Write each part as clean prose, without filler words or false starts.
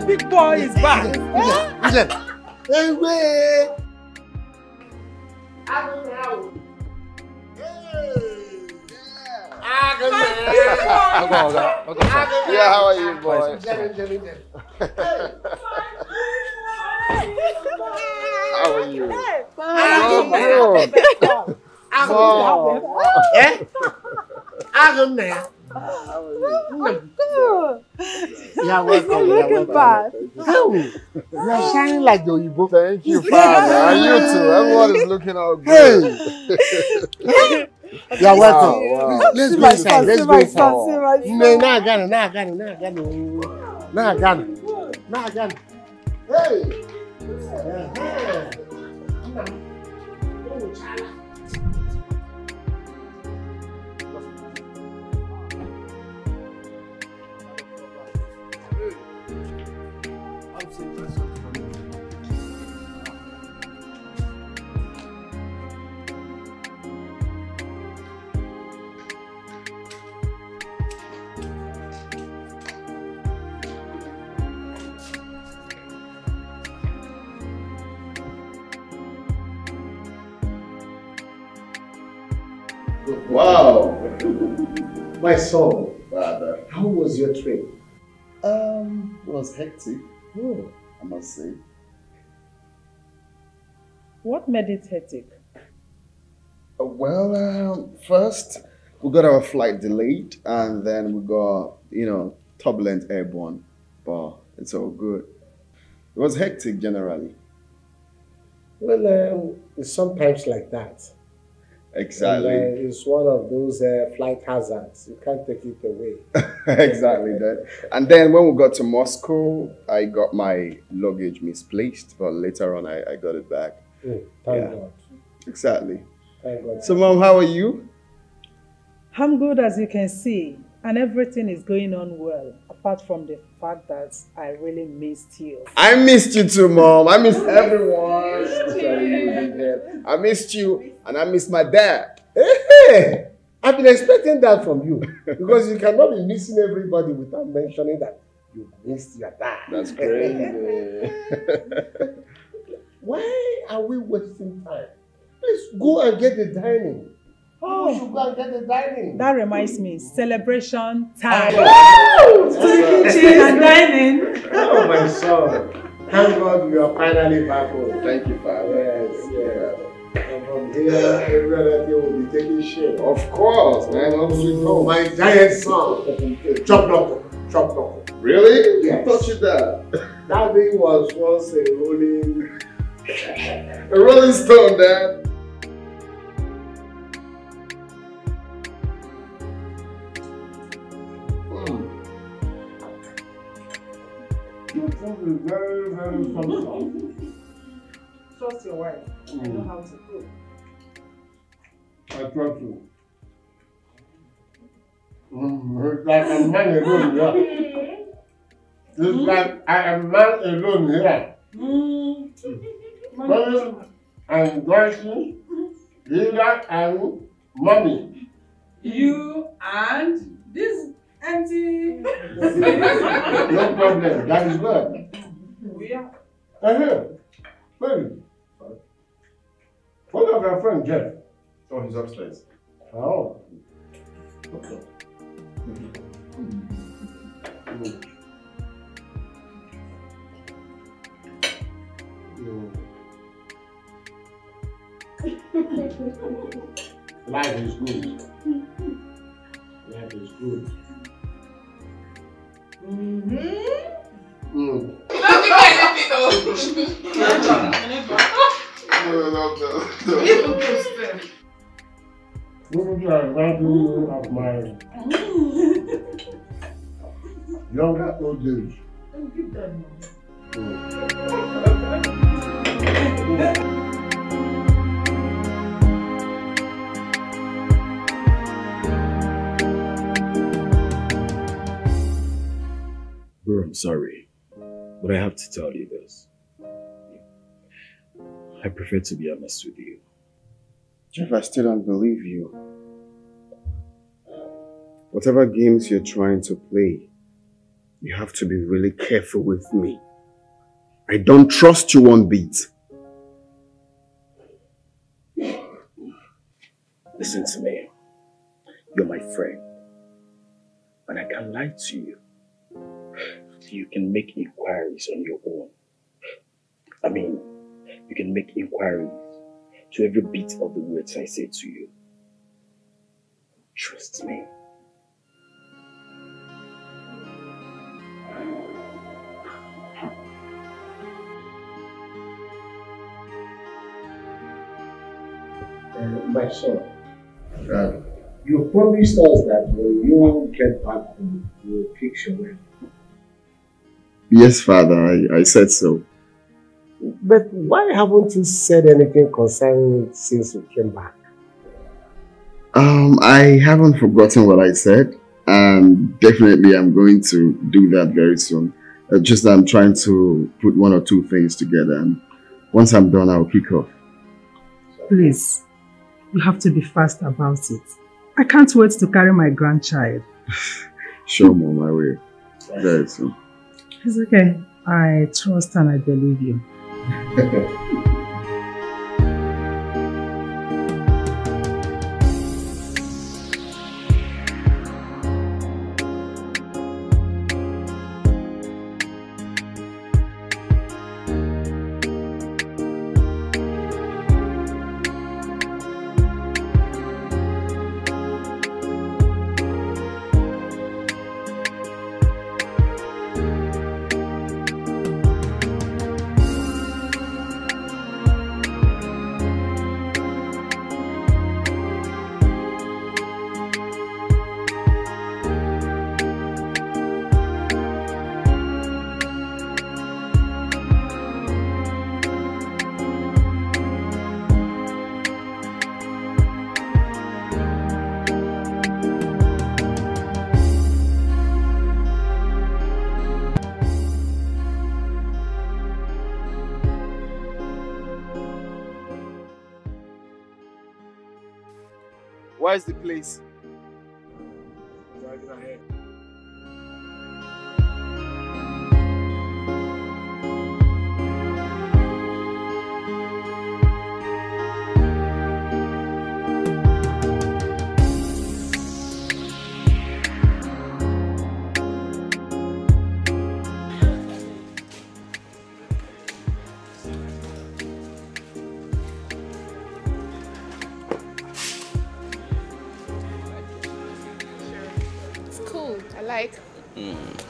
big boy is back. Listen. Hey, wait. Yeah, how are you, boy? How are you? You're welcome. You're welcome. You are shining like the Oyibo. Thank you, Father. And you too. Everyone is looking all good. Hey. You're welcome. Wow. Let's go inside. Let's go inside. Now I got it. Hey. Wow. My son, Father. how was your trip? It was hectic, I must say. What made it hectic? First we got our flight delayed, and then we got, turbulent airborne, but it's all good. It was hectic generally. Well, it's sometimes like that. Exactly. And, it's one of those flight hazards. You can't take it away. Exactly that. And then when we got to Moscow, I got my luggage misplaced, but later on I got it back. Thank God. Exactly. Thank God. So, Mom, how are you? I'm good, as you can see, and everything is going on well, apart from the fact that I really missed you. I missed you too, Mom. I missed everyone. Especially you, big head. I missed you, and I missed my dad. Hey, I've been expecting that from you, because you cannot be missing everybody without mentioning that you missed your dad. That's crazy. Why are we wasting time? Please go and get the dining. Oh, you should go and get the dining. That reminds me, celebration time. Kitchen and dining. Oh, my son. Thank God you are finally back home. Thank you, Father. Yes. And from here, everybody will be taking share. Of course, man. My giant son. Chop knuckle. Chop knuckle. Really? Yes. Who taught you that? That thing was once a rolling... A rolling stone, Dad. Very, very something. Trust your wife. I know how to cook. I trust you. It's like a man alone here. It's like I am man alone here. Mommy and Gracie, Linda and Mommy. You and this empty. No problem, that is good. We are. Baby. What of your friend Jeff? Oh, he's upstairs. Oh. Okay. Life is good. Life is good. Of my younger old age. Bro, I'm sorry, but I have to tell you this. I prefer to be honest with you. Jeff, I still don't believe you. Whatever games you're trying to play, You have to be really careful with me. I don't trust you one bit. Listen to me. You're my friend. And I can't lie to you. You can make inquiries on your own. I mean, you can make inquiries to every bit of the words I say to you. Trust me. My son, you promised us that when you get back home, you will fix your wedding. Yes, Father, I said so. But why haven't you said anything concerning it since you came back? I haven't forgotten what I said, and definitely I'm going to do that very soon. Just that I'm trying to put one or two things together, and once I'm done, I'll kick off. Please, you have to be fast about it. I can't wait to carry my grandchild. Sure, Mom, I will. Very soon. It's okay. I trust and I believe you. Where's the place? Driving ahead.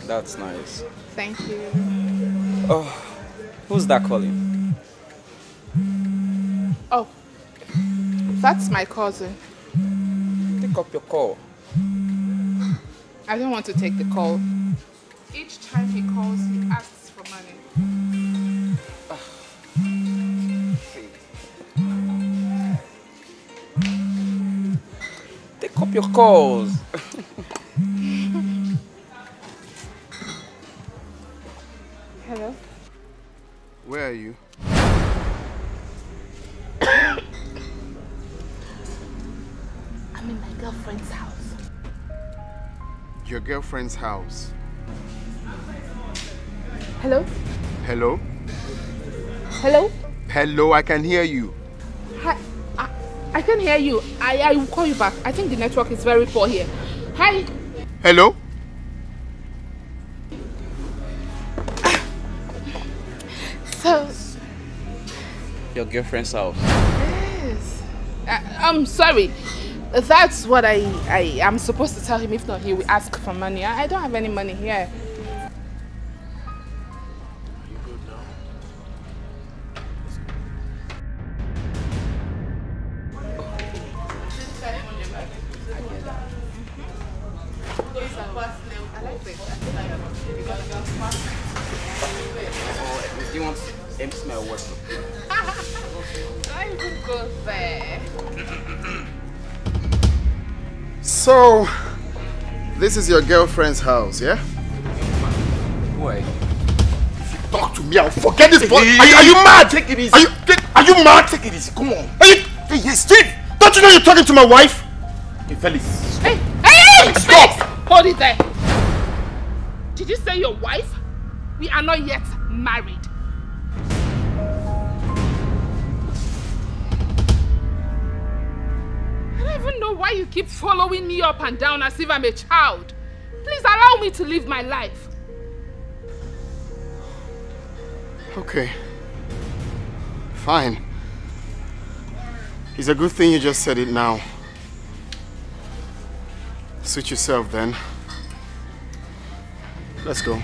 That's nice. Thank you. Oh, who's that calling? Oh, that's my cousin. Pick up your call. I don't want to take the call. Each time he calls, he asks for money. Take up your calls. Hello? Where are you? I'm in my girlfriend's house. Your girlfriend's house. Hello? Hello? Hello? Hello, I can hear you. Hi. I can hear you. I will call you back. I think the network is very poor here. Hi. Hello? So... Your girlfriend's house. Yes. I'm sorry. That's what I am supposed to tell him. If not, he will ask for money. I don't have any money here. Do you want empty smell water? I even go there. So, this is your girlfriend's house, yeah? Boy. If you talk to me, I'll forget this boy. Are you mad? Take it easy. Are you mad? Take it easy. Come on. Hey, Steve! Don't you know you're talking to my wife? Hey, Felix. Hey! Stop! Hold it there. Did you say your wife? We are not yet married. I don't even know why you keep following me up and down as if I'm a child. Please allow me to live my life. Okay. Fine. It's a good thing you just said it now. Suit yourself then. Let's go.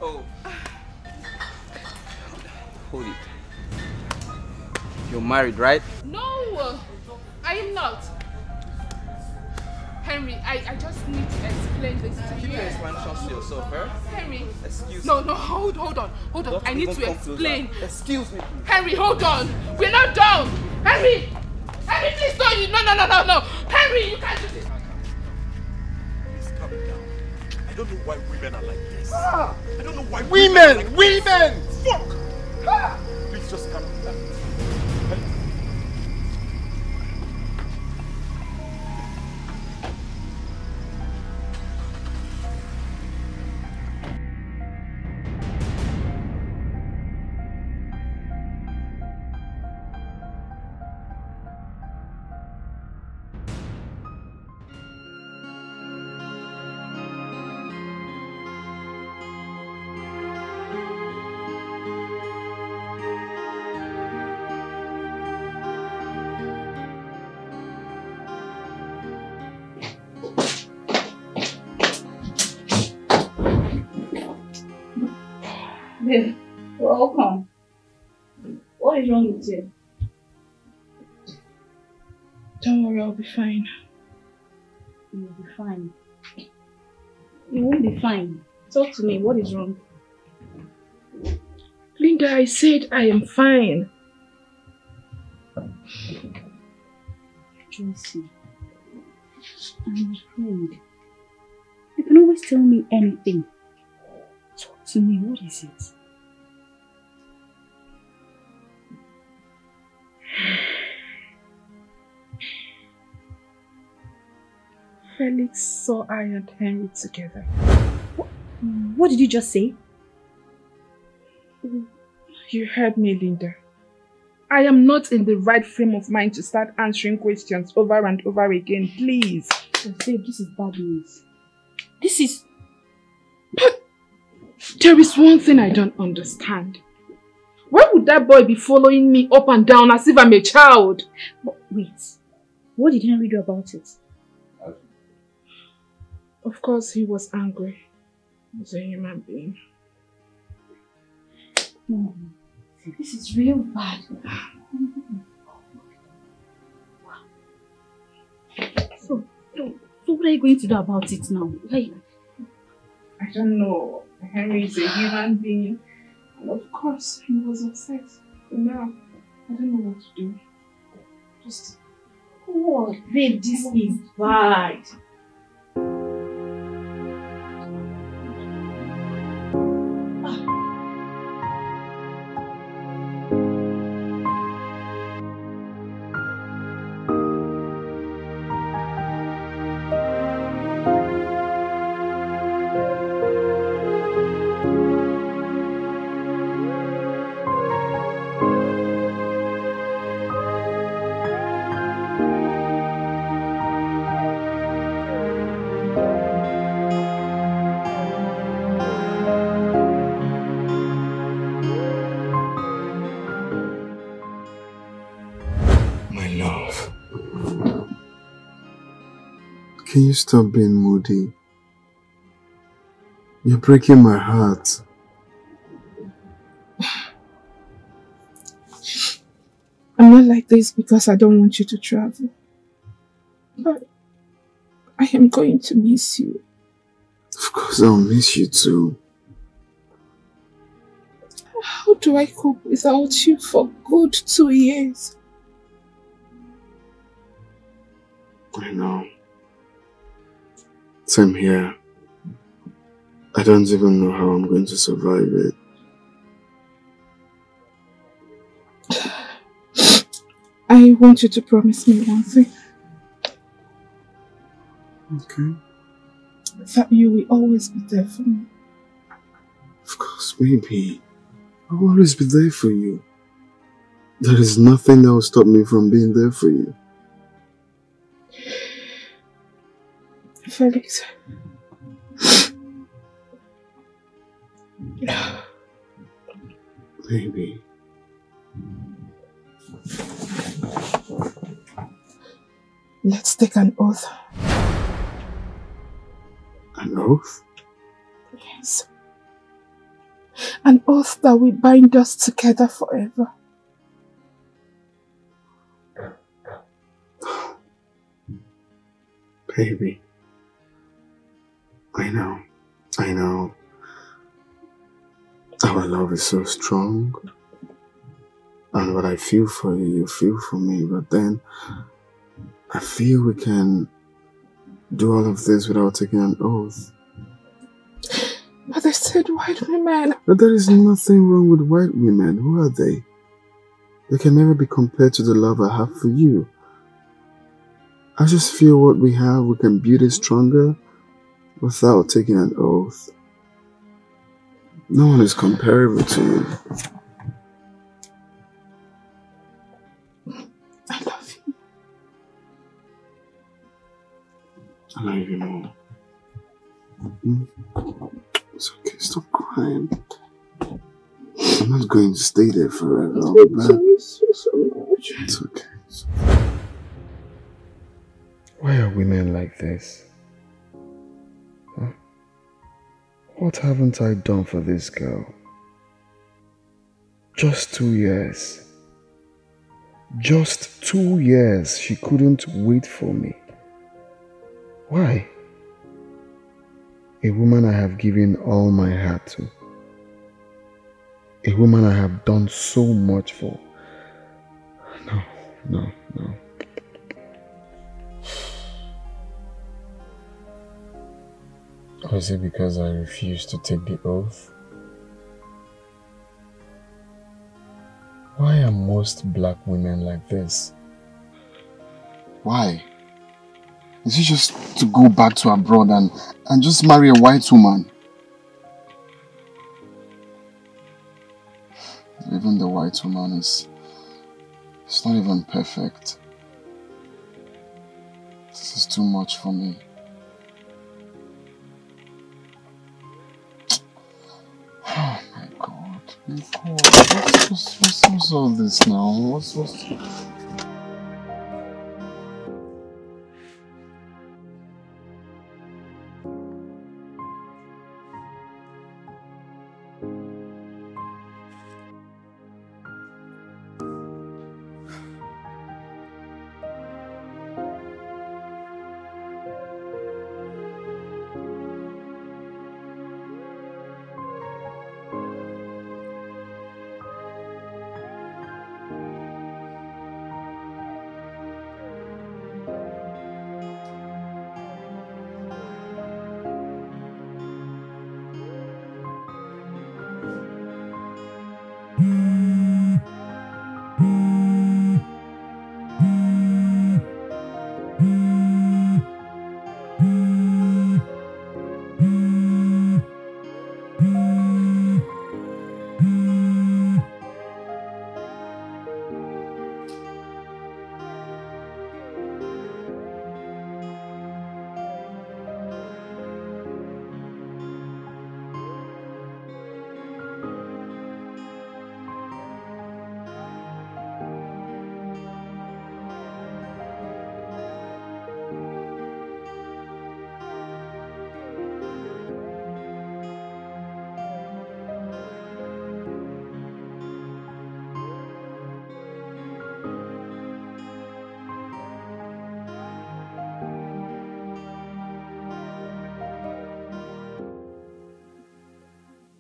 Oh. Hold it. You're married, right? No, I am not. Henry, I just need to explain this to you. Keep your explanations to yourself, eh? Henry. Excuse me. No, hold on. I need to explain. Excuse me, please. Henry, hold on. We're not done. Henry, please don't. No. Henry, you can't do this. Please calm down. I don't know why women are like this. Ah. I don't know why Women! Fuck! Ah. Please just calm down. Babe, welcome. What is wrong with you? Don't worry, I'll be fine. You'll be fine. You won't be fine. Talk to me. What is wrong? Linda, I said I am fine. Josie, I'm your friend. You can always tell me anything. Talk to me. What is it? Felix saw I and Henry together. What did you just say? You heard me, Linda. I am not in the right frame of mind to start answering questions over and over again, please. Oh, babe, this is bad news. This is... But there is one thing I don't understand. Why would that boy be following me up and down as if I'm a child? But wait, what did Henry do about it? Of course he was angry. He's a human being. No, this is real bad. So what are you going to do about it now? Like, I don't know. Henry is a human being. And of course he was upset. But now, I don't know what to do. Just... Oh, babe, this is bad. Can you stop being moody? You're breaking my heart. I'm not like this because I don't want you to travel. But I am going to miss you. Of course I'll miss you too. How do I cope without you for good 2 years? I know. Same here. I don't even know how I'm going to survive it. I want you to promise me one thing. Okay. That you will always be there for me. Of course, baby. I'll always be there for you. There is nothing that will stop me from being there for you. Felix. Baby. Let's take an oath. An oath? Yes. An oath that will bind us together forever. Baby. I know. Our love is so strong. And what I feel for you, you feel for me. But then, I feel we can do all of this without taking an oath. But they said white women. But there is nothing wrong with white women. Who are they? They can never be compared to the love I have for you. I just feel what we have, we can build it stronger without taking an oath. No one is comparable to you. I love you. I love you more. It's okay, stop crying. I'm not going to stay there forever. I'll be back. I miss you so much. It's okay. Why are women like this? Huh? What haven't I done for this girl? Just 2 years. Just 2 years she couldn't wait for me. Why? A woman I have given all my heart to. A woman I have done so much for. No. Or is it because I refuse to take the oath? Why are most black women like this? Why? Is it just to go back to abroad and just marry a white woman? Even the white woman it's not even perfect. This is too much for me. Oh my God. What's all this now? What's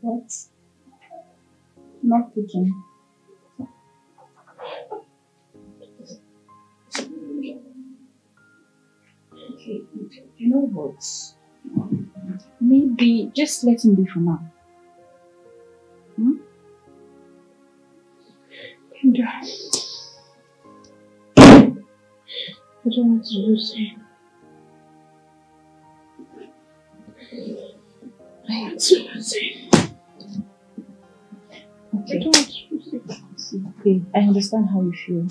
What? Not picking. Okay, you know what? Maybe just let him be for now. And I don't want to lose him. Okay, I understand how you feel.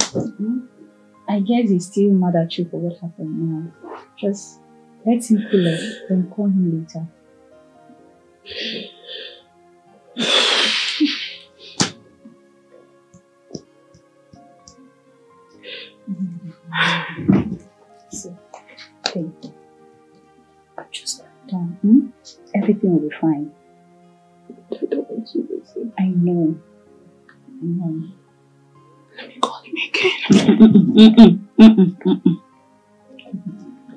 I guess he's still mad at you for what happened now. Just let him cool off, then call him later. So, thank you. Just calm. Everything will be fine. I don't want to listen. I know. Let me call him again.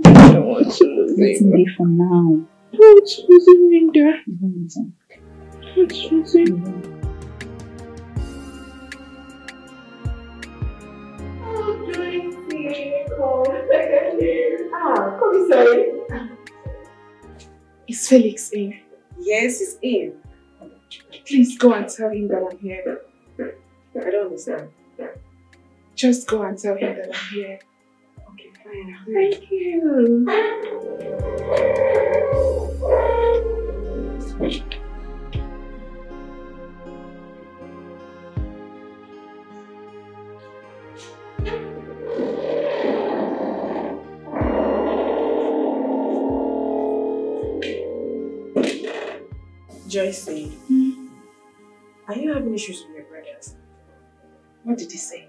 I don't want to lose him. Let him be for now. I don't want to lose him, Linda. I don't want to lose him. Come inside. Is Felix in? Yes, he's in. Please go and tell him that I'm here. I don't understand. Just go and tell him that I'm here. Okay, fine. Thank you. Joyce, are you having issues with your brothers? What did he say?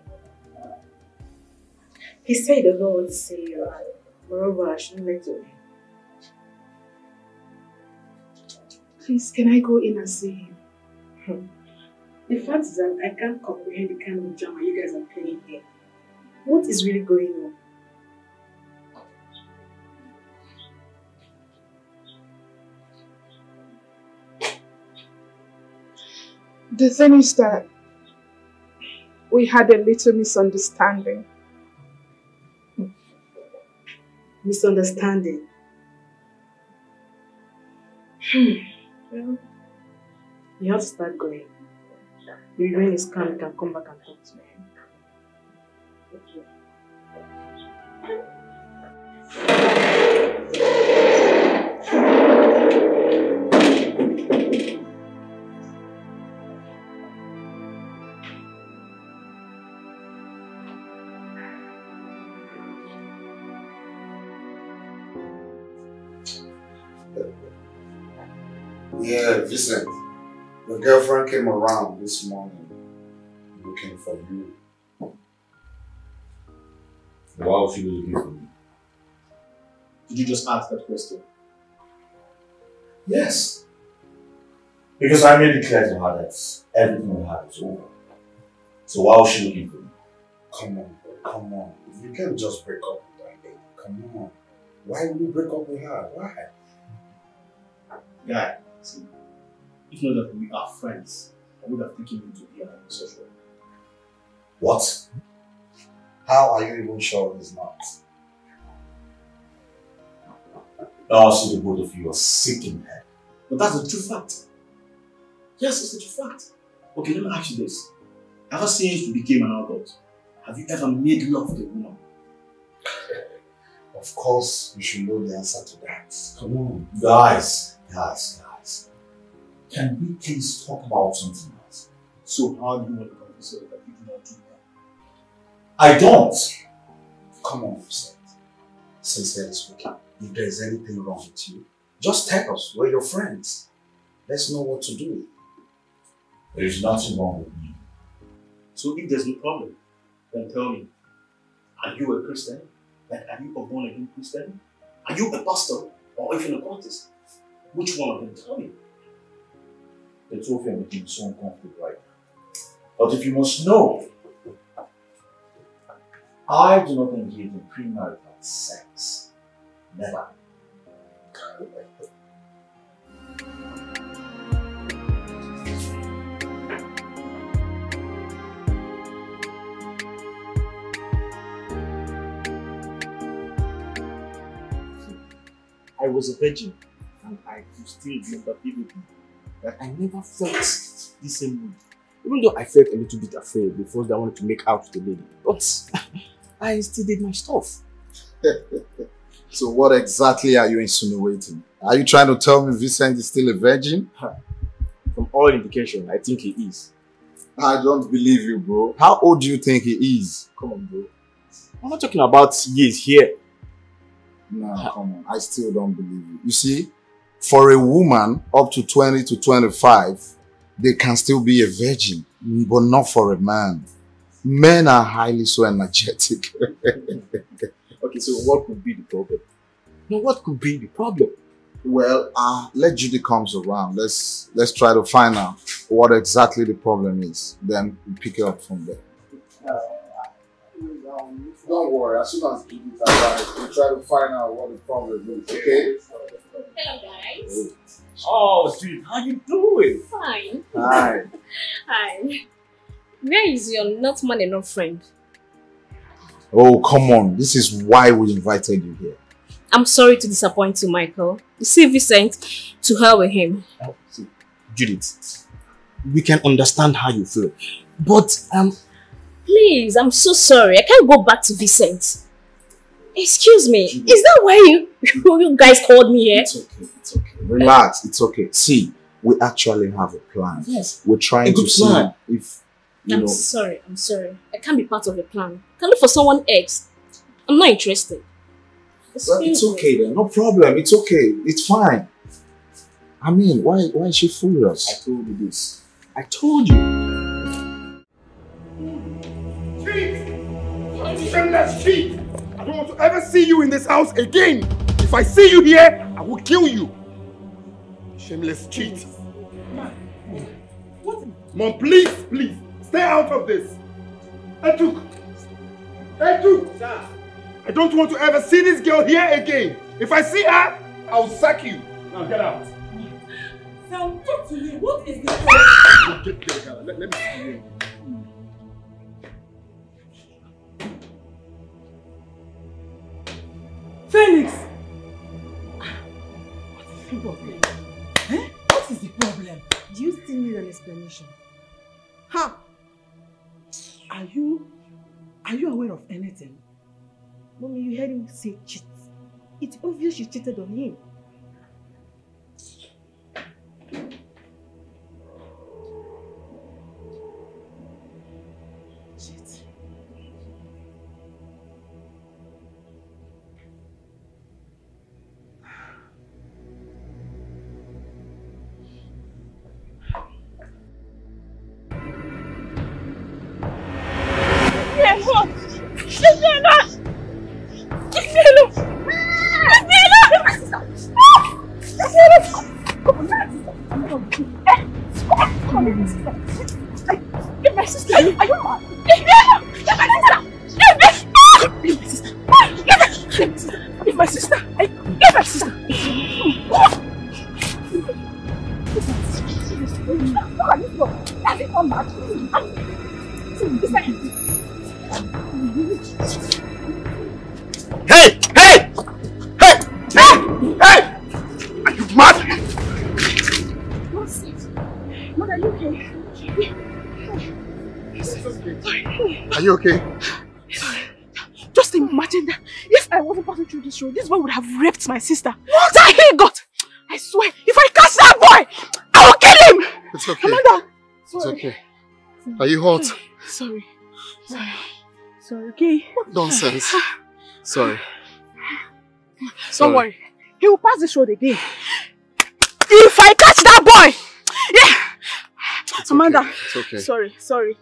He said he doesn't want to see you, and moreover, I shouldn't let you. Please, can I go in and see him? The fact is that I can't comprehend the kind of drama you guys are playing here. What is really going on? The thing is that we had a little misunderstanding. Misunderstanding? Well, you have to start going. Maybe when he's calm, you can come back and talk to him. Okay. Yeah, Vincent. Your girlfriend came around this morning looking for you. Why was she looking for me? Did you just ask that question? Yes. Because I made it clear to her that everything we had is over. So why was she looking for me? Come on, bro, come on. If you can't just break up with that lady, come on. Why would you break up with her? Why? Guy, see, if not that we are friends, I would have taken you to be an homosexual. What? How are you even sure he's not? Now I see the both of you are sick in head. But that's the true fact. Yes, it's the true fact. Okay, let me ask you this. Ever since you became an adult, have you ever made love with a woman? Of course, you should know the answer to that. Come on. Guys. Can we please talk about something else? So how do you want to convince us that you do not do that? I don't! Come on, Vincent. Sincerely speaking, if there's anything wrong with you, just tell us. We're your friends. Let's know what to do. There is nothing wrong with me. So if there's no problem, then tell me, are you a Christian? Like, are you a born-again Christian? Are you a pastor or even a cultist? Which one of them? Tell me. The two of you are making so uncomfortable right now. But if you must know, I do not engage in premarital sex. Never. I was a virgin, and I still remember vividly that I never felt the same way. Even though I felt a little bit afraid the first day I wanted to make out with the lady, but I still did my stuff. So what exactly are you insinuating? Are you trying to tell me Vincent is still a virgin? From all indication, I think he is. I don't believe you, bro. How old do you think he is? Come on, bro. I'm not talking about years here. No, come on. I still don't believe you. You see, for a woman up to 20 to 25, they can still be a virgin, but not for a man. Men are highly so energetic. Okay, so what could be the problem? No, what could be the problem? Well, let Judy comes around. Let's try to find out what exactly the problem is. Then we pick it up from there. Don't worry. As soon as Judy arrives, we'll try to find out what the problem is. Okay? Hello, guys. Oh, dude, how you doing? Fine. Hi. Hi. Where is your not man enough friend? Oh, come on. This is why we invited you here. I'm sorry to disappoint you, Michael. You see Vincent, to hell with him. Oh, see, Judith, we can understand how you feel. But, please, I'm so sorry. I can't go back to Vincent. Excuse me. Judith. Is that why you guys called me here? It's okay. It's okay. Relax. It's okay. See, we actually have a plan. Yes. We're trying to see if, I'm sorry. I can't be part of the plan. I can look for someone else. I'm not interested. Well, it's okay then. No problem. It's okay. It's fine. I mean, why is she furious? I told you this. I told you. Cheat! Shameless cheat! I don't want to ever see you in this house again. If I see you here, I will kill you. Shameless cheat. Mom, please, stay out of this. Etuk! Sir. I don't want to ever see this girl here again. If I see her, I'll sack you. Now get out. Sam, talk to me. What is this? Get, let me see you. Felix! What is the problem? Eh? What is the problem? Do you still need an explanation? Huh? Are you aware of anything? Mommy, you heard him say cheat. It's obvious you cheated on him. Cheat. Get my sister! Are you mad? Get my sister! Get my sister! Get my sister! That's it, not mad. Hey! Are you mad? Mother, are you okay? Are you okay? Just imagine that if I wasn't passing through this road, this boy would have raped my sister. What? That he got! I swear, if I catch that boy, I will kill him! It's okay. Amanda! It's okay. Are you hot? Sorry, okay? What nonsense. Sorry. Don't worry. He will pass this road again. If I catch that boy! Yeah! It's Amanda. Okay. It's okay. Sorry. Sorry,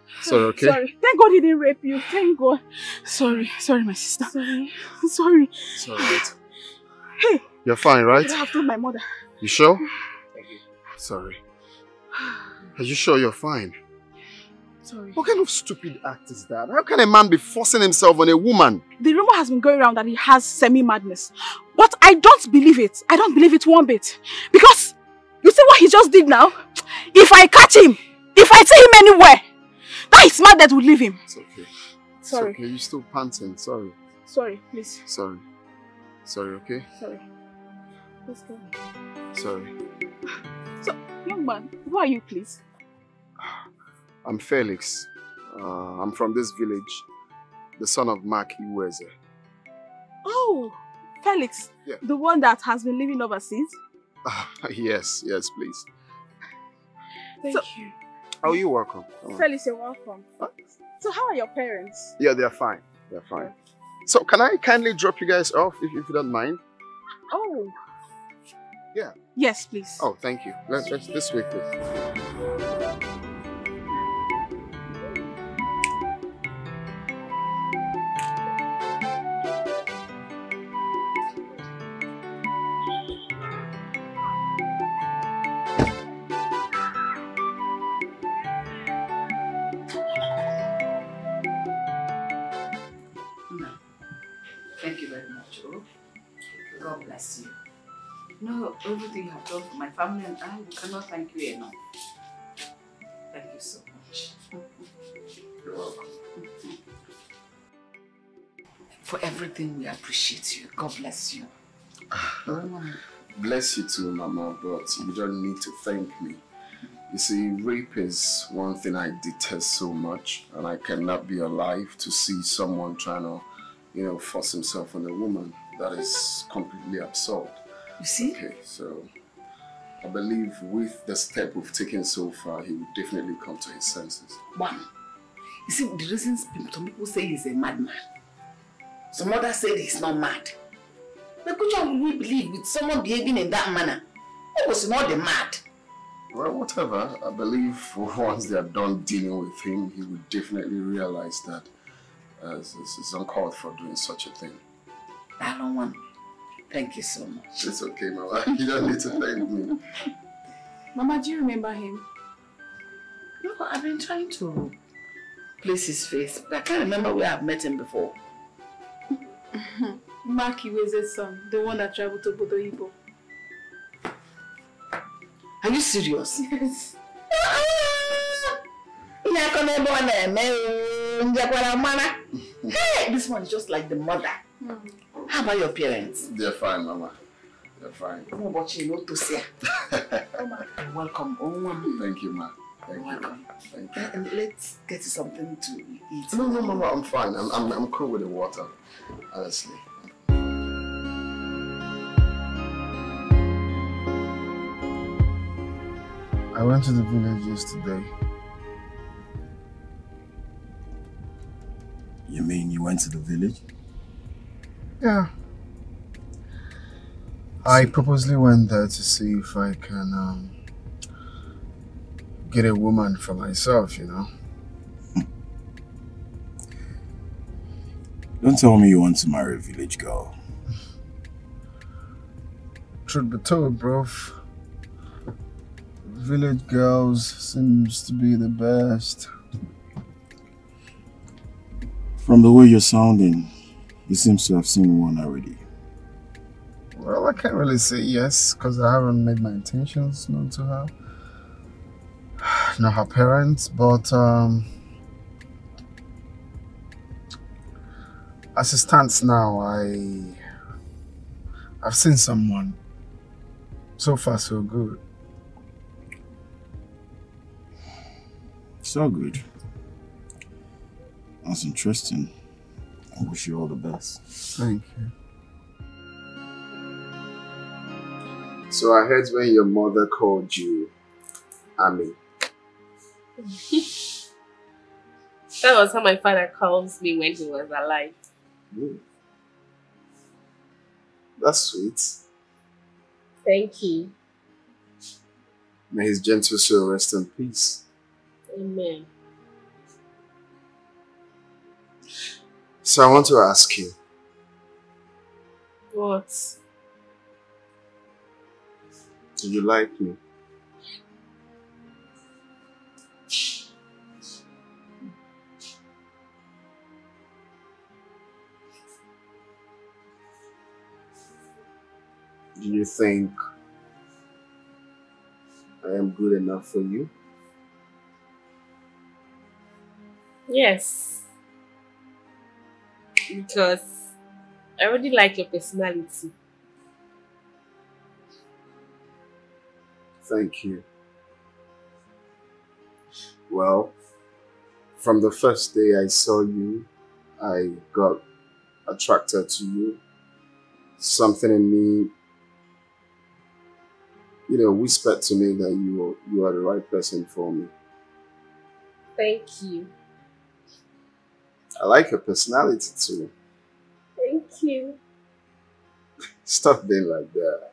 okay? Sorry. Thank God he didn't rape you. Thank God. Sorry, my sister. Sorry. It's alright. Hey. You're fine, right? I have told my mother. You sure? Sorry. Are you sure you're fine? Sorry. What kind of stupid act is that? How can a man be forcing himself on a woman? The rumor has been going around that he has semi-madness. But I don't believe it. I don't believe it one bit. Because, you see what he just did now? If I catch him, if I see him anywhere, that is mad that will leave him. It's okay. Sorry. It's okay, you're still panting. Sorry. Sorry, please. Sorry, okay? Sorry. Let's go. Sorry. So, young man, who are you, please? I'm Felix. I'm from this village. The son of Mark Iweze. Oh, Felix. Yeah. The one that has been living overseas? Yes, yes, please. Thank you. Oh, you're welcome. Come on. Felix, you're welcome. So how are your parents? Yeah, they're fine. They're fine. So can I kindly drop you guys off if you don't mind? Oh. Yeah. Yes, please. Oh, thank you. Let's this way, please. Thank you very much, oh. God bless you. No, everything you have done for my family and I, we cannot thank you enough. Thank you so much. You're welcome. For everything, we appreciate you. God bless you. Bless you too, Mama, but you don't need to thank me. You see, rape is one thing I detest so much, and I cannot be alive to see someone trying to, force himself on a woman. That is completely absurd. You see? Okay, so I believe with the step we've taken so far, he will definitely come to his senses. One, you see, the reasons some people say he's a madman. Some others say he's not mad. But which one will we believe with someone behaving in that manner? It was not the mad. Well, whatever. I believe once they are done dealing with him, he will definitely realize that it's uncalled for doing such a thing. I don't want. Thank you so much. It's okay, Mama. You don't need to thank me. Mama, do you remember him? No, I've been trying to place his face, but I can't remember where I've met him before. Mark Iweze's son, the one that traveled to Bodo Ibo. Are you serious? Yes. Hey, this one is just like the mother. How about your parents? They're fine, Mama. They're fine. You're welcome. Thank you, Ma. Thank you. Thank you. And let's get something to eat. No, Mama, I'm fine. I'm cool with the water, honestly. I went to the village yesterday. You mean you went to the village? Yeah. I purposely went there to see if I can get a woman for myself, Don't tell me you want to marry a village girl. Truth be told, bro, village girls seems to be the best. From the way you're sounding, you seem to have seen one already. Well, I can't really say yes, because I haven't made my intentions known to her. Not her parents, but as it stands now, I've seen someone. So far, so good. So good. That's interesting. I wish you all the best. Thank you. So I heard when your mother called you Ami. That was how my father calls me when he was alive. That's sweet. Thank you. May his gentle soul rest in peace. Amen. So I want to ask you. What? Do you like me? Do you think I am good enough for you? Yes. Because I really like your personality. Thank you. Well, from the first day I saw you, I got attracted to you. Something in me whispered to me that you are the right person for me. Thank you. I like your personality too. Thank you. Stop being like that.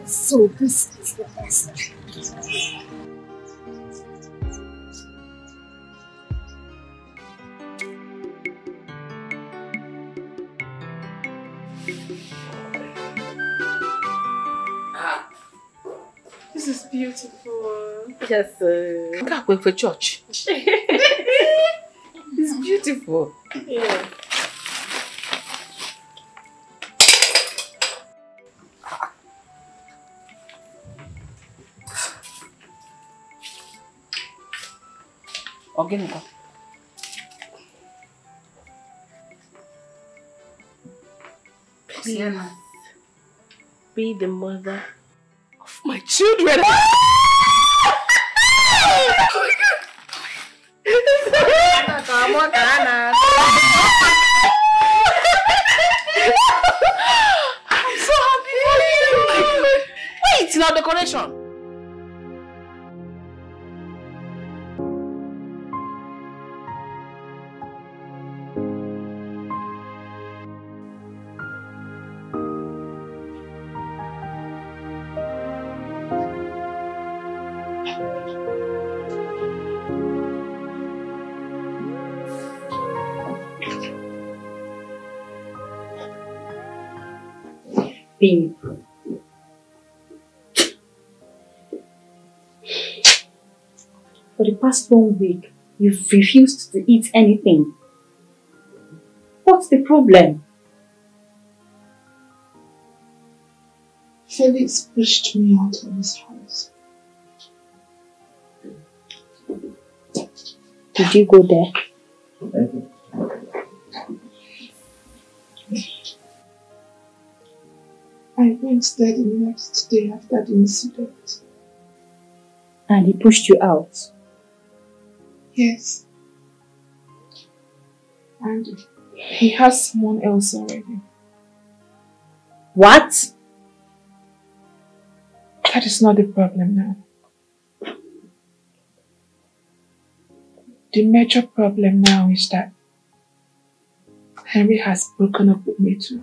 So this is the best. This is beautiful. Yes, can't wait for church. It's beautiful. Yeah. Agony. Please be the mother of my children. I'm so happy for you. Wait, now decoration. Babe. For the past 1 week, you've refused to eat anything. What's the problem? Felix pushed me out of his house. Did you go there? I went there the next day after the incident. And he pushed you out? Yes. And he has someone else already. What? That is not the problem now. The major problem now is that Henry has broken up with me too.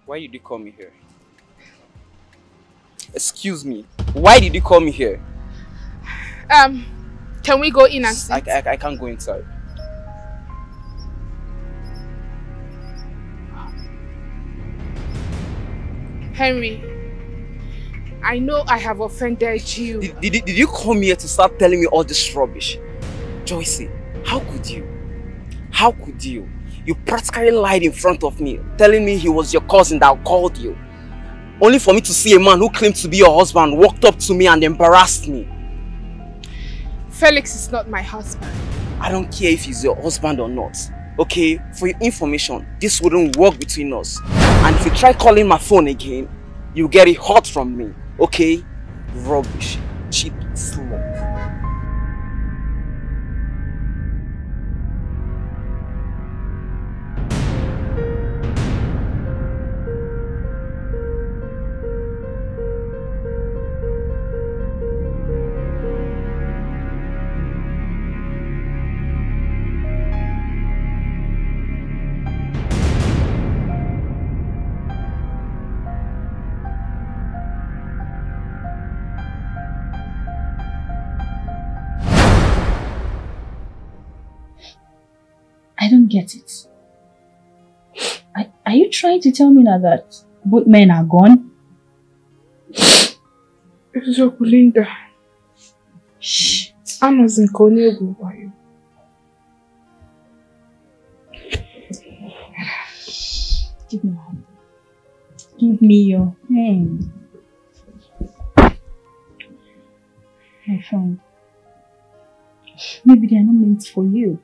Why did you call me here? Excuse me. Why did you call me here? Can we go in and sit? I can't go inside. Henry, I know I have offended you. Did you come here to start telling me all this rubbish? Joycey, how could you? How could you? You practically lied in front of me, telling me he was your cousin that called you. only for me to see a man who claimed to be your husband walked up to me and embarrassed me. Felix is not my husband. I don't care if he's your husband or not. Okay, for your information, this wouldn't work between us. And if you try calling my phone again, you'll get it hot from me. Okay? Rubbish. Cheap slop. I don't get it. Are you trying to tell me now that both men are gone? Linda. Shh. Amazon Konegu by you. Give me your hand. Give me your hand. My friend. Maybe they are not meant for you.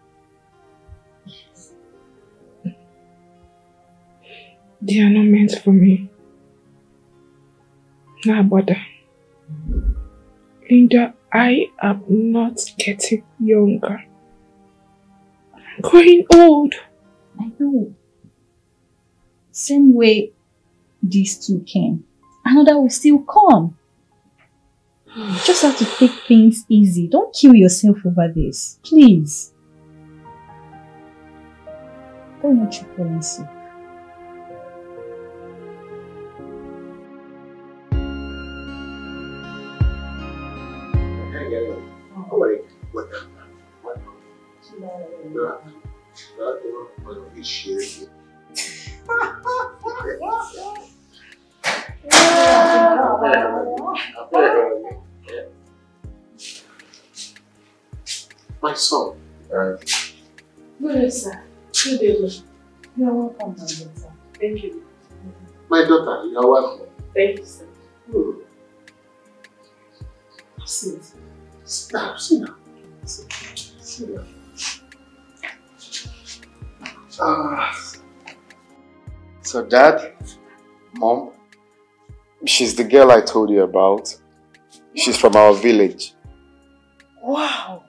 They are not meant for me. Nah, brother. Linda, I am not getting younger. I'm growing old. I know. Same way these two came. Another will still come. You just have to take things easy. Don't kill yourself over this. Please. Don't want you falling sick. My son. Good, sir. Good day. You are welcome, my daughter. Thank you. My daughter, you are welcome. Thank you, sir. Sit. Sit down, sit down. Sit down. So Dad, Mom, she's the girl I told you about. She's from our village. Wow.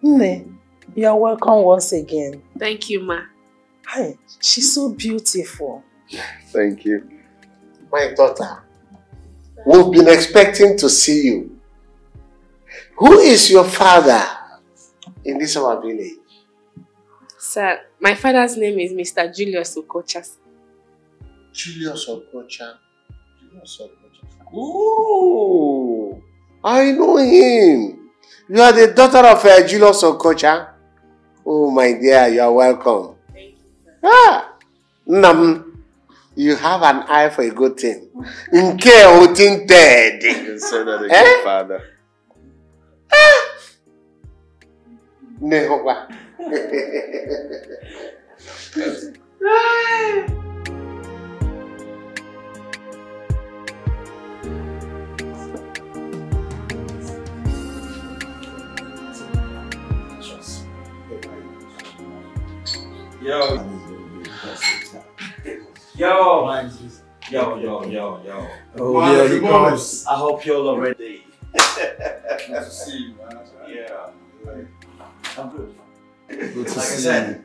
Nne, you are welcome once again. Thank you, Ma. Hi, she's so beautiful. Thank you. My daughter, we've been expecting to see you. Who is your father in this our village? Sir, my father's name is Mr. Julius Okocha. Julius Okocha. Julius Okocha. Oh, I know him. You are the daughter of Julius Okocha. Oh, my dear, you are welcome. Thank you, sir. Nam, you have an eye for a good thing. Nke otin dead. You can say that again, Father. Nehoba. Yo. Oh, yeah, he comes. I hope you're all ready. Good to see you, man. Yeah. I'm good. Good to like I see said,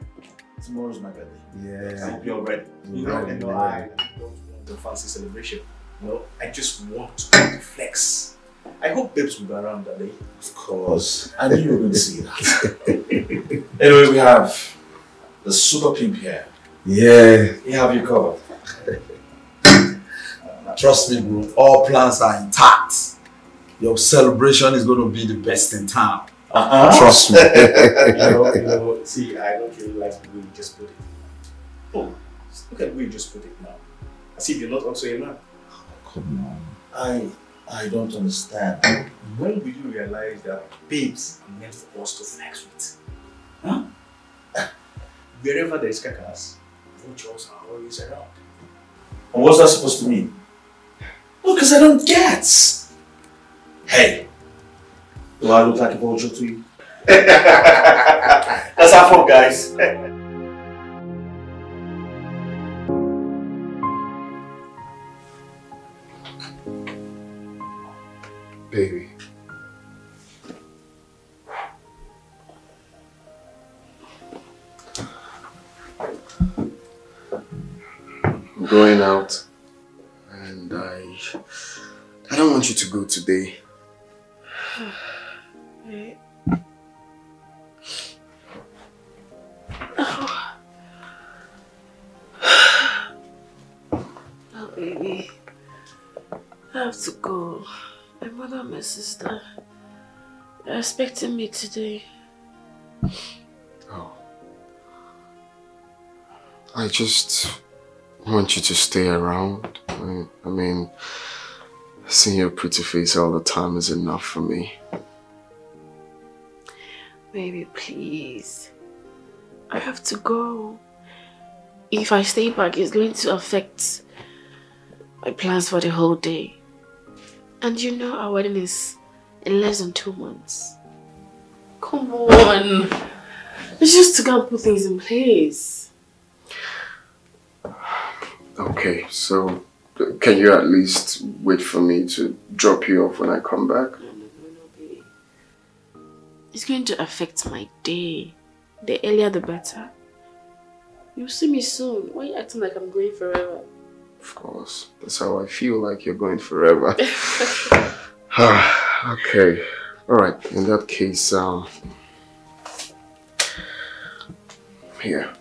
tomorrow's my birthday. Yeah. I hope you're ready. We're ready, we're I don't want a fancy celebration. No, I just want to flex. I hope babes will be around that day. Of course. I knew you were going to see that. Anyway, we have the super pimp here. Yeah. We have you covered. Trust me, bro. All plans are intact. Your celebration is going to be the best in town. Trust me. See, I don't really like the way you just put it. Oh, look at the way you just put it now. As if you're not also a man. Come on. I don't understand. When will you realize that babes are meant for us to flex with? Huh? Wherever there is kakas, vultures are always around. And what's that supposed to mean? No, because I don't get. Hey, do I look like a vulture to you? Let's have fun, guys. Baby. I'm going out and I don't want you to go today. Oh, baby. I have to go. My mother and my sister are expecting me today. Oh. I just want you to stay around. I mean, seeing your pretty face all the time is enough for me. Baby, please. I have to go. If I stay back, it's going to affect my plans for the whole day. And you know our wedding is in less than 2 months. Come on. It's just to go and put things in place. Okay, so can you at least wait for me to drop you off when I come back? No, baby. It's going to affect my day. The earlier the better. You'll see me soon. Why are you acting like I'm going forever? Of course. That's how I feel, like you're going forever. Okay. Alright, in that case, here,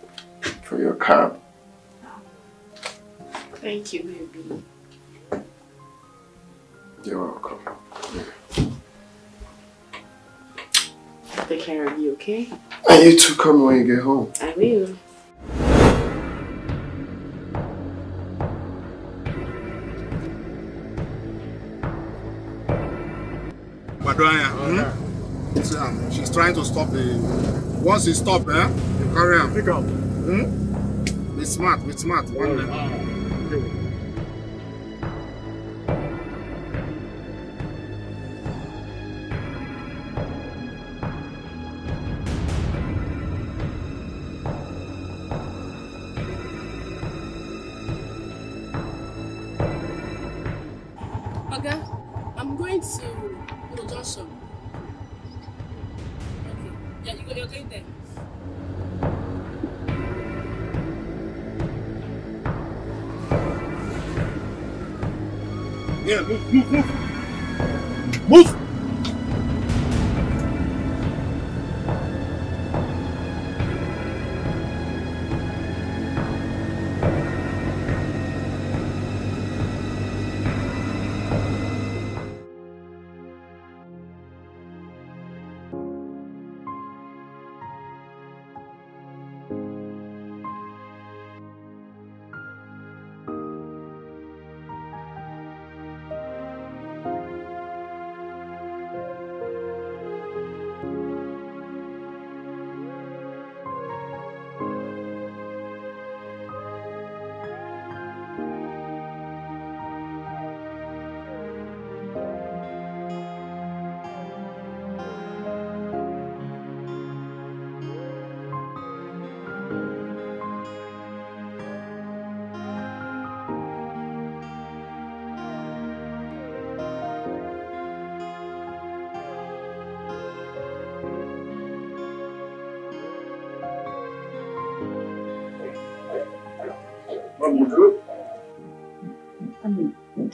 for your cab. Thank you, baby. You're welcome. Take care of you, okay? And you too, come when you get home. I will. She's trying to stop the... Once you stop, you carry on. Pick up. Be smart, be smart. Okay, I'm going to Johnson. Okay, yeah, you're going there. Yeah, move. Move!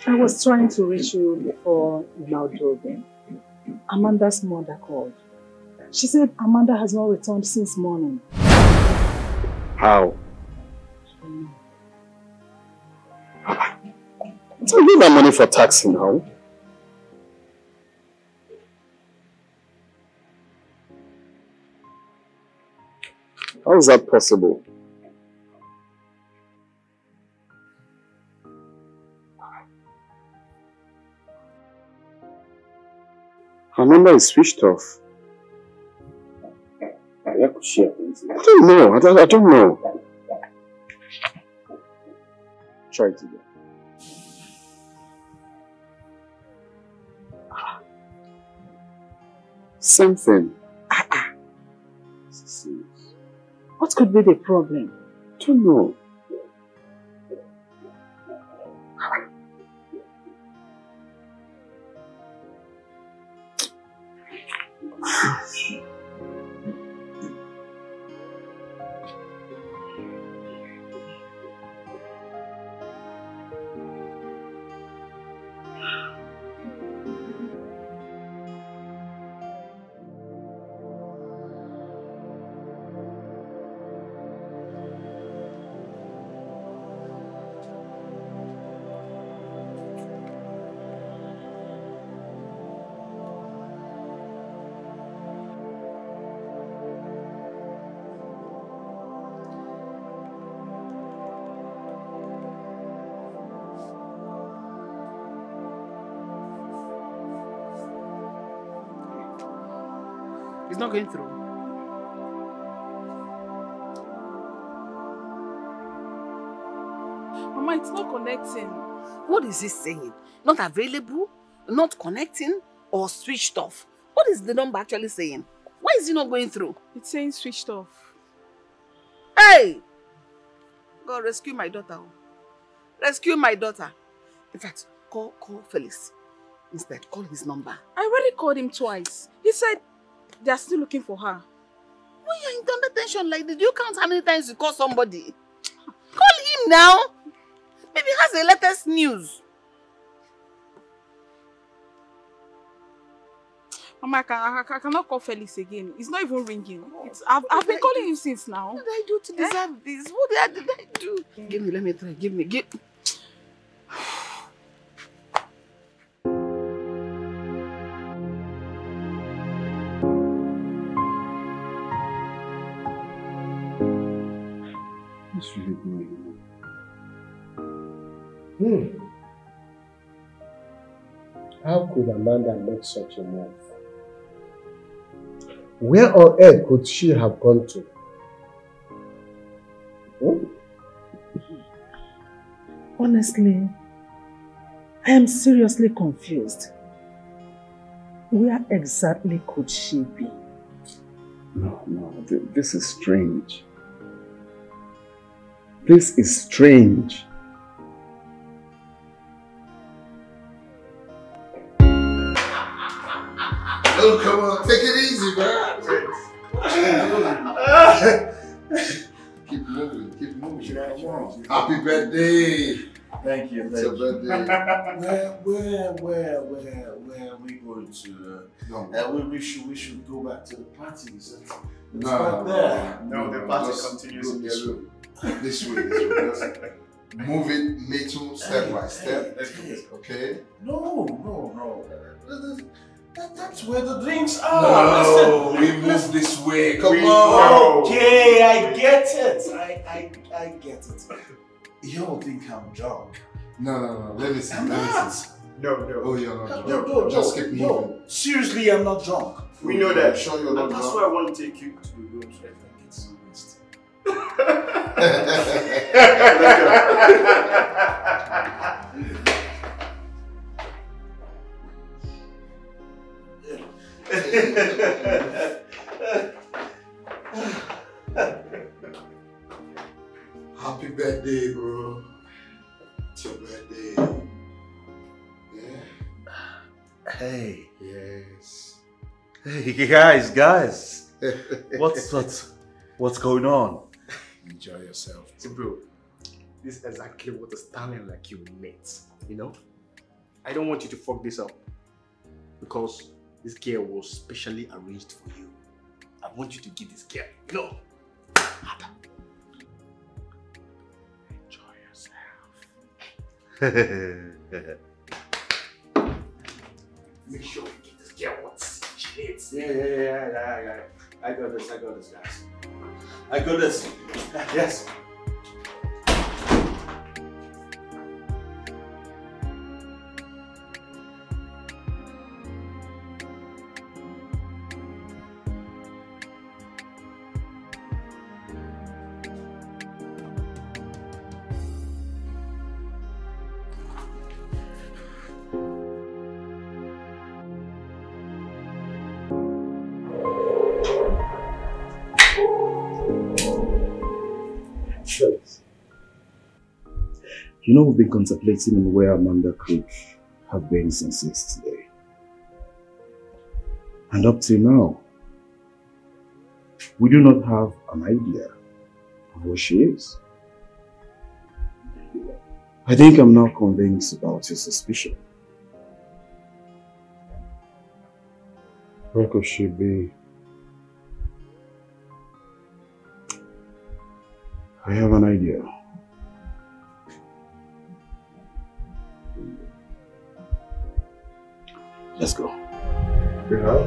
I was trying to reach you before you now drove in. Amanda's mother called. She said Amanda has not returned since morning. How? So you need money for taxi now? How is that possible? Her number is switched off. Where could she have been? I don't know. I don't know. Try it again. Same thing. What could be the problem? Don't know. It's not going through. Mama, it's not connecting. What is it saying? Not available, not connecting, or switched off? What is the number actually saying? Why is it not going through? It's saying switched off. Hey! God, rescue my daughter. Rescue my daughter. In fact, call Felix. Instead, call his number. I already called him twice. He said they are still looking for her. When you're in thunder tension like this, do you count how many times you call somebody? Call him now. Maybe he has the latest news. Mama, I cannot call Felix again. It's not even ringing. I've been calling him since now. What did I do to deserve this? What did I do? Give me, let me try. Give me. What's really going on? How could Amanda make such a move? Where on earth could she have gone to? Honestly, I am seriously confused. Where exactly could she be? No, this is strange. This is strange. Oh, come on, take it easy, man. Keep moving. Happy birthday. Thank you. It's your birthday. Where are we going to? We should go back to the parties. It's right there. No, the party continues in this room. This way. Move it little step by step. Okay? No. That's where the drinks are. No, we move this way. Come on. Okay, I get it. I get it. You don't think I'm drunk? No. Let me see. I'm not. No. Oh, you're not drunk. No. Just keep moving. Seriously, I'm not drunk. We know that. Sure you're not drunk. That's why I want to take you to the room so I can get some rest. Happy birthday, bro. It's your birthday. Yeah. Hey. Yes. Hey, guys. What's going on? Enjoy yourself. So, bro, this is exactly what a stallion like you needs. You know? I don't want you to fuck this up. Because this girl was specially arranged for you. I want you to give this girl, enjoy yourself. Make sure you give this girl what she needs. Yeah. I got this, guys. I got this. Yes. You know, we've been contemplating on where Amanda could have been since yesterday. And up till now, we do not have an idea of where she is. I think I'm now convinced about your suspicion. Where could she be? I have an idea. Let's go. Yeah.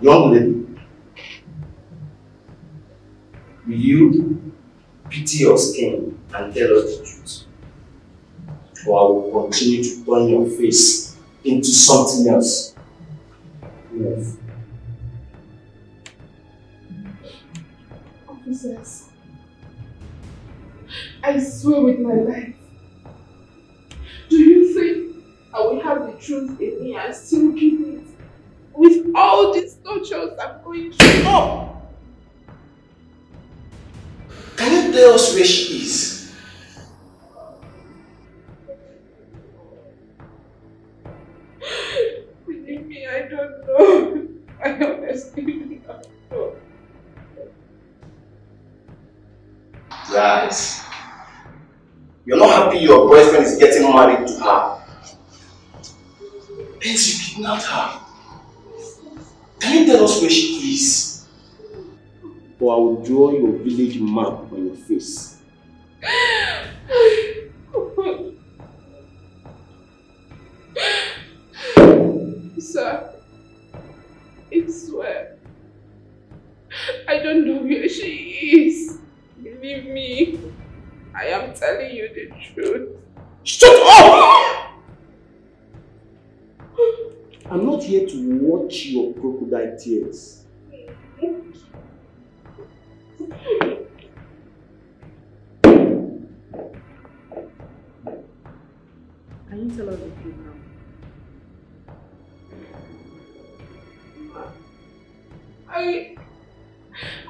Young lady, will you pity your skin and tell us the truth? Or I will continue to turn your face into something else? Yes. Officers, I swear with my life, do you think I will have the truth in me and still keep it? With all these tortures I'm going through. Oh! Can you tell us where she is? Believe me, I don't know. I honestly do not know. Guys, you're not happy your boyfriend is getting married to her. And you kidnapped her. Can you tell us where she is? Or I will draw your village map on your face. Sir, I swear, I don't know where she is. Believe me, I am telling you the truth. Shut up! I'm not here to watch your crocodile tears. Can you tell us the truth now? I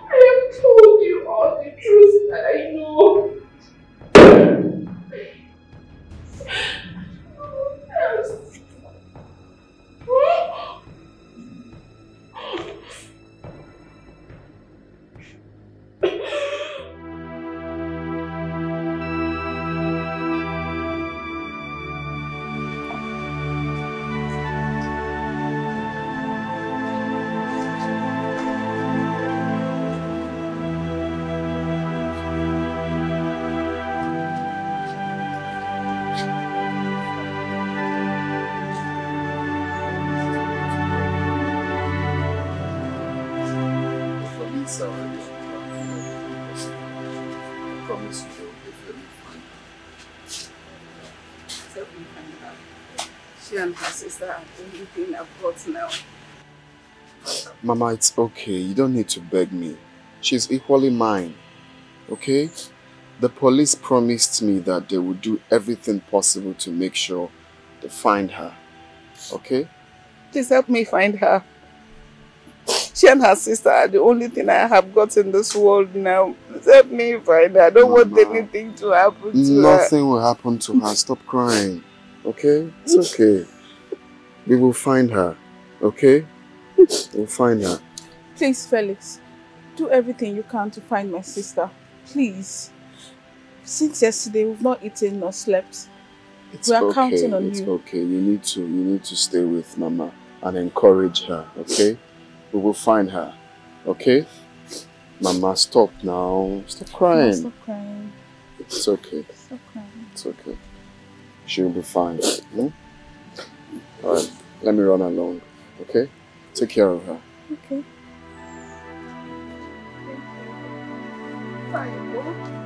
have told you all the truth that I know. She and her sister are the only thing I've got now. Mama, it's okay. You don't need to beg me. She's equally mine. Okay? The police promised me that they would do everything possible to make sure they find her. Okay? Please help me find her. She and her sister are the only thing I have got in this world now. Please help me find her. I don't want anything to happen to her. Nothing will happen to her. Stop crying. Okay? It's okay. We will find her. Okay? We'll find her. Please, Felix. do everything you can to find my sister. Please. Since yesterday, we've not eaten nor slept. We are counting on you. It's okay. You need to stay with Mama and encourage her, okay? We will find her, okay? Mama, stop now. Stop crying. No, stop crying. It's okay. Stop crying. It's okay. She'll be fine. Alright, let me run along, okay? Take care of her. Okay. Bye.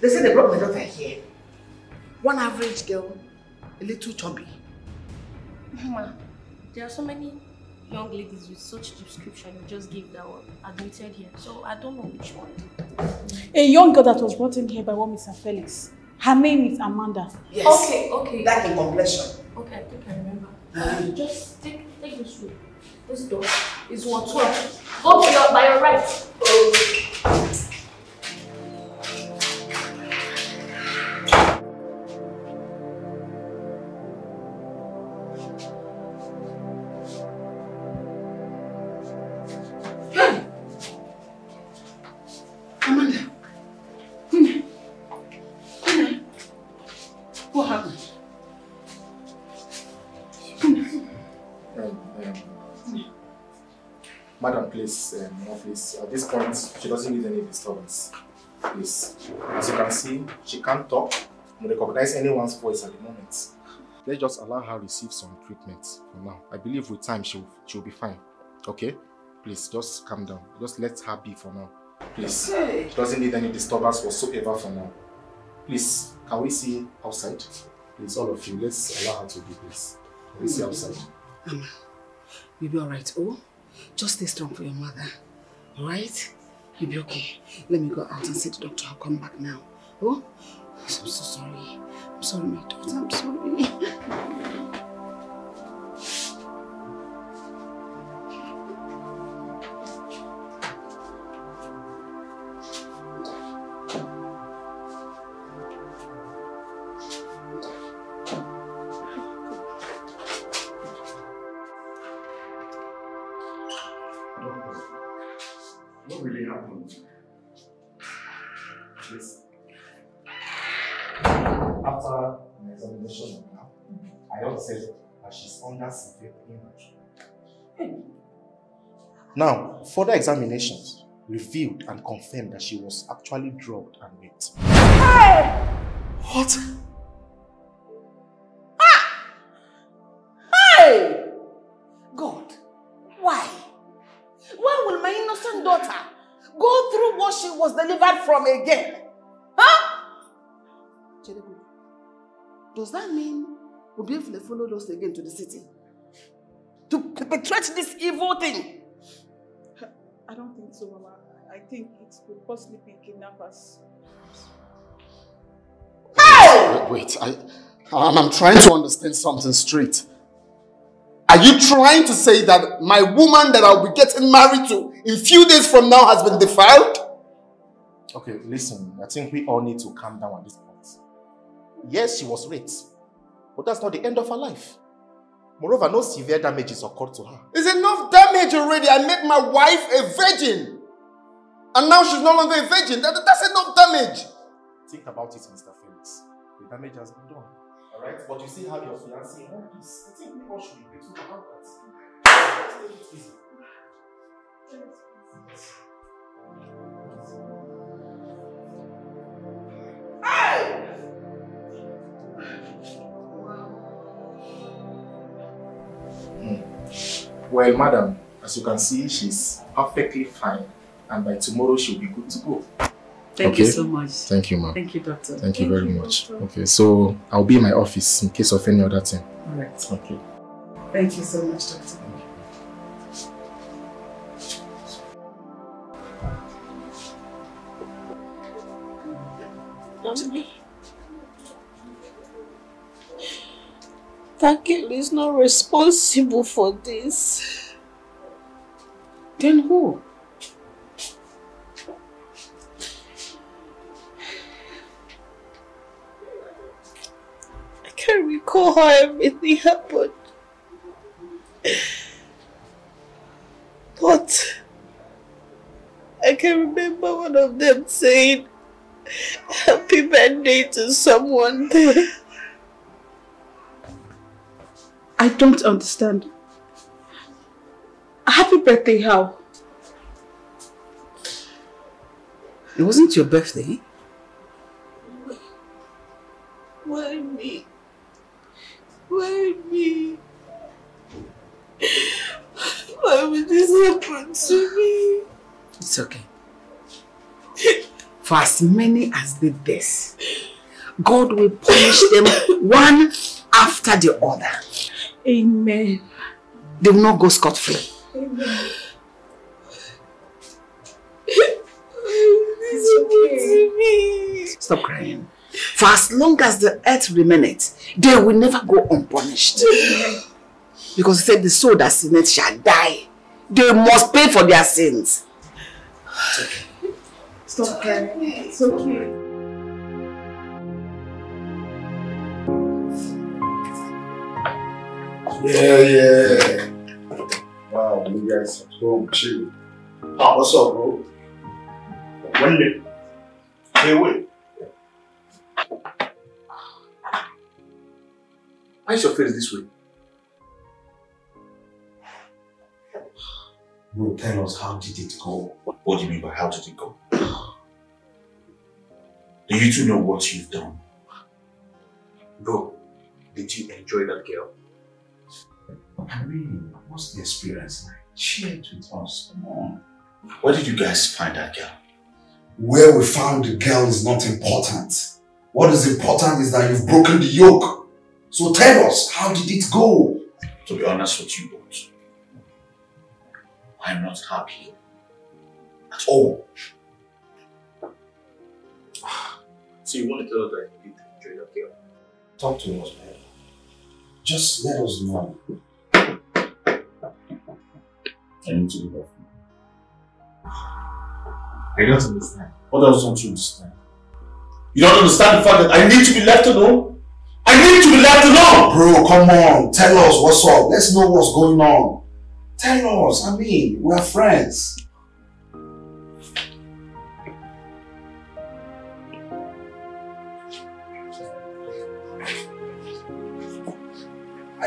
They say they brought my daughter here. One average girl, a little chubby. Mama, there are so many young ladies with such description you just gave that were admitted here. So I don't know which one. A young girl that was brought in here by one Mr. Felix. Her name is Amanda. Yes. Okay. That in complexion. Okay, I think I remember. Just take this room. This door is 112. Go by your right. What happened? Madam, please, please. At this point, she doesn't need any disturbance. Please. As you can see, she can't talk or recognize anyone's voice at the moment. Let's just allow her receive some treatment for now. I believe with time she'll be fine. Okay? Please, just calm down. Just let her be for now. Please. Okay. She doesn't need any disturbance whatsoever for now. Please, can we see outside? Please, all of you, let's allow her to be, please. Can we see outside? You'll be alright, oh? Just stay strong for your mother. Alright? You'll be okay. Let me go out and see the doctor. I'll come back now. Oh? I'm so sorry. I'm sorry, my daughter. I'm sorry. What really happened? Yes. After an examination of her, I observed that she's under severe pain. Now, further examinations revealed and confirmed that she was actually drugged and raped. Hey! What? Hey! God, why? Why will my innocent daughter go through what she was delivered from again? Huh? Does that mean we'll be able to follow us again to the city? To perpetrate this evil thing? I don't think so, Mama. I think it could possibly be kidnappers. Hey! Wait, I'm trying to understand something straight. Are you trying to say that my woman that I'll be getting married to in few days from now has been defiled? Okay, listen, I think we all need to calm down at this point. Yes, she was raped, but that's not the end of her life. Moreover, no severe damages occurred to her. It's enough damage already. I made my wife a virgin. And now she's no longer a virgin. That's enough damage. Think about it, Mr. Felix. The damage has been done. Alright? But you still have your fiancé in one piece. I think we all should be grateful about that. Take it easy. Well, madam, as you can see, she's perfectly fine. And by tomorrow, she'll be good to go. Thank you so much. Thank you, ma'am. Thank you, doctor. Thank you very much. Doctor. Okay, so I'll be in my office in case of any other thing. All right. Okay. Thank you so much, doctor. Mommy, that girl is not responsible for this. Then who? I can't recall how everything happened. But I can remember one of them saying happy birthday to someone there. I don't understand. Happy birthday, how? It wasn't your birthday. Why me? Why me? Why would this happen to me? It's okay. For as many as did this, God will punish them one after the other. Amen. They will not go scot-free. Amen. Stop crying. For as long as the earth remaineth, they will never go unpunished. Because he said the soul that sinneth shall die. They must pay for their sins. It's okay. Stop crying. It's okay. Yeah. Wow, you guys at home, chill. Oh, what's up, bro? One day. Hey, wait. Why is your face this way? Bro, tell us, how did it go? What do you mean by how did it go? Do you two know what you've done? Bro, did you enjoy that girl? I mean, what's the experience like? Share it with us, come on. Where did you guys find that girl? Where we found the girl is not important. What is important is that you've broken the yoke. So tell us, how did it go? To be honest with you both, I'm not happy at all. So you want to tell us that you did enjoy that girl? Talk to us, man. Just let us know. I need to be left. I don't understand. What else don't you understand? You don't understand the fact that I need to be left alone? I need to be left alone! Bro, come on. Tell us what's up. Let's know what's going on. Tell us. I mean, we're friends.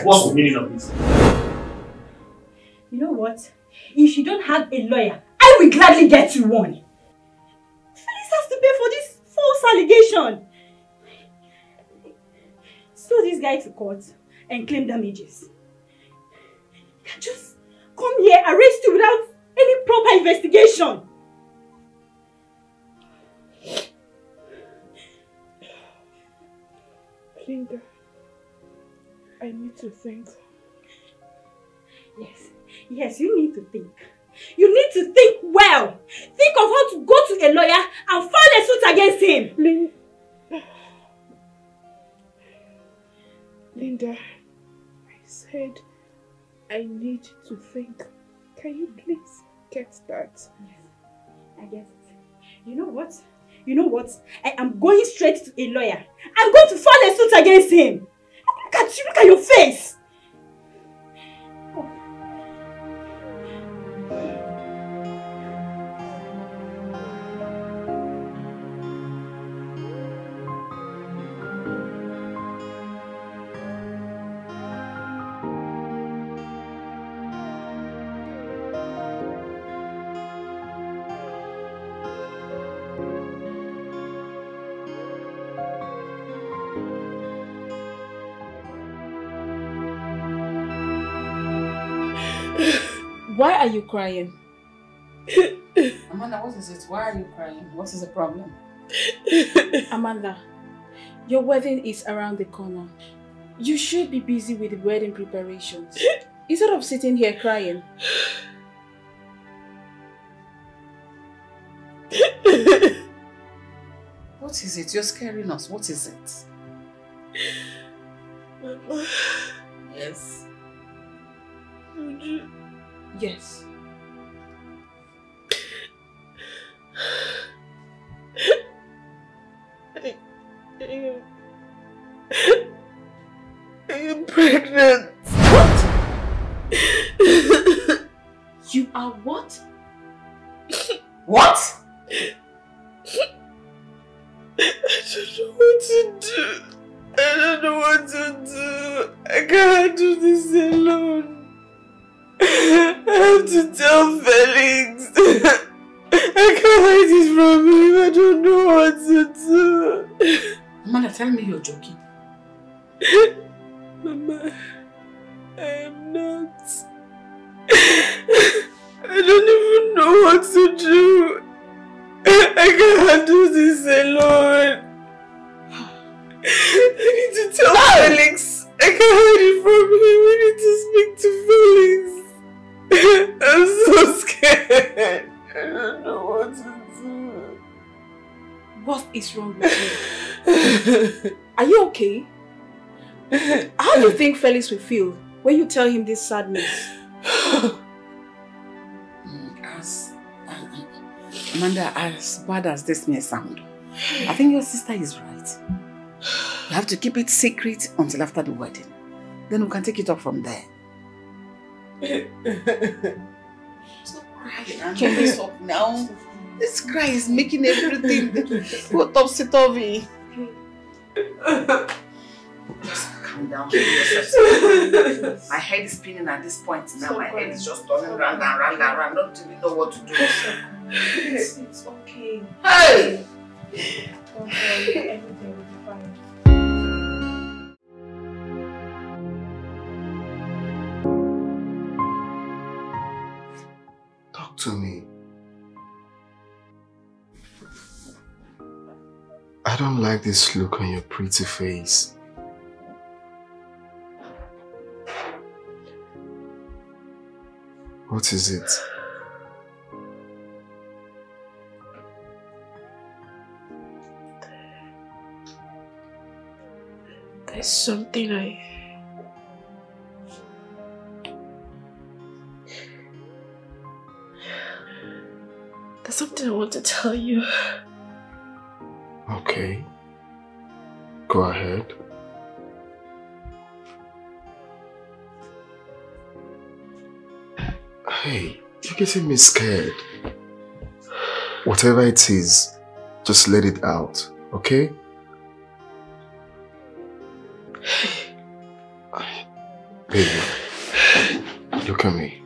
What's the meaning of this? You know what? If you don't have a lawyer, I will gladly get you one. Felix has to pay for this false allegation. Sue this guy to court and claim damages. You can just come here, arrest you without any proper investigation. Linda, I need to think. Yes, you need to think. You need to think well. Think of how to go to a lawyer and file a suit against him. Linda, I said I need to think. Can you please get that? Yes, I get it. You know what? I am going straight to a lawyer. I'm going to file a suit against him. Look at you, look at your face. Why are you crying? Amanda, what is it? Why are you crying? What is the problem? Amanda, your wedding is around the corner. You should be busy with the wedding preparations instead of sitting here crying. What is it? You're scaring us. What is it? Mama. Yes. Yes. I am pregnant. What? You are what? What? I don't know what to do. I can't do this alone. I have to tell Felix. I can't hide this from him. I don't know what to do. Amanda, tell me you're joking. Mama, I am not. I don't even know what to do. I can't handle this is wrong with you? Are you okay? How do you think Felix will feel when you tell him this sadness? Amanda, as bad as this may sound, I think your sister is right. You have to keep it secret until after the wedding. Then we can take it up from there. Stop crying. Can we stop now? This cry is making everything go topsy-turvy. Just calm down. My head is spinning at this point now. My head is just turning round and round and round. I don't even know what to do. It's okay. Hey! Don't worry, everything will be fine. Talk to me. I don't like this look on your pretty face. What is it? There's something There's something I want to tell you. Okay. Go ahead. Hey, you're getting me scared. Whatever it is, just let it out, okay? Baby, look at me.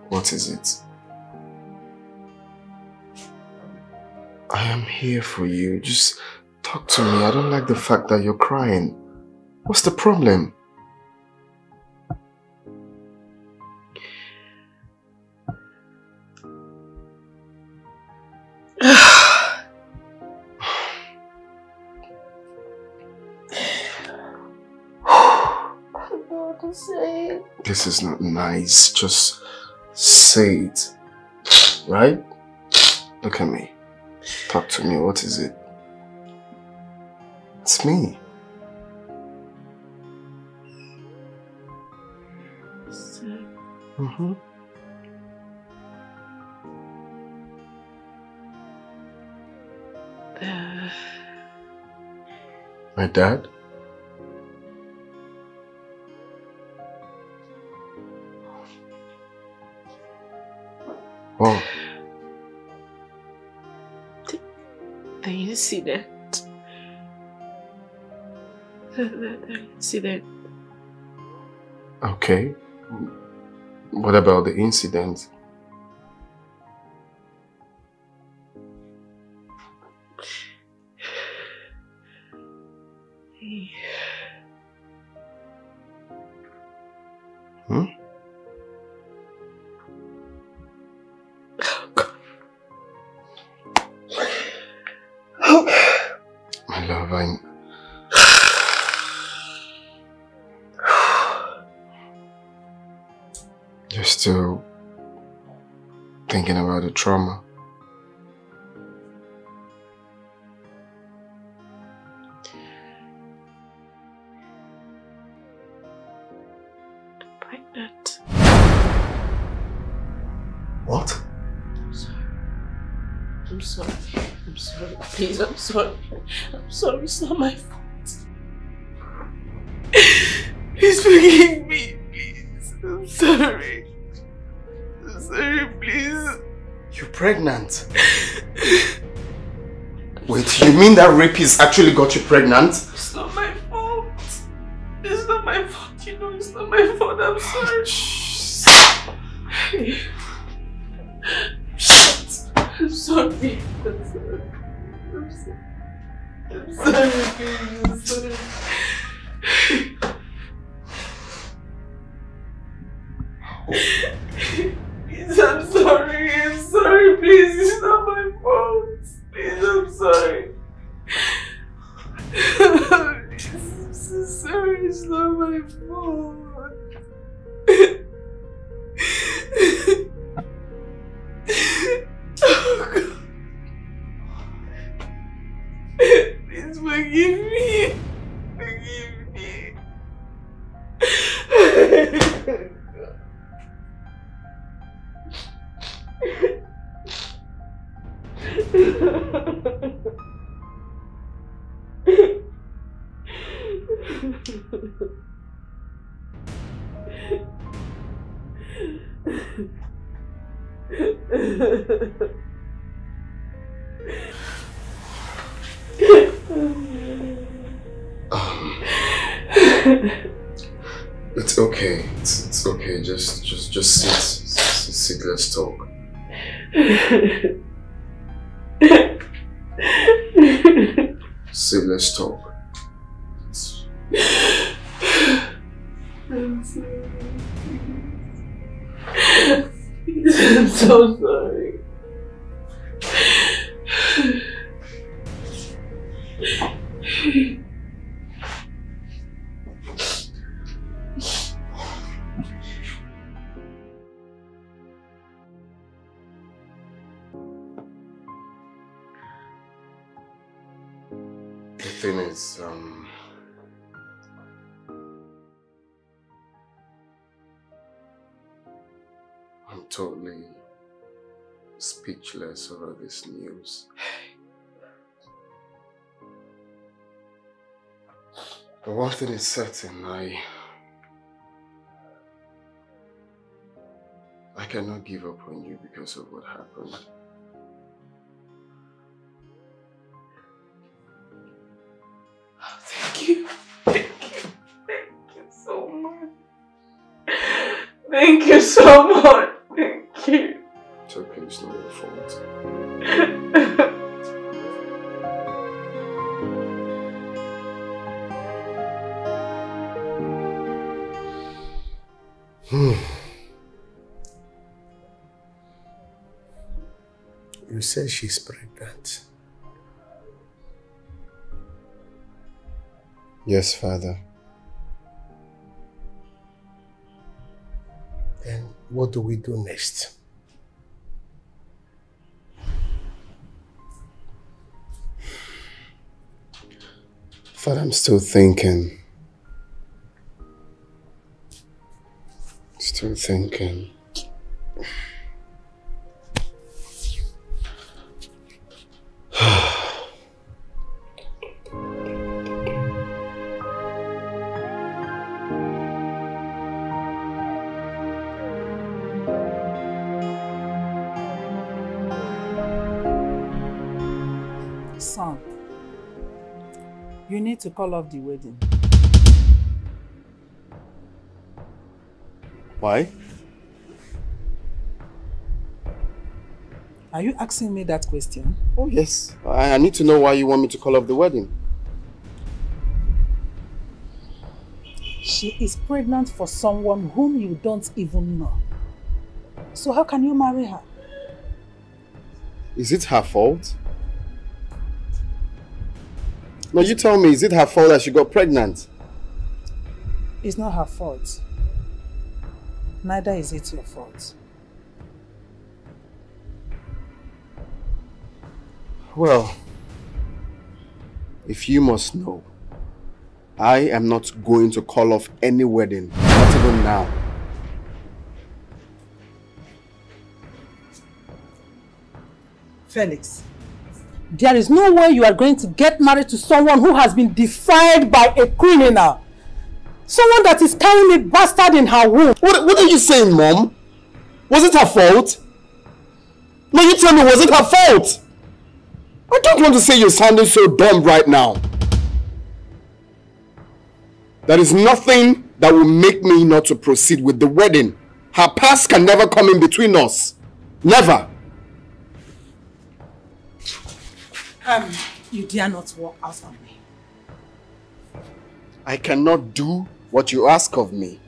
What is it? I am here for you. Just talk to me. I don't like the fact that you're crying. What's the problem? This is not nice. Just say it. Right? Look at me. Talk to me. What is it? It's me. Mm-hmm. My dad? Oh. The incident. The incident. Okay. What about the incident? Hmm? My love, You're still thinking about the trauma. Pregnant. What? I'm sorry. I'm sorry. I'm sorry. Please, I'm sorry. I'm sorry. It's not my fault. Please forgive me. Please. I'm sorry. I'm sorry, please. You're pregnant? Wait, you mean that rapist actually got you pregnant? It's not my fault. It's not my fault. You know, it's not my fault. I'm sorry. Shit. I'm sorry. I'm sorry. I'm sorry. I'm sorry, please. I'm sorry. Please, I'm sorry. I'm sorry. Please, it's not my fault. Please, I'm sorry. I'm so sorry. It's not my fault. forgive me. Forgive me. It's okay. It's okay. Just sit. Sit. Let's talk. Sit. Let's talk. I'm sorry. I'm so sorry. The thing is, I'm totally speechless over this news. But one thing is certain, I cannot give up on you because of what happened. Thank you. Thank you. Thank you so much. Thank you so much. Thank you. It's okay, it's not your fault. You said she's pregnant. Yes, Father. Then what do we do next? Father, I'm still thinking. Still thinking. Son, you need to call off the wedding. Why? Are you asking me that question? Oh, yes. I need to know why you want me to call off the wedding. She is pregnant for someone whom you don't even know. So how can you marry her? Is it her fault? No, you tell me, is it her fault that she got pregnant? It's not her fault. Neither is it your fault. Well, if you must know, I am not going to call off any wedding, not even now. Felix, there is no way you are going to get married to someone who has been defiled by a criminal. Someone that is carrying a bastard in her womb. What are you saying, Mom? Was it her fault? No, you tell me, was it her fault? I don't want to say you're sounding so dumb right now. There is nothing that will make me not to proceed with the wedding. Her past can never come in between us. Never. You dare not walk out on me. I cannot do what you ask of me.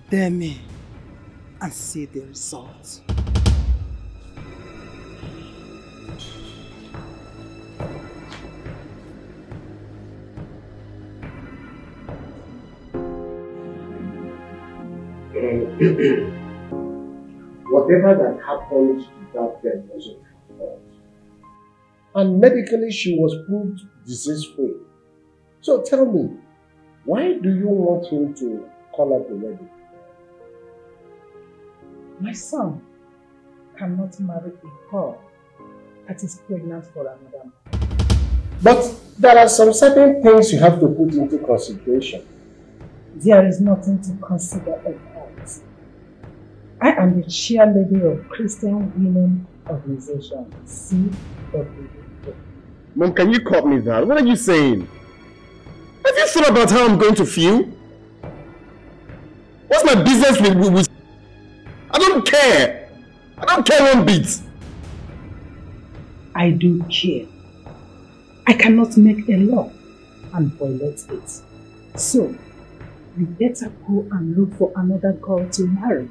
Bear me and see the result. Whatever that happened to that girl wasn't her fault. and medically she was proved disease-free. So tell me, why do you want him to call up the wedding? My son cannot marry a girl that is pregnant for another man. But there are some certain things you have to put into consideration. There is nothing to consider at all. I am the chairlady of Christian Women Organization, CWO. Mom, can you cut me that? What are you saying? Have you thought about how I'm going to feel? What's my business with... I don't care. I don't care one bit. I do care. I cannot make a law and violate it. So, you better go and look for another girl to marry,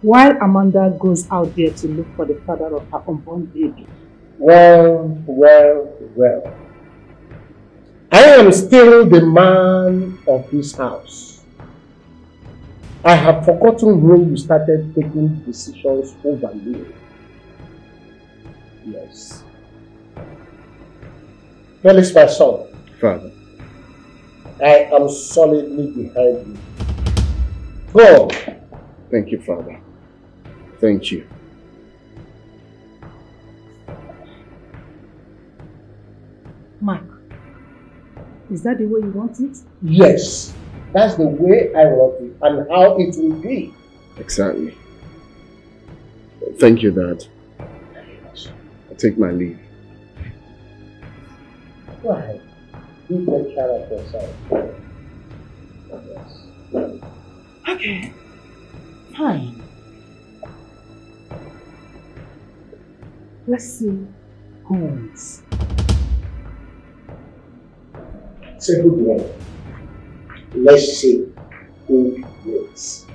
while Amanda goes out there to look for the father of her unborn baby. Well. I am still the man of this house. I have forgotten when you started taking decisions over me. Yes. Well, it's my son. Father. I am solidly behind you. Go. Thank you, Father. Thank you. Mark, is that the way you want it? Yes. That's the way I want it and how it will be. Exactly. Thank you, Dad. I take my leave. Go ahead. You take care of yourself. Yes. Okay. Fine. Let's see who wins. It's a good one. Let's see who wins.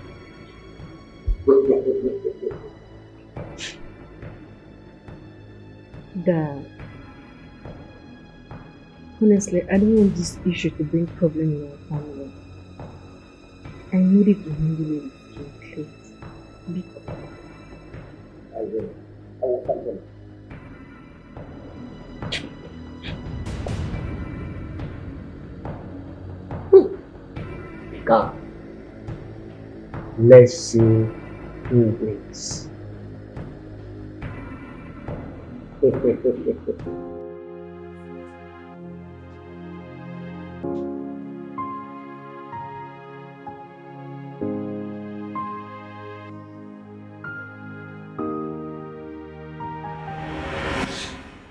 Dad, honestly, I don't want this issue to bring problem in our family. I need it to handle it with your plate. I will handle it. God. Let's see who wins.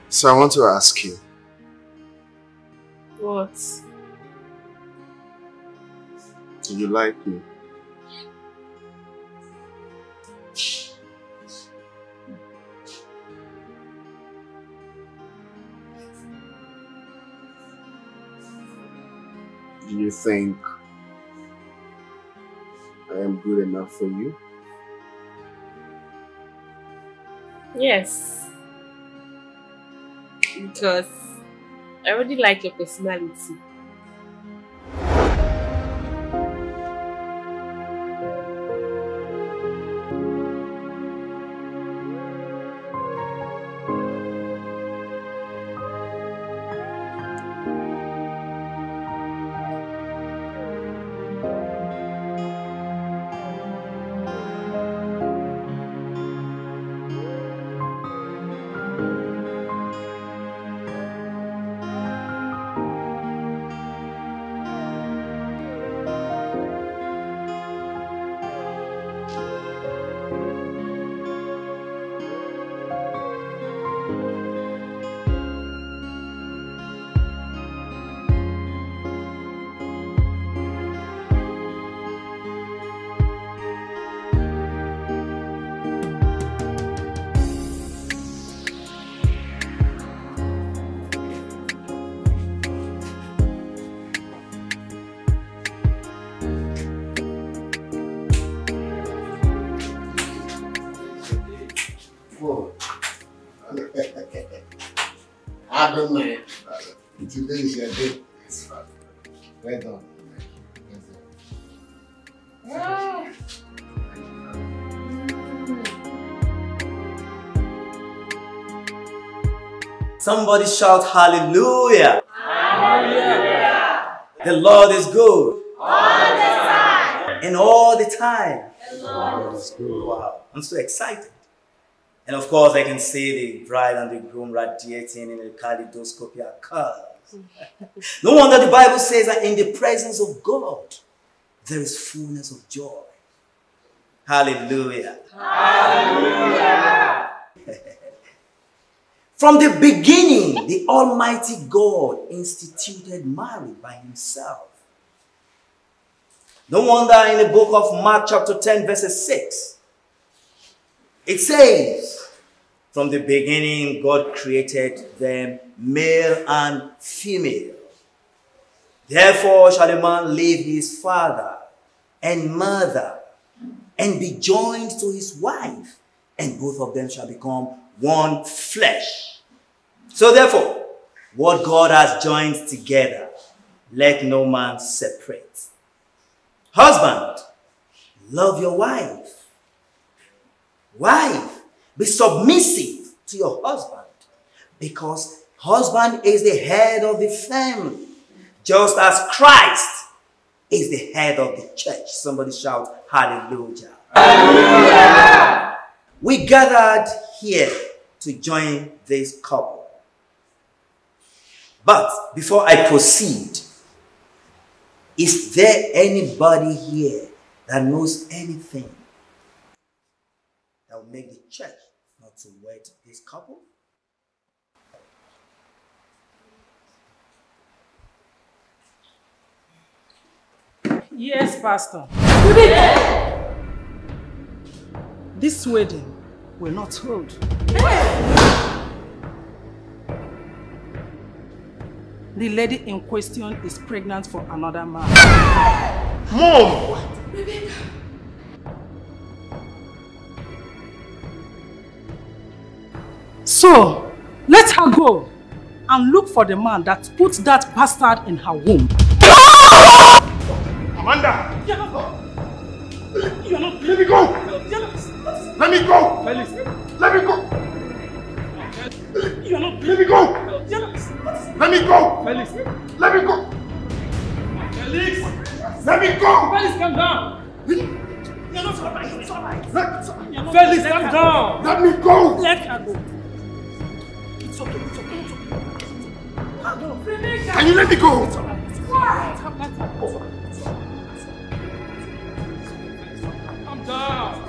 So I want to ask you. What? Do you like me? Do you think I am good enough for you? Yes. Because I already like your personality. Agony. Today is your day. Well done. Somebody shout hallelujah. Hallelujah. The Lord is good. All the time. And all the time. The Lord is good. Wow. I'm so excited. And of course, I can see the bride and the groom radiating in a kaleidoscope of colors. No wonder the Bible says that in the presence of God, there is fullness of joy. Hallelujah. Hallelujah. From the beginning, the Almighty God instituted marriage by himself. No wonder in the book of Mark chapter 10 verses 6, it says, from the beginning, God created them male and female. Therefore shall a man leave his father and mother and be joined to his wife, and both of them shall become one flesh. So therefore, what God has joined together, let no man separate. Husband, love your wife. Wife, be submissive to your husband, because husband is the head of the family, just as Christ is the head of the church. Somebody shout hallelujah. Hallelujah. We gathered here to join this couple. But before I proceed, is there anybody here that knows anything that will make the church not to wed this couple? Yes, Pastor. This wedding will not hold. The lady in question is pregnant for another man. Mom! So, let her go and look for the man that put that bastard in her womb. Amanda! You're not... Let me go! Let me go! Felix. Let me go! You're not... Let me go! Let me go! Felix. Let me go! Felix. Let me go! Felix, calm down! You're not alright. It's alright. Felix, calm down! Let me go! Let her go. It's okay. Can you let me go? Why? Calm down.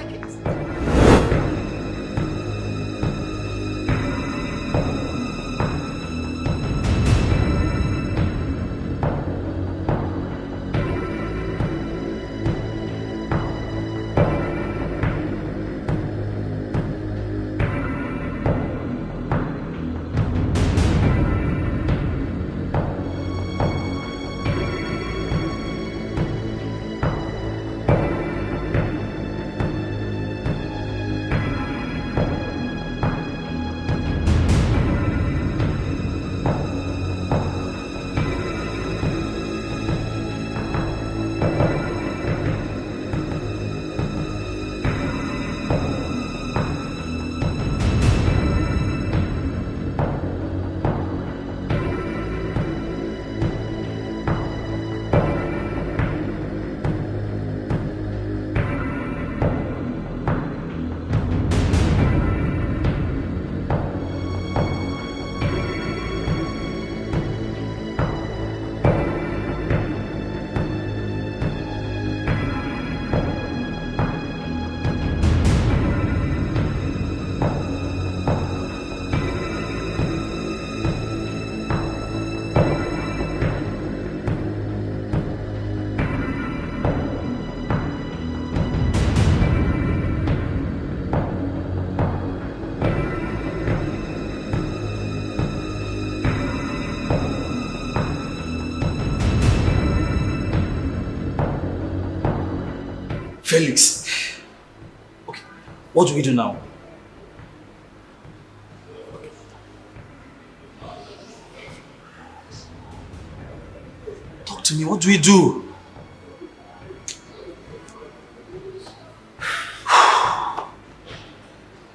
Felix. Okay, what do we do now? Talk to me, what do we do?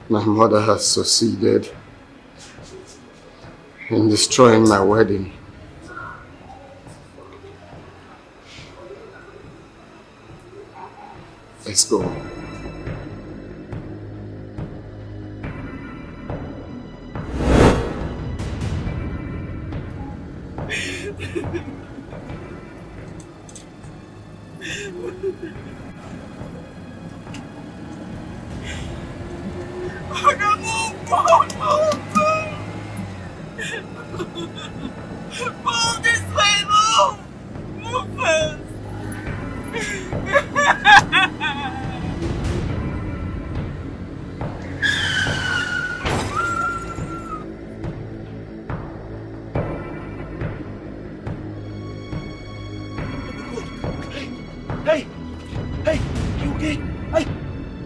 My mother has succeeded. in destroying my wedding. Let's go. Move this way, move! Move first! Hey! Hey! You okay? Hey!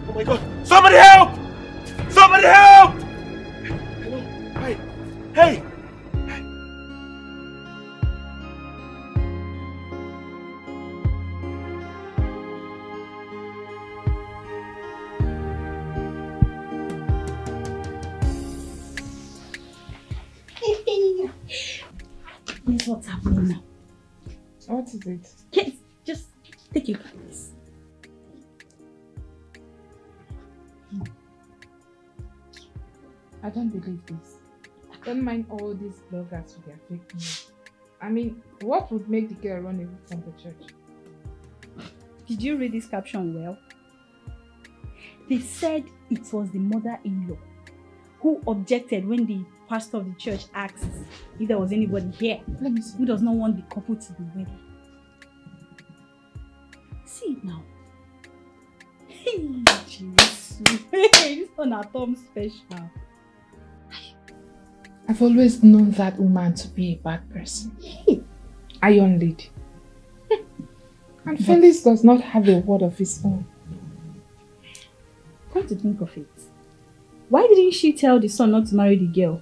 Oh my god! Somebody help! Somebody help! Hello? Hey! Hey! Guess what's happening now? What is it? Yes, just take a look at this. I don't believe this. Don't mind all these bloggers with their fake news. I mean, what would make the girl run away from the church? Did you read this caption well? They said it was the mother-in-law who objected when the pastor of the church asked if there was anybody here who does not want the couple to be wedded. See it now. Hey, Jesus. This one at Tom special. I've always known that woman to be a bad person. Iron lady. And Felix does not have a word of his own. Come to think of it, why didn't she tell the son not to marry the girl,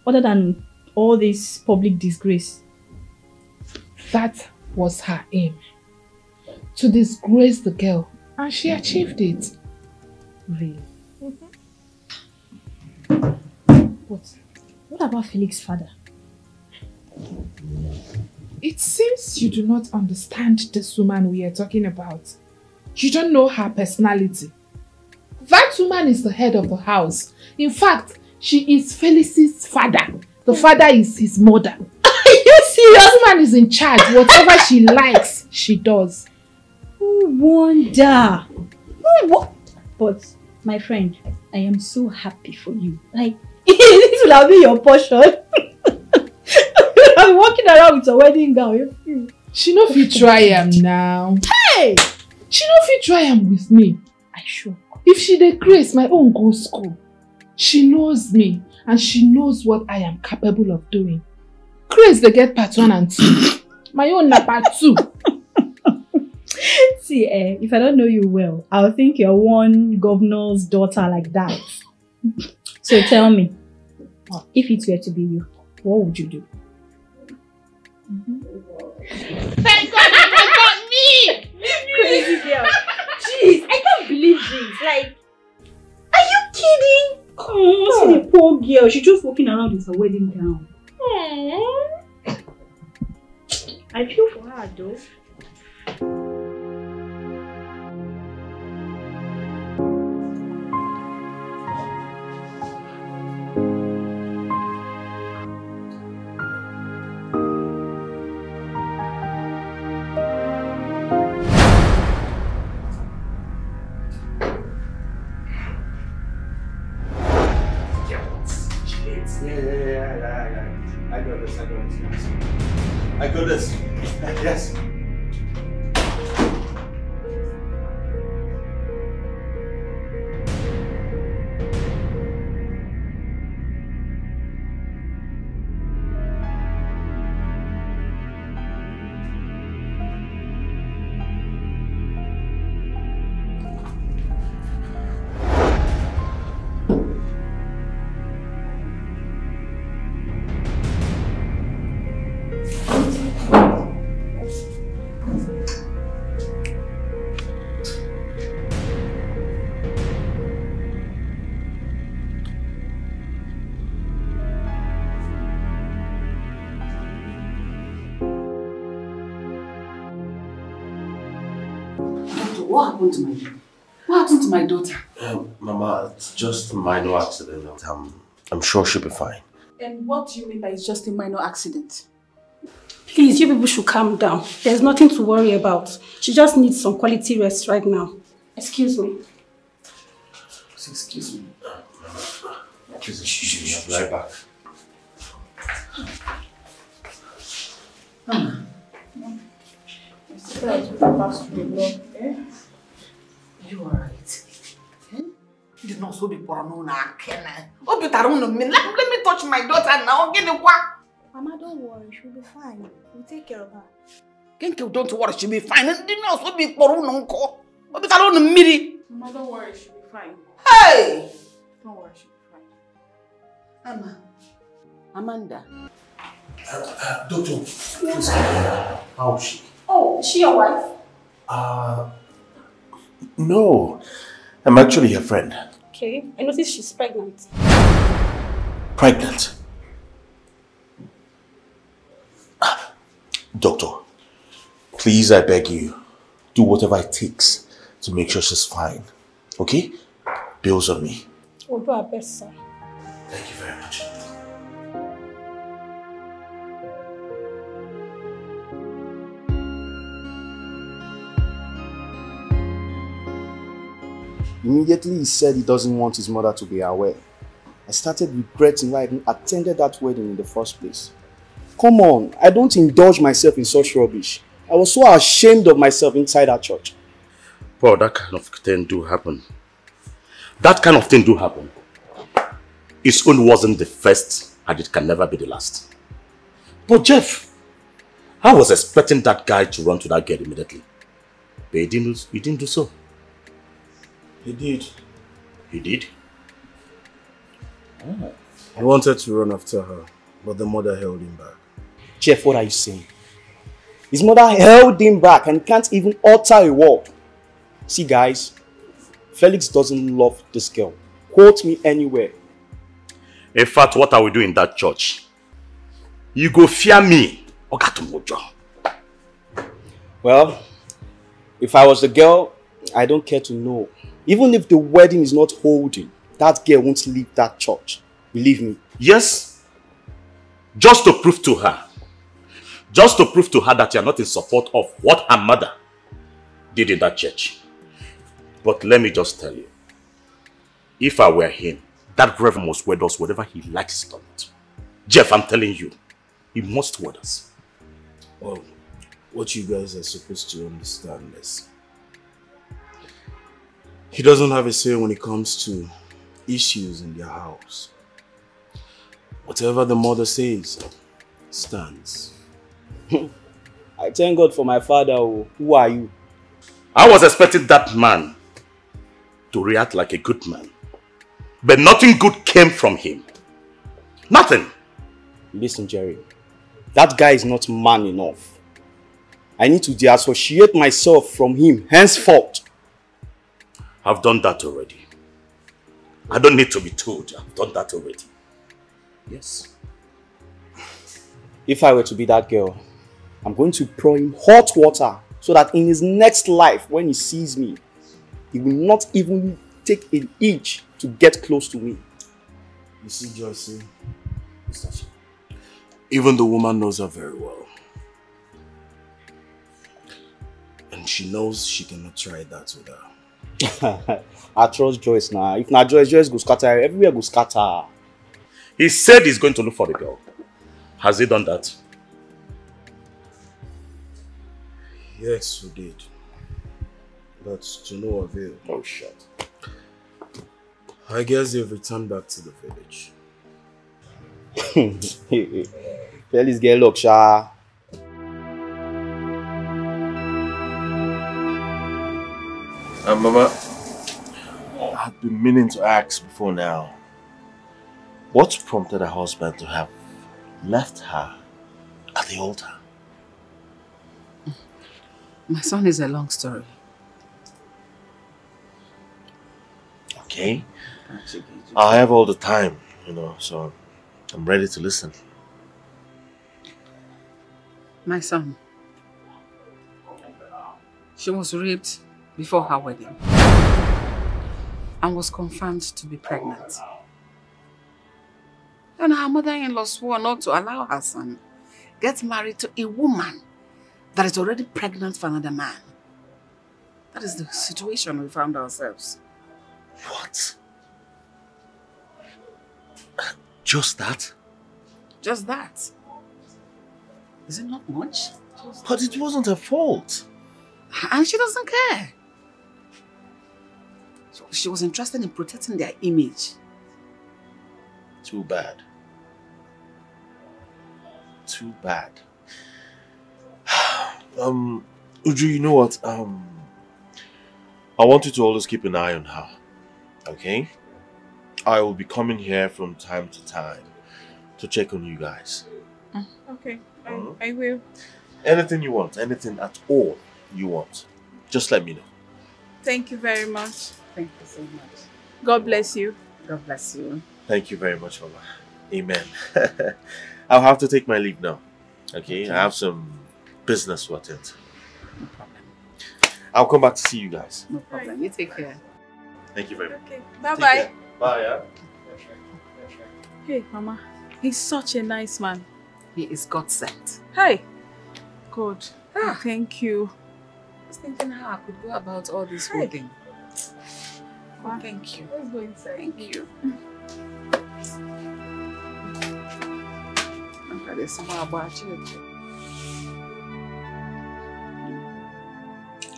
other than all this public disgrace? That was her aim. To disgrace the girl, and she achieved it. Really? What about Felix's father? It seems you do not understand this woman we are talking about. You don't know her personality. That woman is the head of the house. In fact, she is Felix's father. The father is his mother. Are you serious? That woman is in charge. Whatever she likes, she does. No wonder. But, my friend, I am so happy for you. Like, this will have been your portion. I'm walking around with a wedding gown. She know if you try am now. Hey! She know if you try am with me. I sure. If she decrease my own go school, she knows me and she knows what I am capable of doing. Grace they get part 1 and 2. My own na part 2. See, if I don't know you well, I'll think you're one governor's daughter like that. So tell me, if it were to be you, what would you do? Thank God you got me! Crazy girl. Jeez, I can't believe this. Like, are you kidding? Come on, see the poor girl. She's just walking around with her wedding gown. I feel for her though. I got this. Yes. Doctor, what happened to my daughter? What happened to my daughter? Mama, it's just a minor accident. I'm sure she'll be fine. And what do you mean by it's just a minor accident? Please, you people should calm down. There's nothing to worry about. She just needs some quality rest right now. Excuse me. Excuse me. She's right back. You alright? The nurse will be porno now. Let me touch my daughter now. Get the quack. Mama, don't worry. She'll be fine. We'll take care of her. Don't worry, she'll be fine. The nurse will be porno. Mama, don't worry. She'll be fine. Hey! Don't worry. She'll be fine. Amanda. Doctor, please, how is she? Oh, is she your wife? No. I'm actually her friend. Okay. I noticed she's pregnant. Pregnant? Doctor, please, I beg you, do whatever it takes to make sure she's fine. Okay? Bills on me. We'll do our best, sir. Thank you very much. Immediately he said he doesn't want his mother to be aware. I started regretting why I didn't attend that wedding in the first place. Come on, I don't indulge myself in such rubbish. I was so ashamed of myself inside that church. Paul, that kind of thing do happen. That kind of thing do happen. His own wasn't the first and it can never be the last. But Jeff, I was expecting that guy to run to that girl immediately. But he didn't do so. He did. He did? Oh. He wanted to run after her, but the mother held him back. Jeff, what are you saying? His mother held him back and can't even utter a word. See guys, Felix doesn't love this girl. Quote me anywhere. In fact, what are we doing in that church? You go fear me. Well, if I was the girl, I don't care to know. Even if the wedding is not holding, that girl won't leave that church. Believe me. Yes. Just to prove to her. Just to prove to her that you are not in support of what her mother did in that church. But let me just tell you. If I were him, that reverend must wed us whatever he likes to it. Jeff, I'm telling you, he must wed us. Well, what you guys are supposed to understand is he doesn't have a say when it comes to issues in their house. Whatever the mother says stands. I thank God for my father. Who are you? I was expecting that man to react like a good man. But nothing good came from him. Nothing. Listen, Jerry. That guy is not man enough. I need to disassociate myself from him henceforth. I've done that already. I don't need to be told. I've done that already. Yes. If I were to be that girl, I'm going to pour him hot water so that in his next life, when he sees me, he will not even take an inch to get close to me. You see, Joyce, even the woman knows her very well. And she knows she cannot try that with her. I trust Joyce now. If not Joyce, Joyce go scatter. Everywhere go scatter. He said he's going to look for the girl. Has he done that? Yes, he did. But to no avail. Oh, shit. I guess they've returned back to the village. Felix get luck, sha. Mama, I've been meaning to ask before now. What prompted her husband to have left her at the altar? My son, is a long story. Okay. I have all the time, so I'm ready to listen. My son, she was raped before her wedding and was confirmed to be pregnant. And her mother-in-law swore not to allow her son get married to a woman that is already pregnant for another man. That is the situation we found ourselves. What? Just that? Just that. Is it not much? But it wasn't her fault. And she doesn't care. So she was interested in protecting their image. Too bad. Too bad. Uju, you know what? I want you to always keep an eye on her. Okay? I will be coming here from time to time to check on you guys. Okay, I will. Anything you want, anything at all you want, just let me know. Thank you very much. Thank you so much. God bless you. God bless you. Thank you very much, Mama. Amen. I'll have to take my leave now. Okay? I have some business to attend. No problem. I'll come back to see you guys. No problem. You take care. Thank you very much. Okay, bye-bye. Bye, yeah? Hey, Mama. He's such a nice man. He is God sent. Hey. God. Thank you. I was thinking how I could go about all this whole thing. Oh, thank you. Let's go inside. Thank you.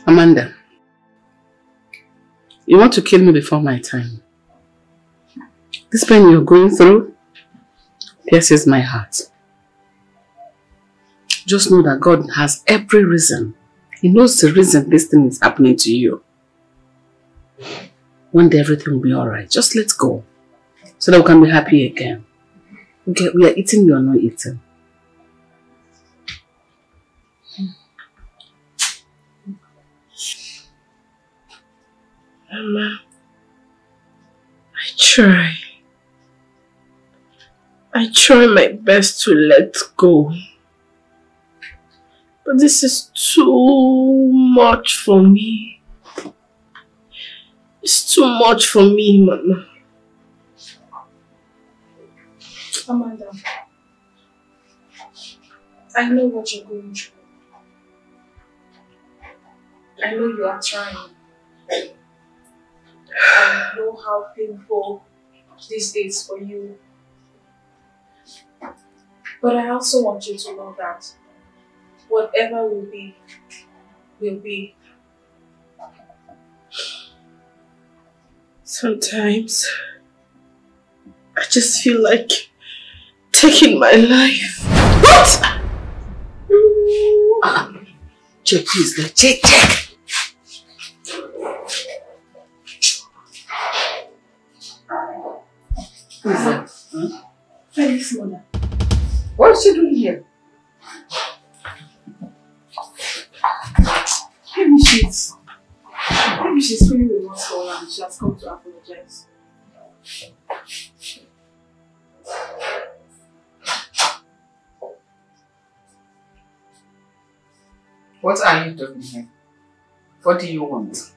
Amanda, you want to kill me before my time. This pain you're going through pierces my heart. Just know that God has every reason. He knows the reason this thing is happening to you. One day everything will be alright. Just let go. So that we can be happy again. Okay, we are eating, you are not eating. Mama, I try my best to let go. But this is too much for me. It's too much for me, Mama. Amanda, I know what you're going through. I know you are trying. I know how painful this is for you. But I also want you to know that whatever will be, will be. Sometimes I just feel like taking my life. What? Check, please. Check. Who is that? Felix' mother. What is she doing here? Maybe she's feeling remorseful and she has come to apologize. What are you doing here? What do you want?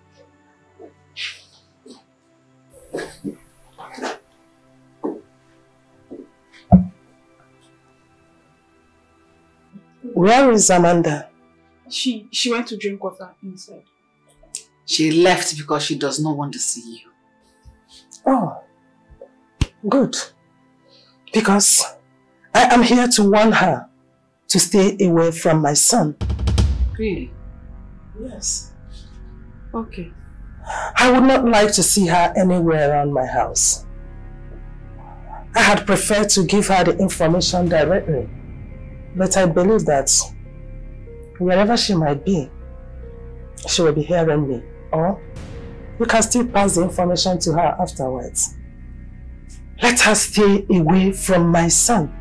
Where is Amanda? She went to drink water inside. She left because she does not want to see you. Oh, good. Because I am here to warn her to stay away from my son. Really? Yes. Okay. I would not like to see her anywhere around my house. I had preferred to give her the information directly, but I believe that wherever she might be, she will be hearing me, or you can still pass the information to her afterwards. Let her stay away from my son.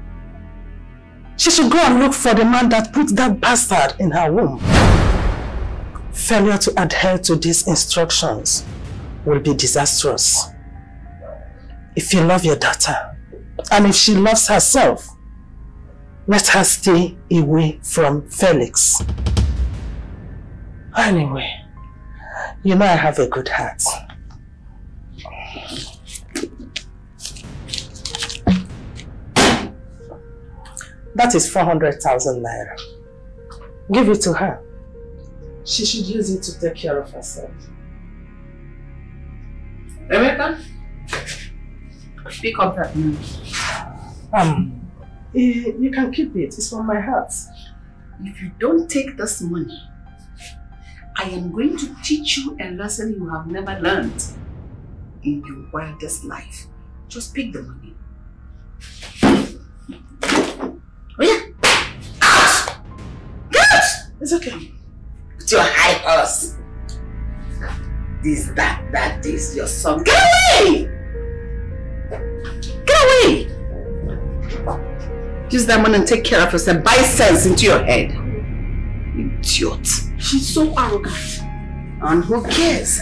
She should go and look for the man that put that bastard in her womb. Failure to adhere to these instructions will be disastrous. If you love your daughter, and if she loves herself, let her stay away from Felix. Anyway, You know I have a good heart. That is 400,000 naira. Give it to her. She should use it to take care of herself. Rebecca, pick up that money. You can keep it. It's from my heart. If you don't take this money, I am going to teach you a lesson you have never learned in your wildest life. Just pick the money. Oh yeah! Out! Get out! It's okay. With your high horse. That is your son. Get away! Get away! Use that money and take care of yourself. Buy sense into your head. Idiot. She's so arrogant. And who cares?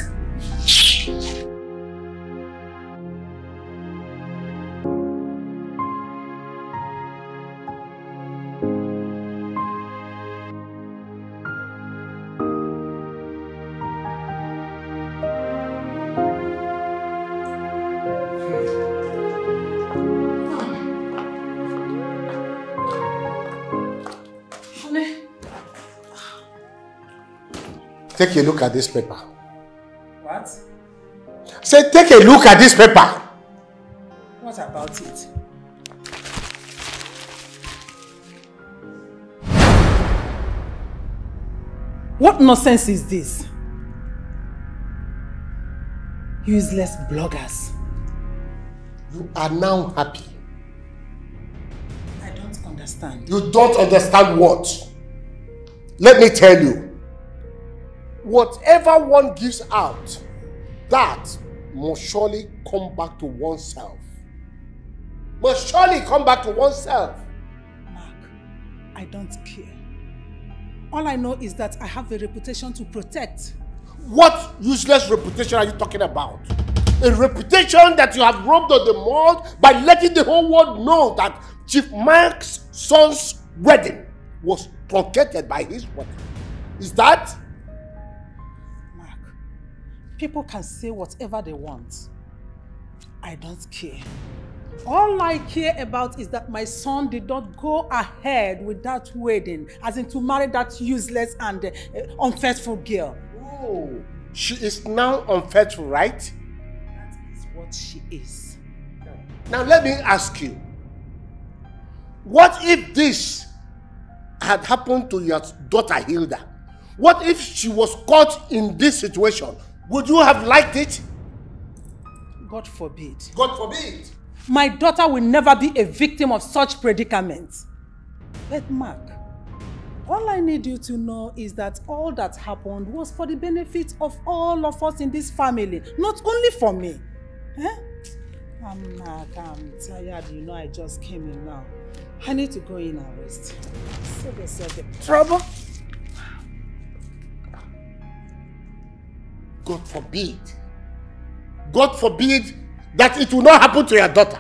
Take a look at this paper. What? Say, take a look at this paper. What about it? What nonsense is this? Useless bloggers. You are now happy. I don't understand. You don't understand what? Let me tell you. Whatever one gives out, that must surely come back to oneself. Must surely come back to oneself. Mark, I don't care. All I know is that I have a reputation to protect. What useless reputation are you talking about? A reputation that you have rubbed on the mud by letting the whole world know that Chief Mark's son's wedding was truncated by his wedding. Is that? People can say whatever they want. I don't care. All I care about is that my son did not go ahead with that wedding, as in to marry that useless and unfaithful girl. Oh, she is now unfaithful, right? That is what she is. Now let me ask you, what if this had happened to your daughter Hilda? What if she was caught in this situation? Would you have liked it? God forbid. God forbid. My daughter will never be a victim of such predicaments. But Mark, all I need you to know is that all that happened was for the benefit of all of us in this family, not only for me. I'm tired, you know, I just came in now. I need to go in and rest. Save yourself in trouble. God forbid. God forbid that it will not happen to your daughter.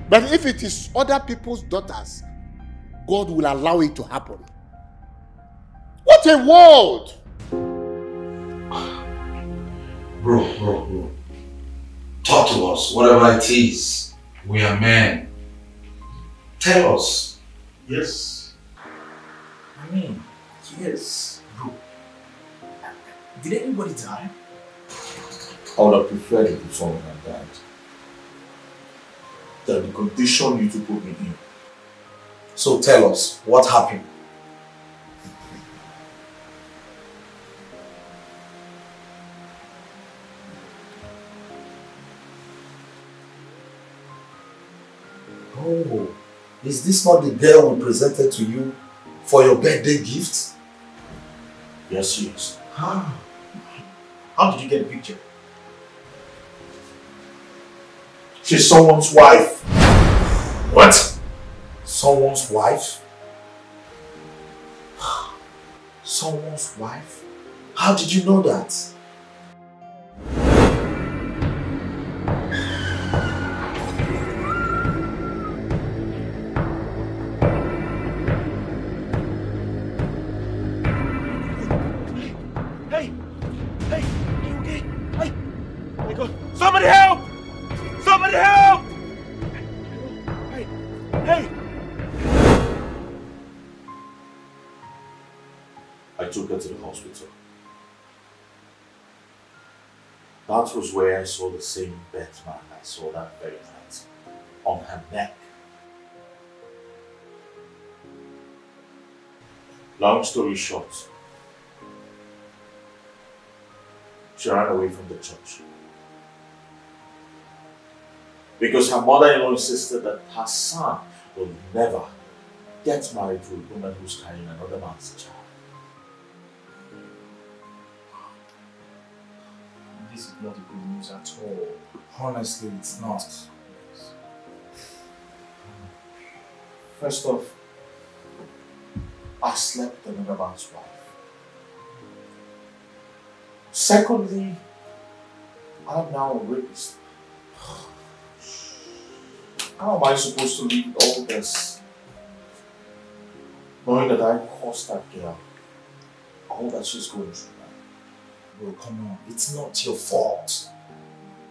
But if it is other people's daughters, God will allow it to happen. What a world! Bro. Talk to us, whatever it is. We are men. Tell us. Yes. I mean, yes, bro. Did anybody die? I would have preferred it if someone had died. That the condition you to put me in. So tell us, what happened? Oh, is this not the girl we presented to you for your birthday gift? Yes, yes. Ah. How did you get a picture? She's someone's wife. What? Someone's wife? Someone's wife? How did you know that? Hey! God. Somebody help! Somebody help! Hey! Hey! I took her to the hospital. That was where I saw the same birthmark I saw that very night on her neck. Long story short, she ran away from the church. Because her mother-in-law insisted that her son will never get married to a woman who's carrying another man's child. This is not good news at all. Honestly, it's not. First off, I slept with another man's wife. Secondly, I'm now a rapist. How am I supposed to leave all this? Knowing that I caused that girl all that she's going through now. Bro, come on. It's not your fault.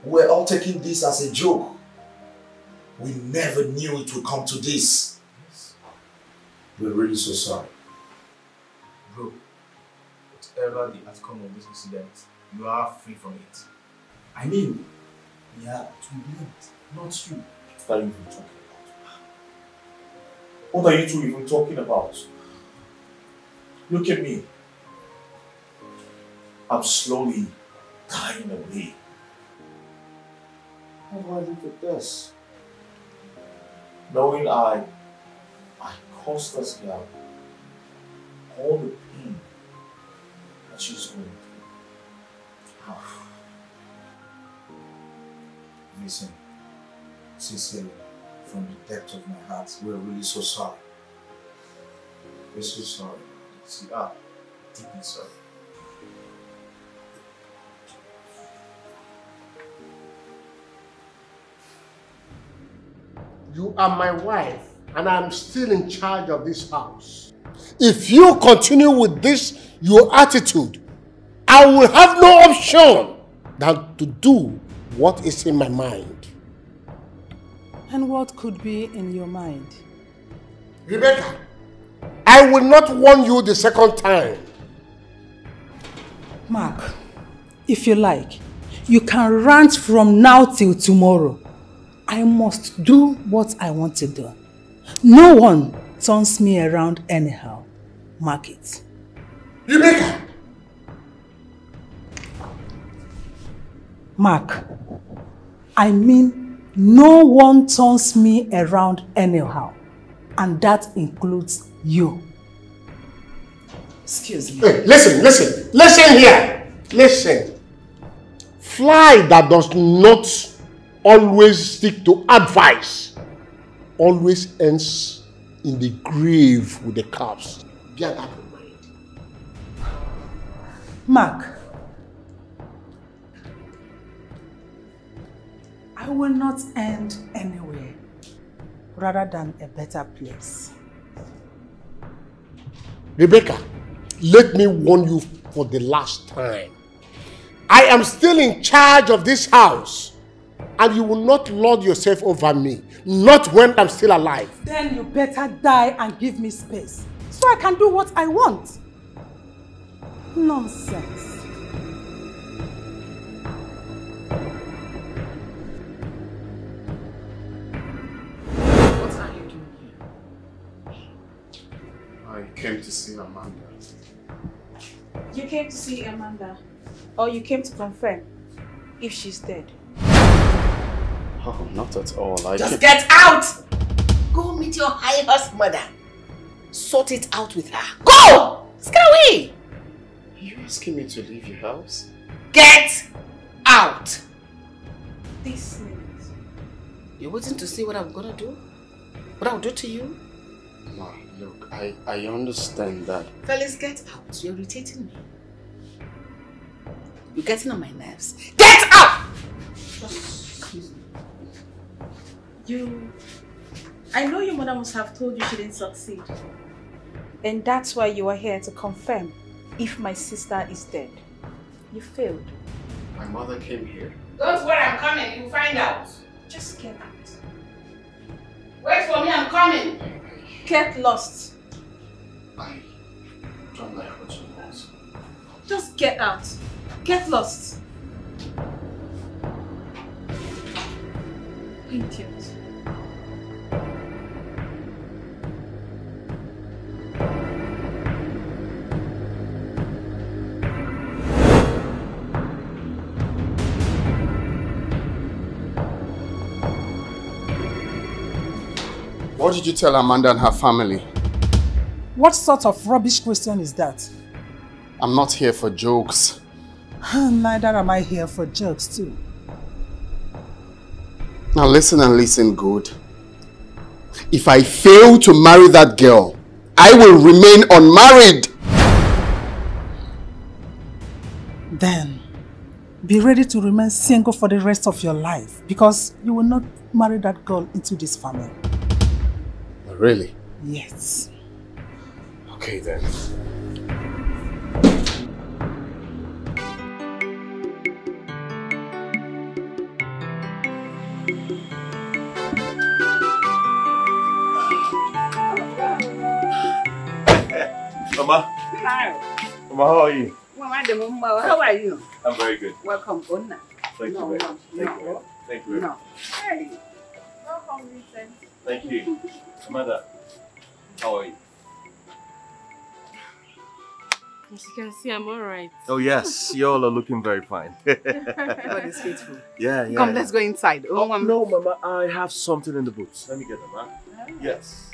We're all taking this as a joke. We never knew it would come to this. Yes. We're really so sorry. Bro, whatever the outcome of this incident, you are free from it. I mean, we are to blame, not you. What are you even talking about? What are you two even talking about? Look at me. I'm slowly dying away. How do I look at this? Knowing I caused this girl all the pain that she's going through. Listen, sincerely, from the depth of my heart, we're really so sorry. We're so sorry. See, deeply sorry. You are my wife, and I'm still in charge of this house. If you continue with this, your attitude, I will have no option than to do what is in my mind. And what could be in your mind? Rebecca, I will not warn you the second time. Mark, if you like, you can rant from now till tomorrow. I must do what I want to do. No one turns me around anyhow. Mark it. Rebecca! Mark, I mean no one turns me around anyhow. And that includes you. Excuse me. Hey, listen here. Listen. Fly that does not always stick to advice always ends in the grave with the corpse. Bear that in mind. Mark, I will not end anywhere rather than a better place. Rebecca, let me warn you for the last time. I am still in charge of this house. And you will not lord yourself over me. Not when I'm still alive. Then you better die and give me space. So I can do what I want. Nonsense. What are you doing here? I came to see Amanda. You came to see Amanda? Or you came to confirm if she's dead? Oh, not at all. Just get out! Go meet your high-horse mother. Sort it out with her. Go! Let's get away! Are you asking me to leave your house? Get out! This minute. You're waiting to see what I'm gonna do? What I'll do to you? Ma, look, I understand that. Fellas, get out. You're irritating me. You're getting on my nerves. Get out! I know your mother must have told you she didn't succeed. And that's why you are here to confirm if my sister is dead. You failed. My mother came here. Don't worry, I'm coming. You'll find out. Just get out. Wait for me, I'm coming. Get lost. I don't like what you want. Just get out. Get lost. Idiot. What did you tell Amanda and her family? What sort of rubbish question is that? I'm not here for jokes. Neither am I here for jokes too. Now listen and listen good. If I fail to marry that girl, I will remain unmarried. Then, be ready to remain single for the rest of your life because you will not marry that girl into this family. Really? Yes. Okay then. Mama. Hi. Mama, how are you? How are you? I'm very good. Welcome, Bona. Thank you very much. Thank you very much. Thank you very much. Hey. Welcome, Vincent. Thank you. Amanda, how are you? As you can see, I'm alright. Oh yes, you all are looking very fine. God is faithful. Yeah, yeah. Come, let's go inside. Oh, no, Mama, I have something in the boots. Let me get them, huh? Yes.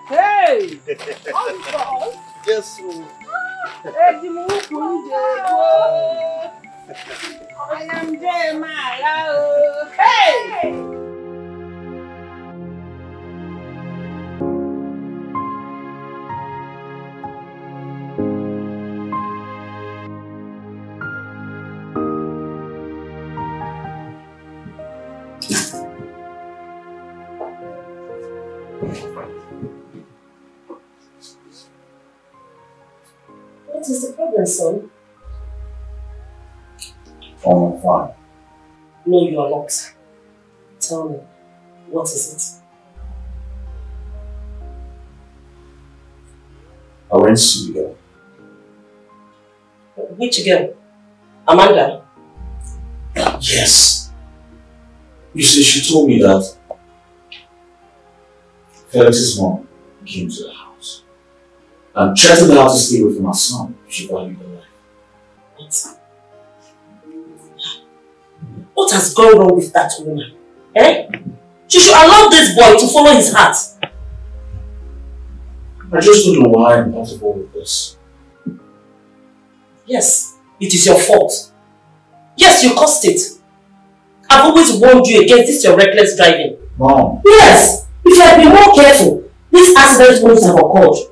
Hey! Oh, yes, I am there, my love. Hey! What is the problem, son? Oh, I'm fine. No, you are not. Tell me, what is it? I went to see the girl. Which girl? Amanda? Yes. You see, she told me that Felix's mom came to the house and threatened her to stay away from her son if she valued her life. What? What has gone wrong with that woman? Eh? She should allow this boy to follow his heart. I just don't know why I'm part of all of this. Yes, it is your fault. Yes, you caused it. I've always warned you against this your reckless driving. Mom. Yes, if you had been more careful, this accident wouldn't have occurred.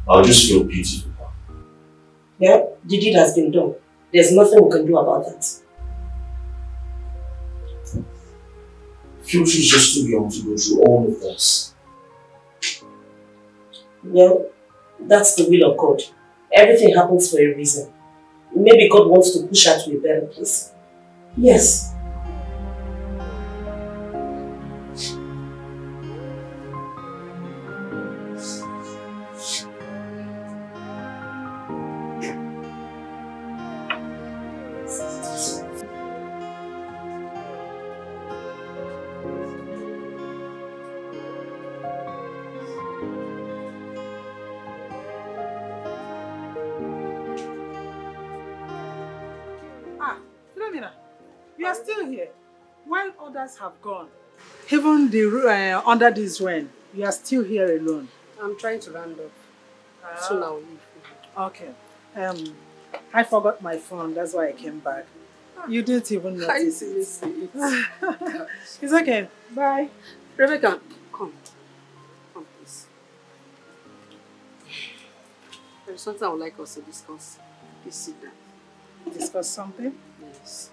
I'll just feel pity for her. Yeah, the deed has been done. There's nothing we can do about that. I feel she's just too young to go through all of this. Well, that's the will of God. Everything happens for a reason. Maybe God wants to push her to a better place. Yes. You are still here, while others have gone. Even the under this rain, you are still here alone. I'm trying to round up. Soon I'll leave. Okay. I forgot my phone. That's why I came back. You didn't even notice it. It's okay. Bye. Rebecca, come. Come, please. There's something I would like us to discuss. Please sit down. Discuss something? Yes.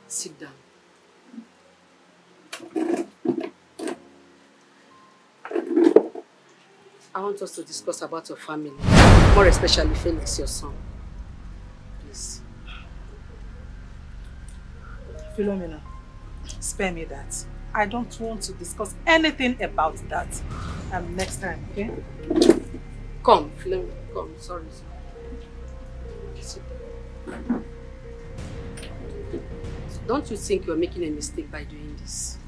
Sit down. I want us to discuss about your family. More especially Felix, your son. Please. Philomena, spare me that. I don't want to discuss anything about that. Next time, okay? Come, Philomena, come. Sorry. Don't you think you're making a mistake by doing this?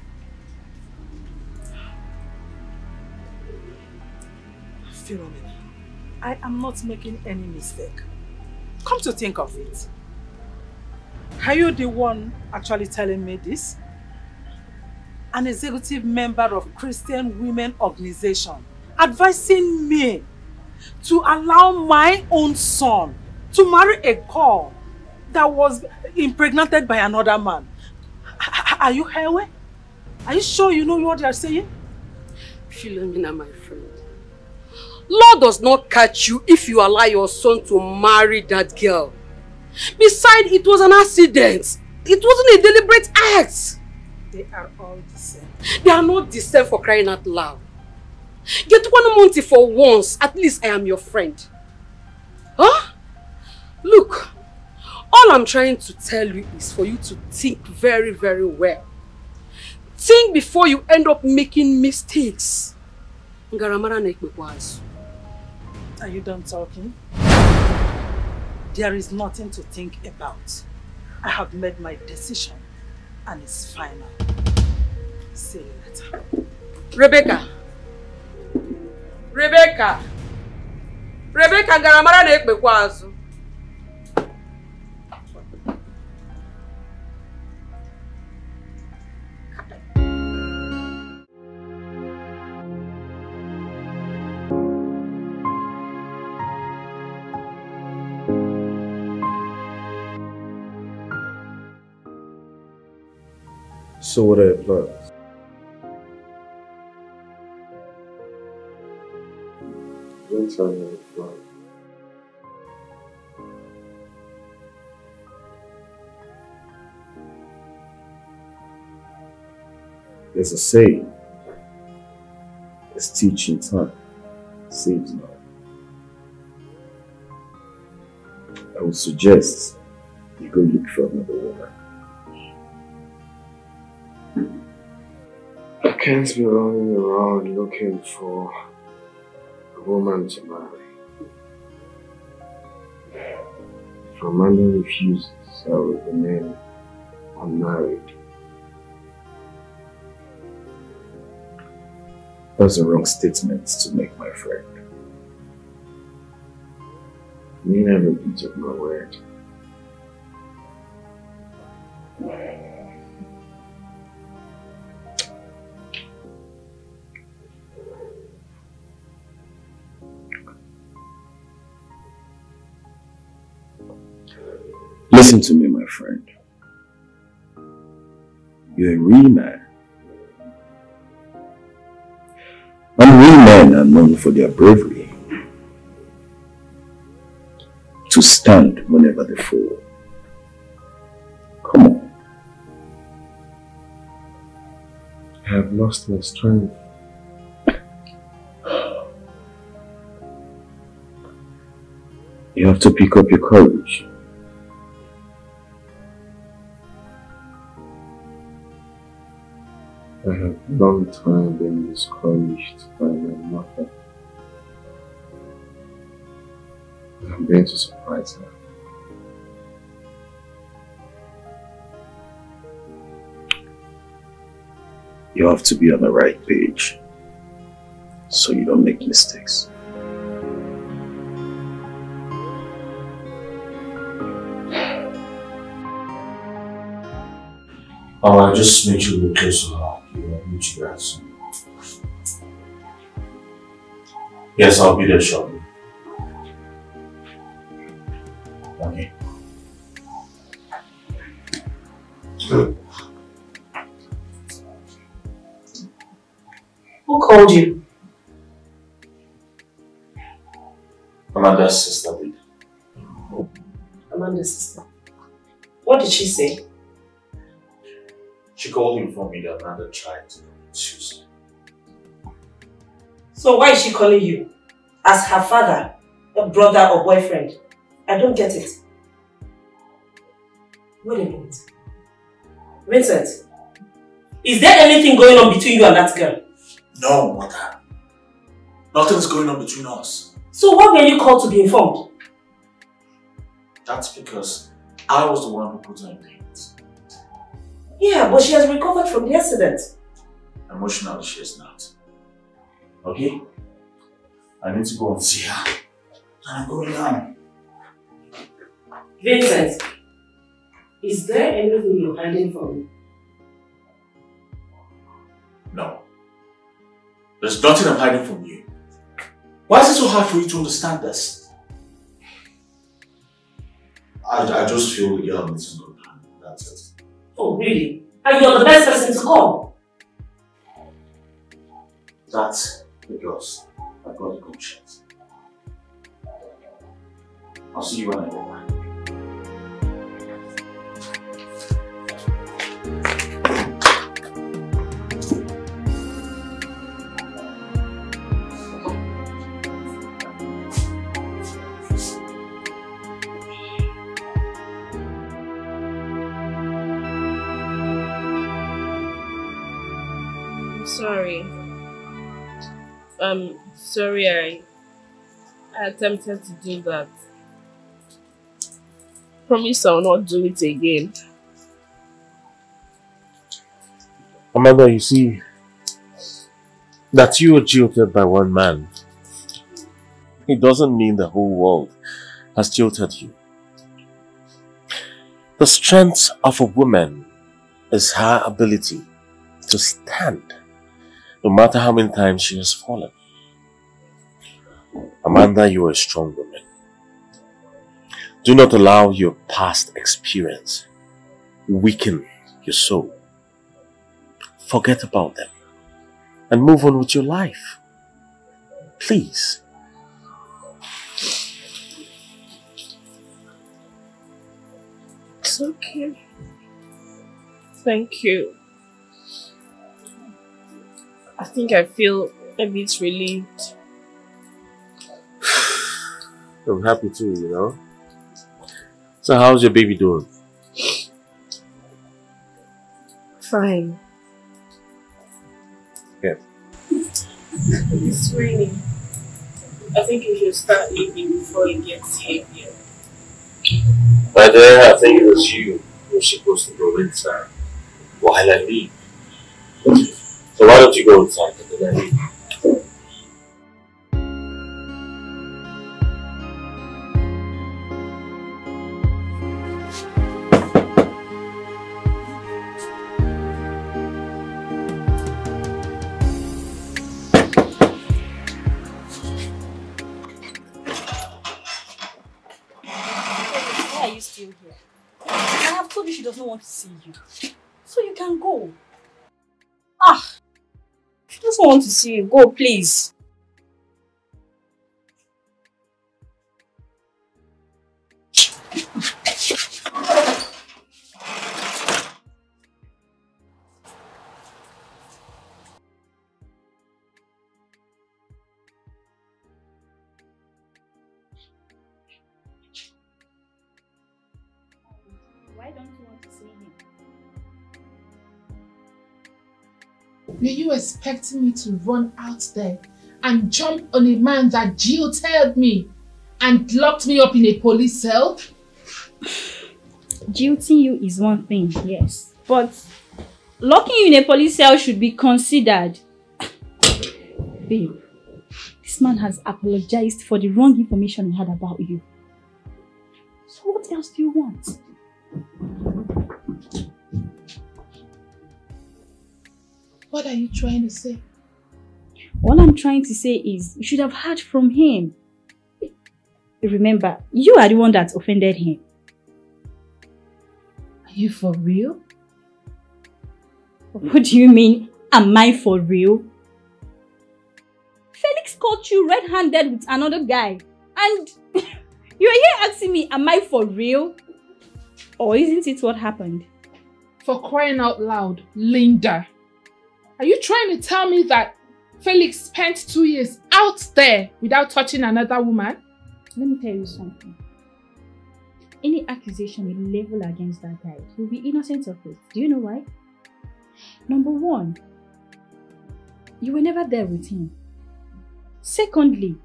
Philomena, I am not making any mistake. Come to think of it. Are you the one actually telling me this? An executive member of Christian Women Organization advising me to allow my own son to marry a girl that was impregnated by another man. Are you Hewe? Are you sure you know what you are saying? Philomena, my friend. Law does not catch you if you allow your son to marry that girl. Besides, it was an accident. It wasn't a deliberate act. They are all the same. They are not the same, for crying out loud. Get 1 month for once. At least I am your friend. Huh? Look, all I'm trying to tell you is for you to think very, very well. Think before you end up making mistakes. Are you done talking? There is nothing to think about. I have made my decision and it's final. See you later. Rebecca! Rebecca! Rebecca, Garamara na-ekpekwa. So what are your plans? Don't tell me your plans. There's a saying, it's teaching time saves life. I would suggest you go look for another woman. I can't be running around looking for a woman to marry. If Amanda refuses, I will remain unmarried. That's a wrong statement to make, my friend. You never took my word. Listen to me, my friend. You're a real man. And real men are known for their bravery. To stand whenever they fall. Come on. I have lost my strength. You have to pick up your courage. I have long time been discouraged by my mother. But I'm going to surprise her. You have to be on the right page so you don't make mistakes. I'll just make sure you're close to her. I'll meet you guys soon. Yes, I'll be there shortly. Okay. Who called you? Amanda's sister did. Amanda's sister. What did she say? She called him for me that Amanda tried to come Tuesday. So why is she calling you? as her father, a brother or boyfriend. I don't get it. Wait a minute. Vincent, is there anything going on between you and that girl? No, mother. Nothing's going on between us. So why were you called to be informed? That's because I was the one who put her in pain. Yeah, but she has recovered from the accident. Emotionally, she is not. Okay? I need to go and see her. And I'm going now. Vincent, is there anything you're hiding from me? No. There's nothing I'm hiding from you. Why is it so hard for you to understand this? I just feel the girl needs to go down. That's it. Oh, really? And you're the best person to call? That's because I've got a conscience. I'll see you when I get back. Sorry I attempted to do that. Promise I'll not do it again. Amanda, you see, that you were jilted by one man, it doesn't mean the whole world has jilted you. The strength of a woman is her ability to stand, no matter how many times she has fallen. Amanda, you are a strong woman. Do not allow your past experience weaken your soul. Forget about them and move on with your life. Please. It's okay. Thank you. I think I feel a bit relieved. I'm happy too, you know. So how's your baby doing? Fine. Yeah. It's raining. I think you should start leaving before it gets heavier. By then, I think it was you who was supposed to go inside while I leave. So why don't you go inside and then I leave? She does not want to see you. So you can go. Ah! She doesn't want to see you. Go, please. Why don't you want to see him? Were you expecting me to run out there and jump on a man that jilted me and locked me up in a police cell? Jilting you is one thing, yes. But locking you in a police cell should be considered. Babe, this man has apologized for the wrong information he had about you. So what else do you want? What are you trying to say? All I'm trying to say is you should have heard from him. Remember, you are the one that offended him. Are you for real? What do you mean, am I for real? Felix caught you red-handed with another guy. And you are here asking me, am I for real? Or isn't it what happened? For crying out loud, Linda. Are you trying to tell me that Felix spent 2 years out there without touching another woman? Let me tell you something. Any accusation you level against that guy, he'll be innocent of it. Do you know why? Number one, you were never there with him. Secondly,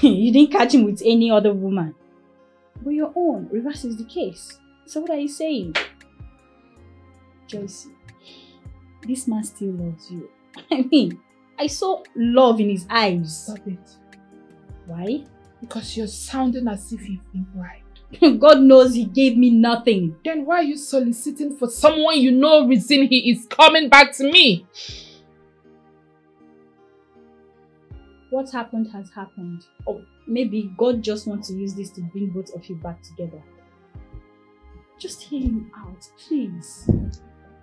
you didn't catch him with any other woman. But your own reverses the case. So what are you saying? Joyce, this man still loves you. I mean, I saw love in his eyes. Stop it. Why? Because you're sounding as if you've been bribed. God knows he gave me nothing. Then why are you soliciting for someone you know reason he is coming back to me? What happened has happened. Or maybe God just wants to use this to bring both of you back together. Just hear him out, please.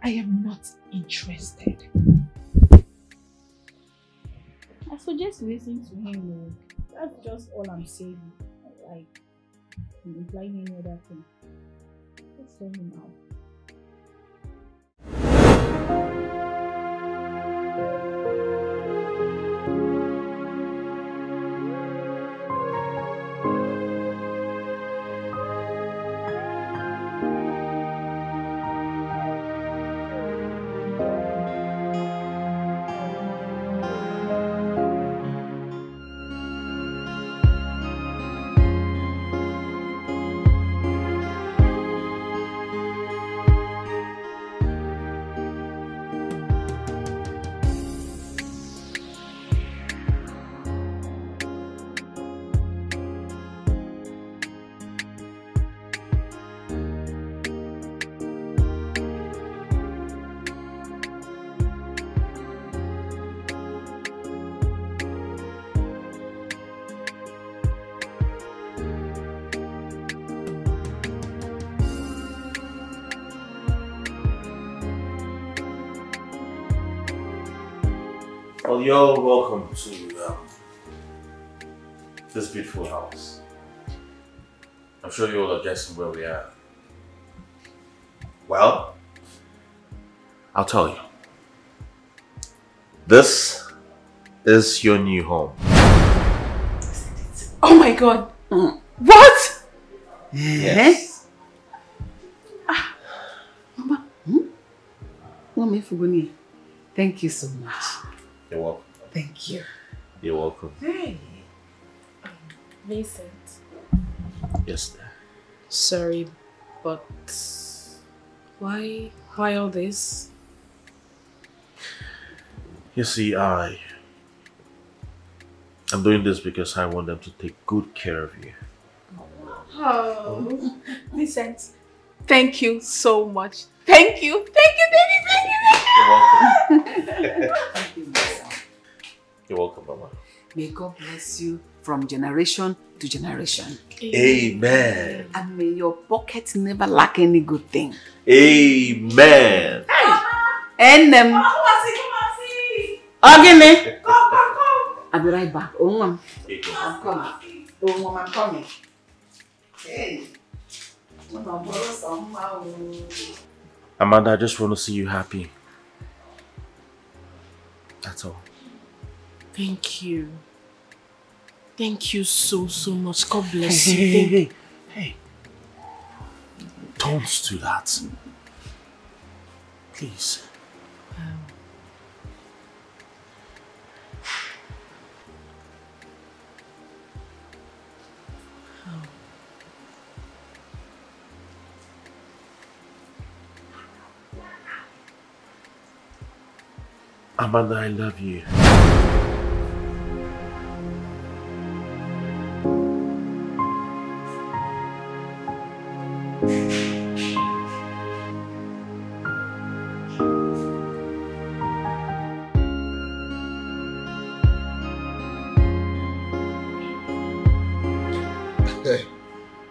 I am not interested. I suggest listen to him. That's just all I'm saying. Like, I'm implying any other thing. Just hear him out. Well, you're welcome to this beautiful house. I'm sure you all are guessing where we are. Well, I'll tell you. This is your new home. Oh my God! What? Yes. Mama, thank you so much. You're welcome. Thank you. You're welcome. Hey. Vincent. Yes, sir. Sorry, but why all this? You see, I'm doing this because I want them to take good care of you. Oh, Vincent, thank you so much. Thank you. Thank you. You're welcome. You're welcome, Mama. May God bless you from generation to generation. Amen. And may your pocket never lack any good thing. Amen. And Agony. I'll be right back. Oh, Mom. I'm coming. Oh, Mom, I'm coming. Hey. Amanda, I just want to see you happy. That's all. Thank you. Thank you so much. God bless you. Hey. Don't do that. Please. Amanda, I love you.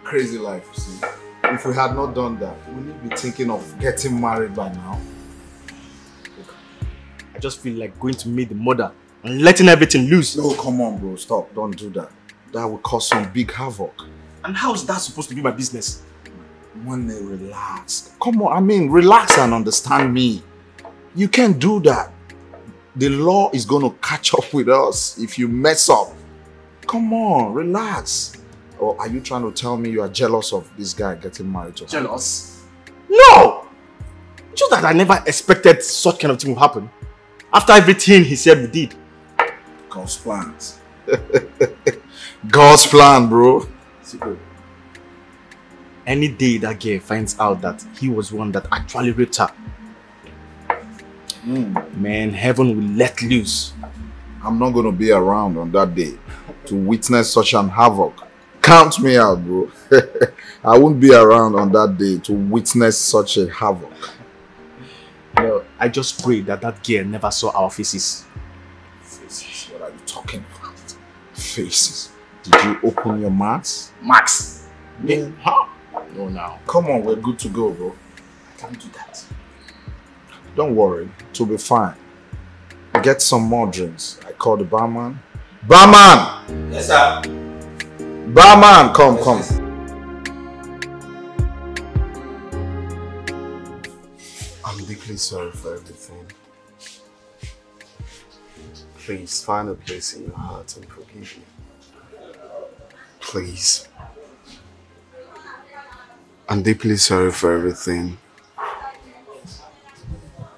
Crazy life, you see. If we had not done that, we need to be thinking of getting married by now. I just feel like going to meet the mother and letting everything loose. No, come on, bro. Stop. Don't do that. That will cause some big havoc. And how is that supposed to be my business? Money, relax. Come on, I mean, relax and understand me. You can't do that. The law is going to catch up with us if you mess up. Come on, relax. Or are you trying to tell me you are jealous of this guy getting married to her? Jealous? No! Just that I never expected such kind of thing would happen. After everything he said we did. God's plans. God's plan, bro. Any day that girl finds out that he was the one that actually raped her, man, heaven will let loose. I'm not going to be around on that day to witness such an havoc. Count me out, bro. I won't be around on that day to witness such a havoc. No, I just pray that that girl never saw our faces. Faces? What are you talking about? Faces? Did you open your mouth? Max? Yeah. Huh? No, now. Come on, we're good to go, bro. I can't do that. Don't worry, it'll be fine. Get some more drinks. I call the barman. Barman! Yes, sir. Barman, come. I'm deeply sorry for everything. Please find a place in your heart and forgive me. Please. I'm deeply sorry for everything.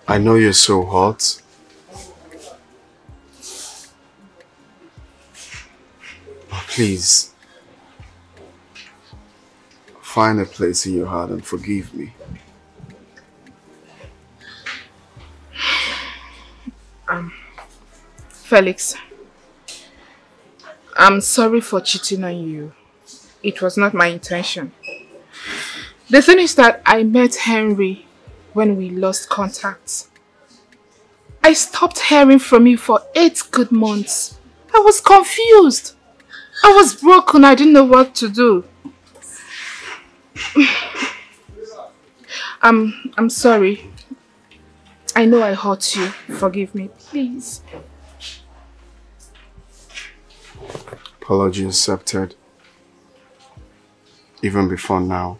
I know you're so hot. But please, find a place in your heart and forgive me. Felix, I'm sorry for cheating on you. It was not my intention. The thing is that I met Henry when we lost contact. I stopped hearing from you for 8 good months. I was confused. I was broken. I didn't know what to do. I'm sorry. I know I hurt you. Forgive me, please. Apology accepted. Even before now.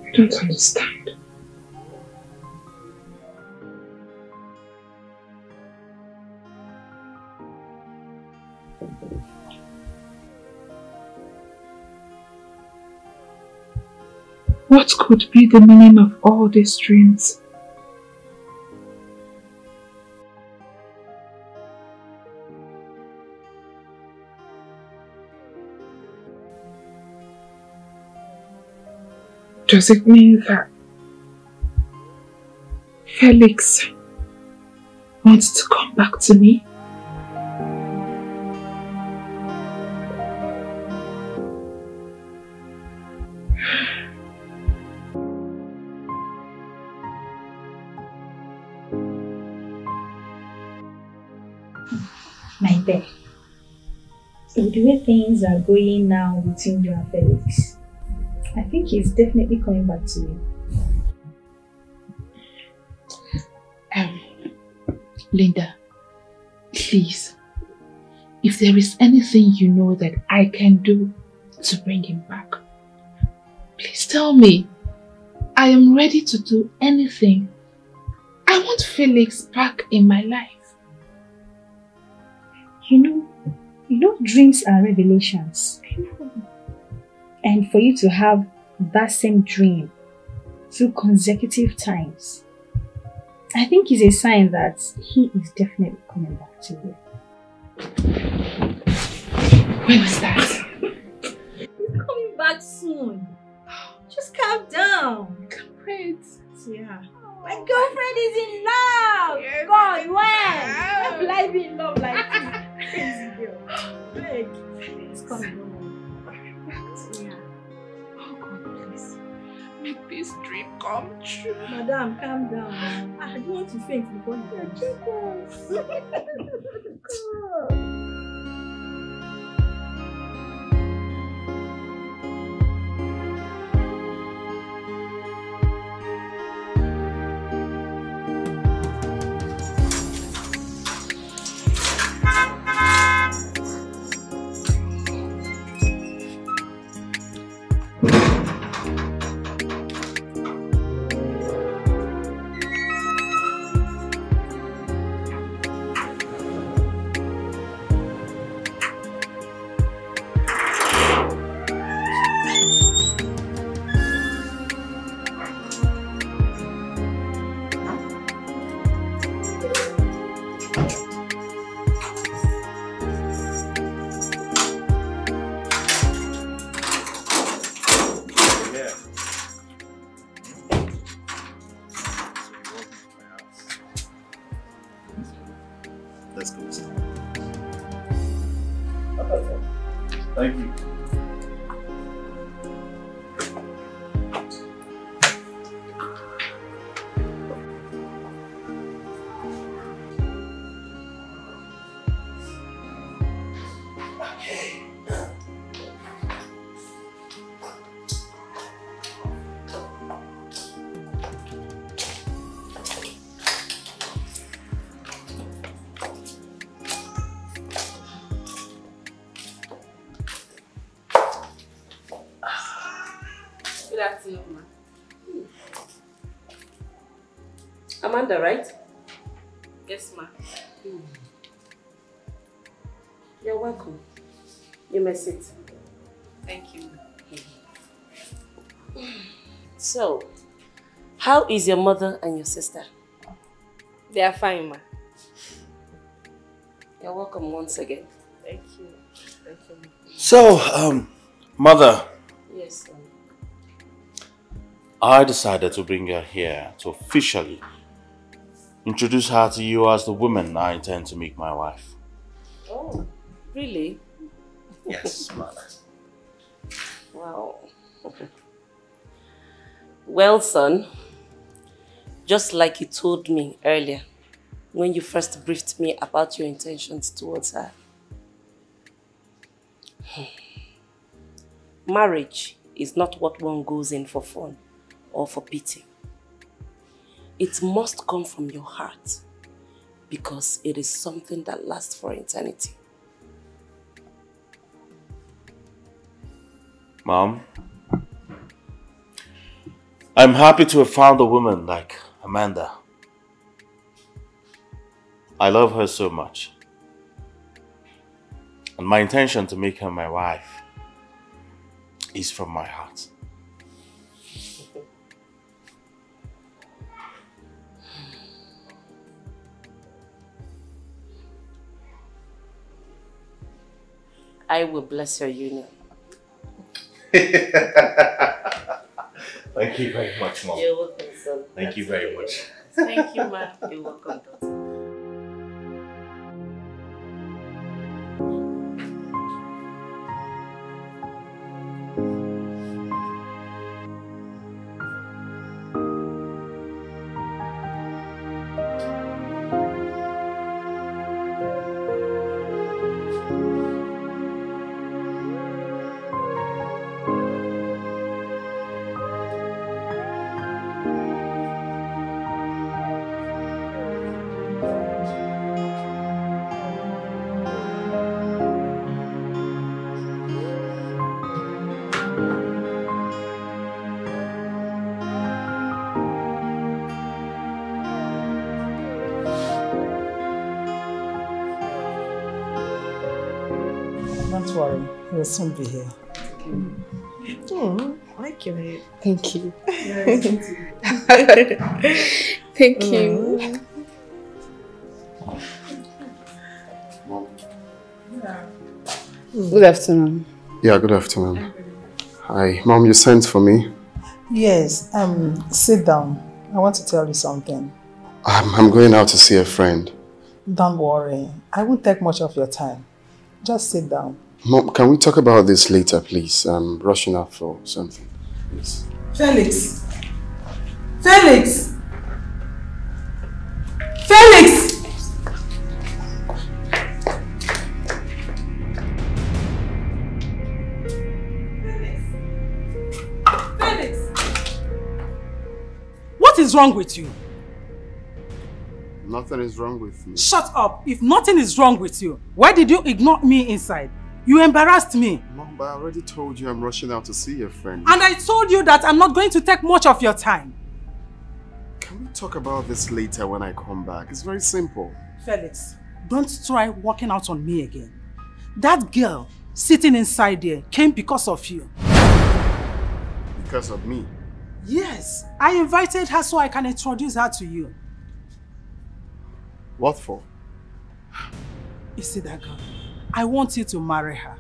I don't understand. What could be the meaning of all these dreams? Does it mean that Felix wants to come back to me? My dear, with the way things are going now between you and Felix, I think he's definitely coming back to you. Linda, please, if there is anything you know that I can do to bring him back, please tell me. I am ready to do anything. I want Felix back in my life. You know dreams are revelations. And for you to have that same dream 2 consecutive times, I think is a sign that he is definitely coming back to you. When was that? He's coming back soon. Just calm down. Great. Yeah. My girlfriend is in love. Yes, God, when? When will I be in love like this? Crazy girl. Beg. It's coming. make this dream come true. Madam, calm down. I don't want to faint before you Let's go. Thank you. Amanda, right? Yes, ma. You're welcome. You may sit. Thank you. So, how is your mother and your sister? They are fine, ma. You're welcome once again. Thank you. Thank you, ma. So, mother. Yes, son. I decided to bring her here to officially introduce her to you as the woman I intend to make my wife. Oh, really? Yes, mother. Wow. Well, son, just like you told me earlier, when you first briefed me about your intentions towards her. Marriage is not what one goes in for fun or for pity. It must come from your heart because it is something that lasts for eternity. Mom, I'm happy to have found a woman like Amanda. I love her so much. And my intention to make her my wife is from my heart. I will bless your union. Thank you very much, Mom. You're welcome, son. Thank you very much. Thank you, ma. You're welcome, daughter. Don't worry, he'll soon be here. Thank you. Thank you. Thank you. Good afternoon. Yeah, good afternoon. Hi, Mom, you sent for me? Yes, sit down. I want to tell you something. I'm going out to see a friend. Don't worry, I won't take much of your time. Just sit down. Mom, can we talk about this later, please? I'm rushing out for something. Please. Felix! Felix! Felix! Felix! What is wrong with you? Nothing is wrong with me. Shut up! If nothing is wrong with you, why did you ignore me inside? You embarrassed me. Mom, but I already told you I'm rushing out to see a friend. And I told you that I'm not going to take much of your time. Can we talk about this later when I come back? It's very simple. Felix, don't try walking out on me again. That girl sitting inside there came because of you. Because of me? Yes, I invited her so I can introduce her to you. What for? You see that girl? I want you to marry her.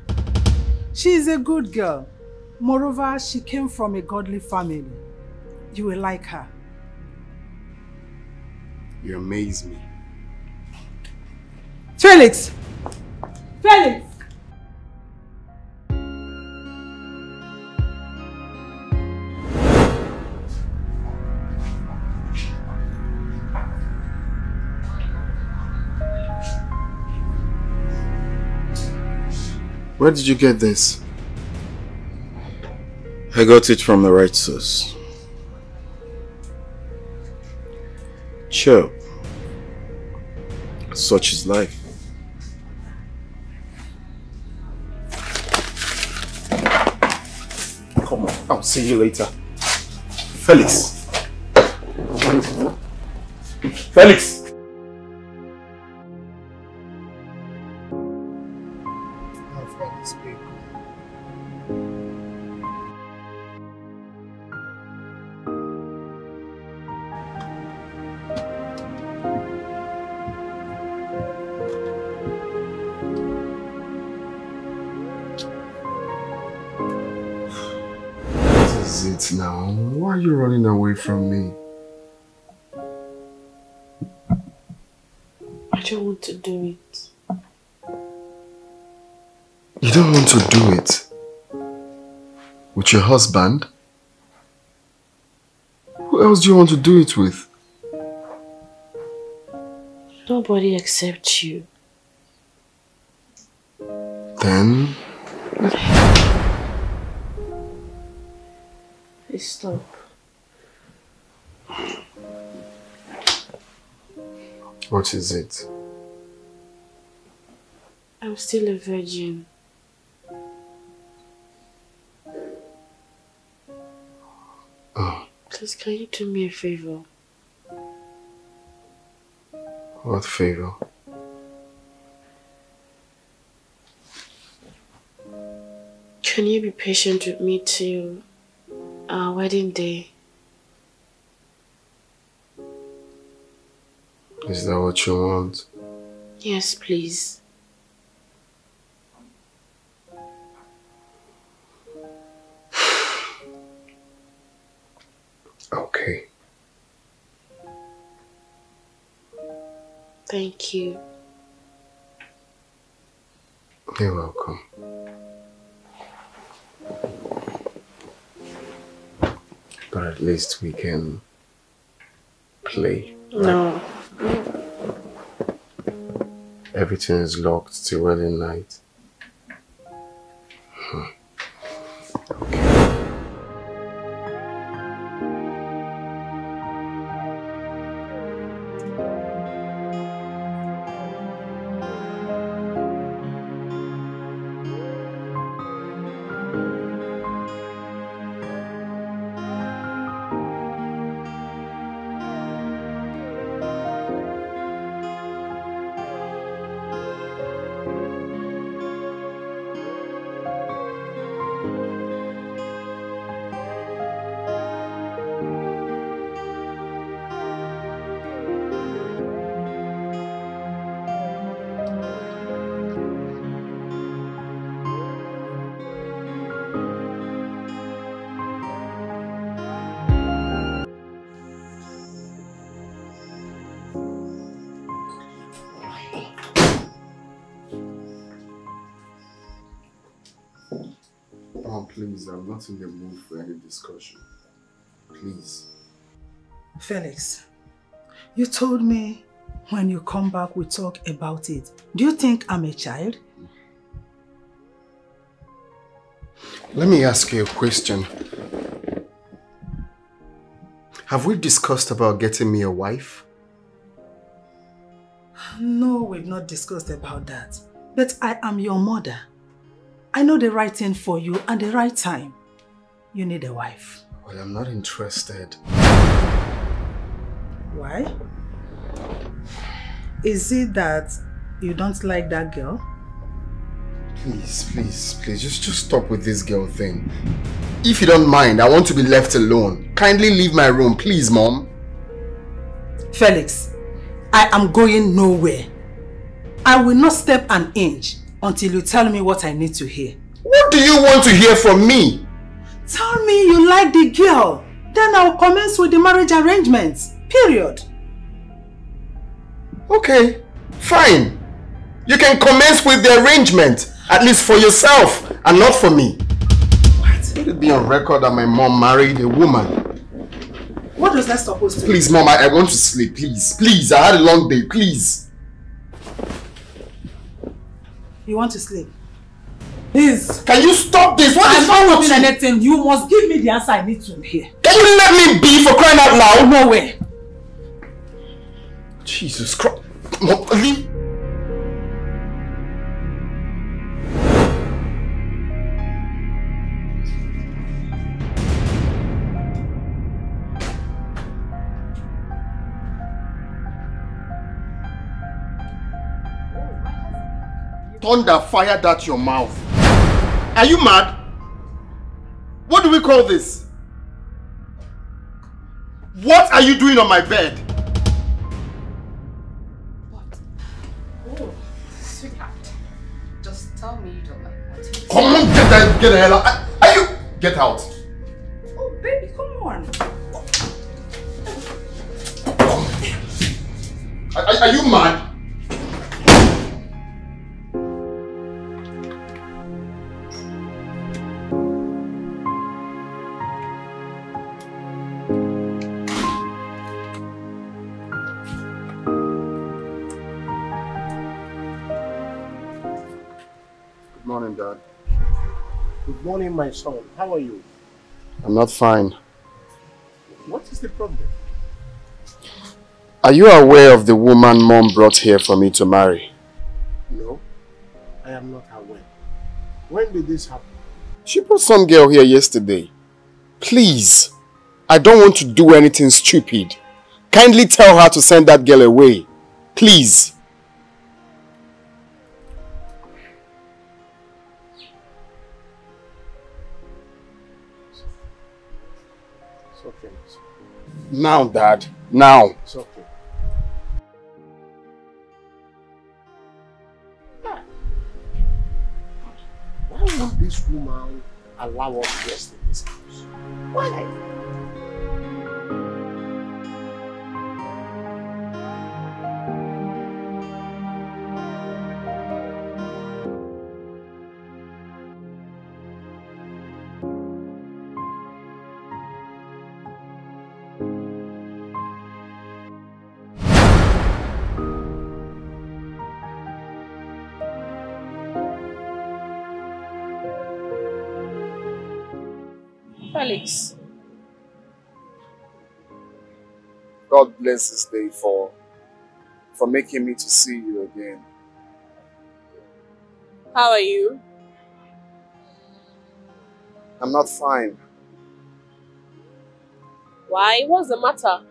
She is a good girl. Moreover, she came from a godly family. You will like her. You amaze me. Felix! Felix! Where did you get this? I got it from the right source. Sure. Such is life. Come on, I'll see you later. Felix! Felix! Now, why are you running away from me? I don't want to do it. You don't want to do it? With your husband? Who else do you want to do it with? Nobody except you. Then? Please stop. What is it? I'm still a virgin. Oh. Please, can you do me a favor? What favor? Can you be patient with me till our wedding day? Is that what you want? Yes, please. Okay. Thank you. You're welcome. But at least we can play. Right? No. Everything is locked till wedding night. Oh, please, I'm not in the mood for any discussion. Please. Felix, you told me when you come back we talk about it. Do you think I'm a child? Let me ask you a question. Have we discussed about getting me a wife? No, we've not discussed about that. But I am your mother. I know the right thing for you and the right time. You need a wife. Well, I'm not interested. Why? Is it that you don't like that girl? Please, just stop with this girl thing. If you don't mind, I want to be left alone. Kindly leave my room, please, Mom. Felix, I am going nowhere. I will not step an inch until you tell me what I need to hear. What do you want to hear from me? Tell me you like the girl. Then I'll commence with the marriage arrangements. Period. Okay, fine. You can commence with the arrangement, at least for yourself and not for me. What? Let it be on record that my mom married a woman. What was that supposed to be? Please, Mom, I want to sleep. Please, I had a long day. Please. You want to sleep? Please. Can you stop this? What I'm is not wrong with doing you? anything. You must give me the answer I need to hear. Can you let me be, for crying out loud? No way. Jesus Christ. Mom, leave. Thunder fired at your mouth. Are you mad? What do we call this? What are you doing on my bed? Oh, sweetheart. Just tell me you don't like what. Come on, get the hell out. Are you? Get out. Oh, baby, come on. Are you mad? Good morning, Dad. Good morning, my son. How are you? I'm not fine. What is the problem? Are you aware of the woman Mom brought here for me to marry? No, I am not aware. When did this happen? She brought some girl here yesterday. Please, I don't want to do anything stupid. Kindly tell her to send that girl away. Please. It's okay. Now, Dad. Now. It's okay. Why would this woman allow us guests in this house? Why? Felix. God bless this day for making me to see you again. How are you? I'm not fine. Why? What's the matter?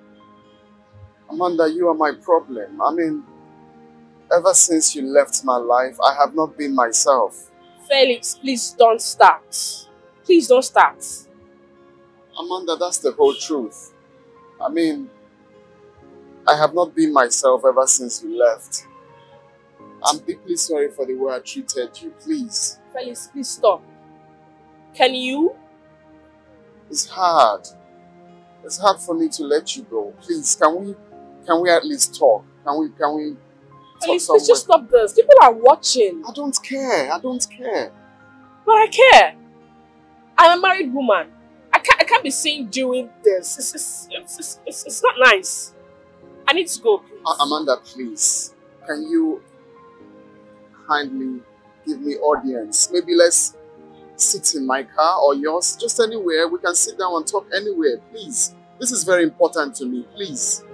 Amanda, you are my problem. I mean, ever since you left my life, I have not been myself. Felix, please don't start. Please don't start. Amanda, that's the whole truth. I mean, I have not been myself ever since you left. I'm deeply sorry for the way I treated you, please. Felix, please stop. Can you? It's hard. It's hard for me to let you go. Please, can we at least talk? Can we talk Felix, somewhere? please just stop this. People are watching. I don't care. I don't care. But I care. I'm a married woman. I I can't be seen doing this. It's not nice. I need to go, please. Amanda, please. Can you kindly give me audience? Maybe let's sit in my car or yours, just anywhere. We can sit down and talk anywhere, please. This is very important to me, please.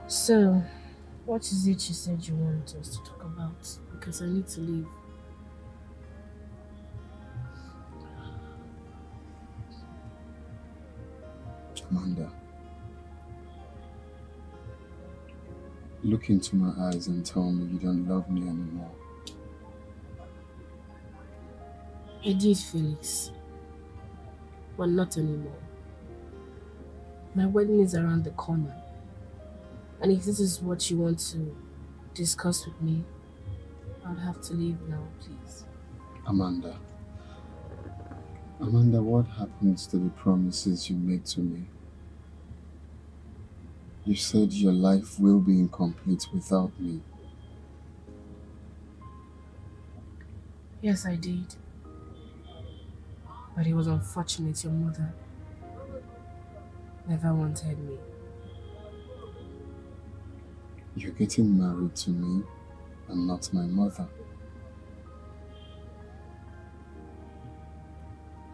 So, what is it you said you want us to talk about? Because I need to leave. Amanda, look into my eyes and tell me you don't love me anymore. I did, Felix. But not anymore. My wedding is around the corner. And if this is what you want to discuss with me, I'll have to leave now, please. Amanda. Amanda, what happens to the promises you made to me? You said your life will be incomplete without me. Yes, I did. But it was unfortunate your mother never wanted me. You're getting married to me and not my mother.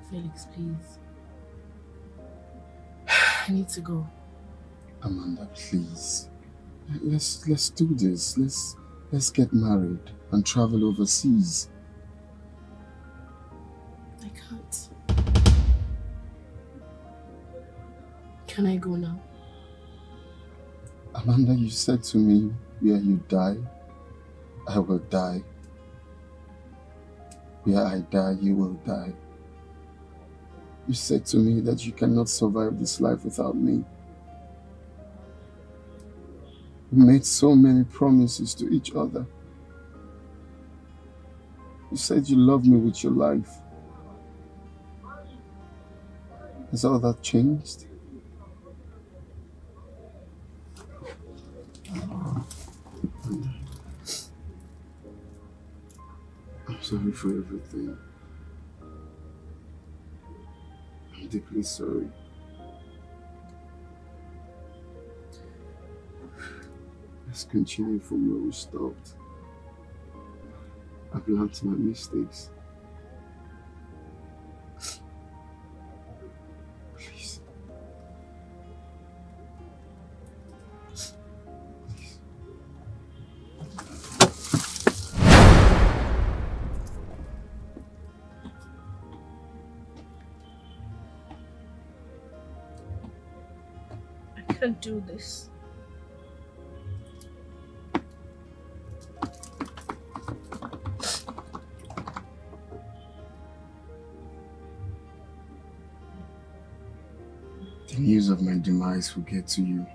Felix, please. I need to go. Amanda, please. Let's do this. Let's get married and travel overseas. I can't. Can I go now? Amanda, you said to me, where you die, I will die. Where I die, you will die. You said to me that you cannot survive this life without me. We made so many promises to each other. You said you love me with your life. Has all that changed? I'm sorry for everything. I'm deeply sorry. Let's continue from where we stopped. I've learned my mistakes. Please. I can't do this. The news of my demise will get to you.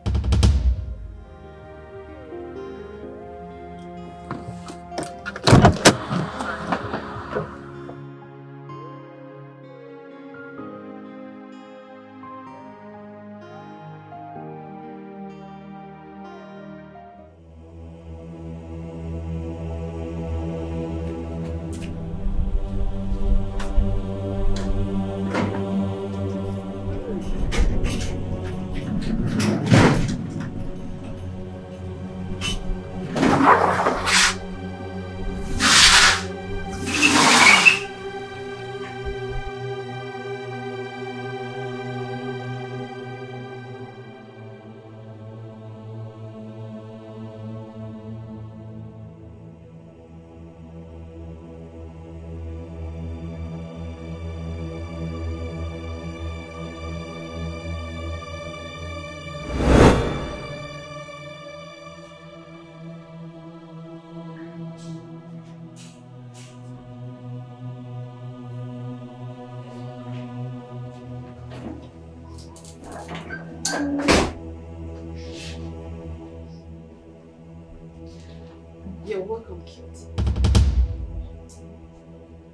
You're welcome, cute.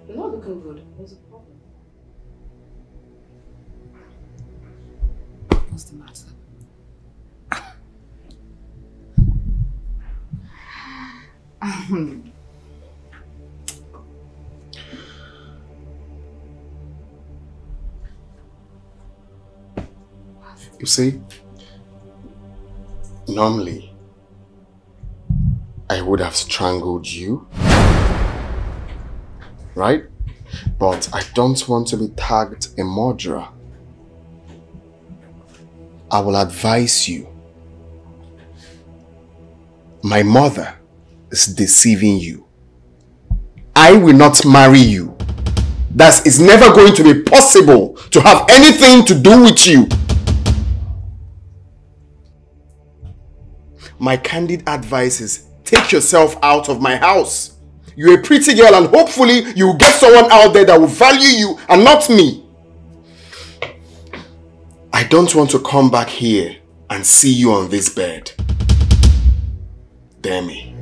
You're not looking good. What's the problem? What's the matter? You see, normally, I would have strangled you, right? But I don't want to be tagged a murderer. I will advise you. My mother is deceiving you. I will not marry you. That is never going to be possible to have anything to do with you. My candid advice is take yourself out of my house. You're a pretty girl and hopefully you will get someone out there that will value you and not me. I don't want to come back here and see you on this bed. Dare me.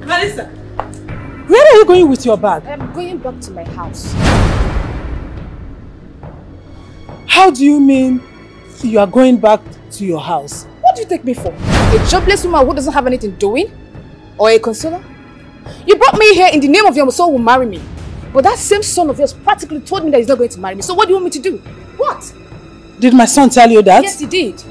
Vanessa! Where are you going with your bag? I'm going back to my house. How do you mean you are going back to your house? What do you take me for? A jobless woman who doesn't have anything doing? Or a consoler? You brought me here in the name of your son who will marry me. But that same son of yours practically told me that he's not going to marry me. So what do you want me to do? What? Did my son tell you that? Yes, he did.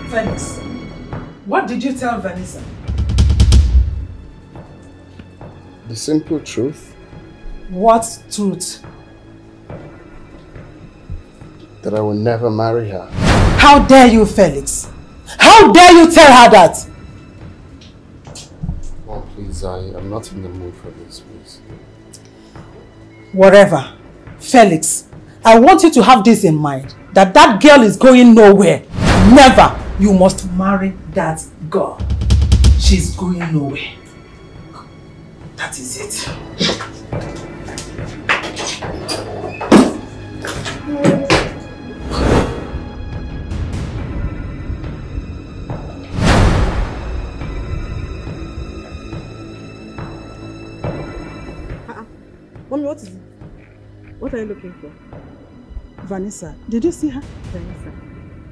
Vanessa, what did you tell Vanessa? The simple truth. What truth? That I will never marry her. How dare you, Felix? How dare you tell her that? Oh, please, I am not in the mood for this, please. Whatever. Felix, I want you to have this in mind. That that girl is going nowhere. Never. You must marry that girl. She's going nowhere. That is it. Mommy, what is it? What are you looking for? Vanessa, did you see her? Vanessa?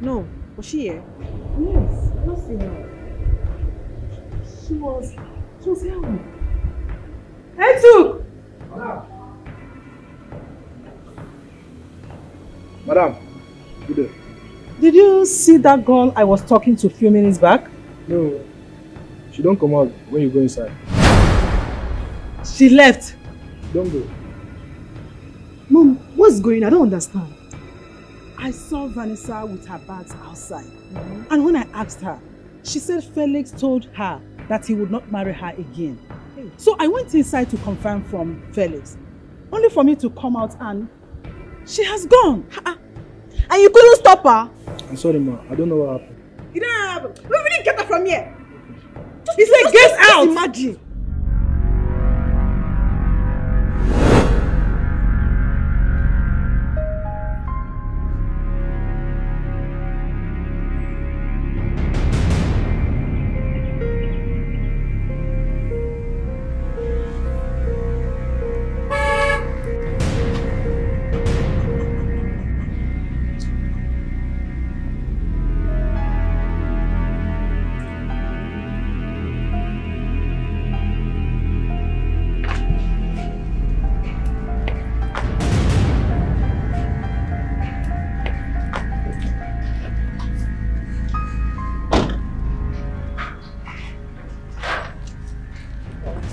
No. Was she here? Yes, I don't see her. She was here. Hey, Took! Madam, good day. Did you see that girl I was talking to a few minutes back? No, she don't come out when you go inside. She left. Don't go. Mom, what's going on? I don't understand. I saw Vanessa with her bags outside. And when I asked her, she said Felix told her that he would not marry her again. So I went inside to confirm from Felix. Only for me to come out and she has gone. And you couldn't stop her? I'm sorry, ma. I don't know what happened. You don't know what happened. We really get her from here. He said, get out. Imagine.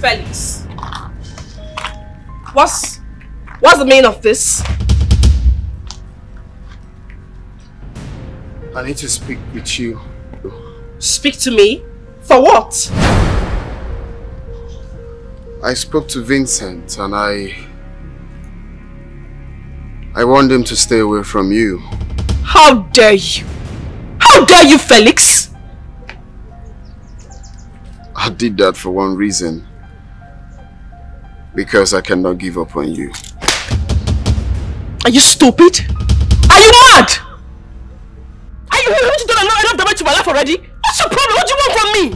Felix. What's the meaning of this? I need to speak with you. Speak to me? For what? I spoke to Vincent and I warned him to stay away from you. How dare you? How dare you, Felix? I did that for one reason. Because I cannot give up on you. Are you stupid? Are you mad? Are you done enough damage to my life already? What's your problem? What do you want from me?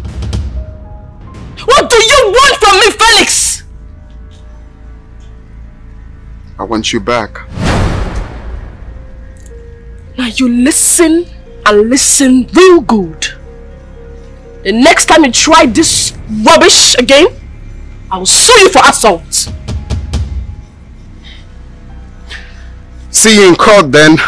What do you want from me, Felix? I want you back. Now you listen and listen real good. The next time you try this rubbish again, I will sue you for assault. See you in court then. Is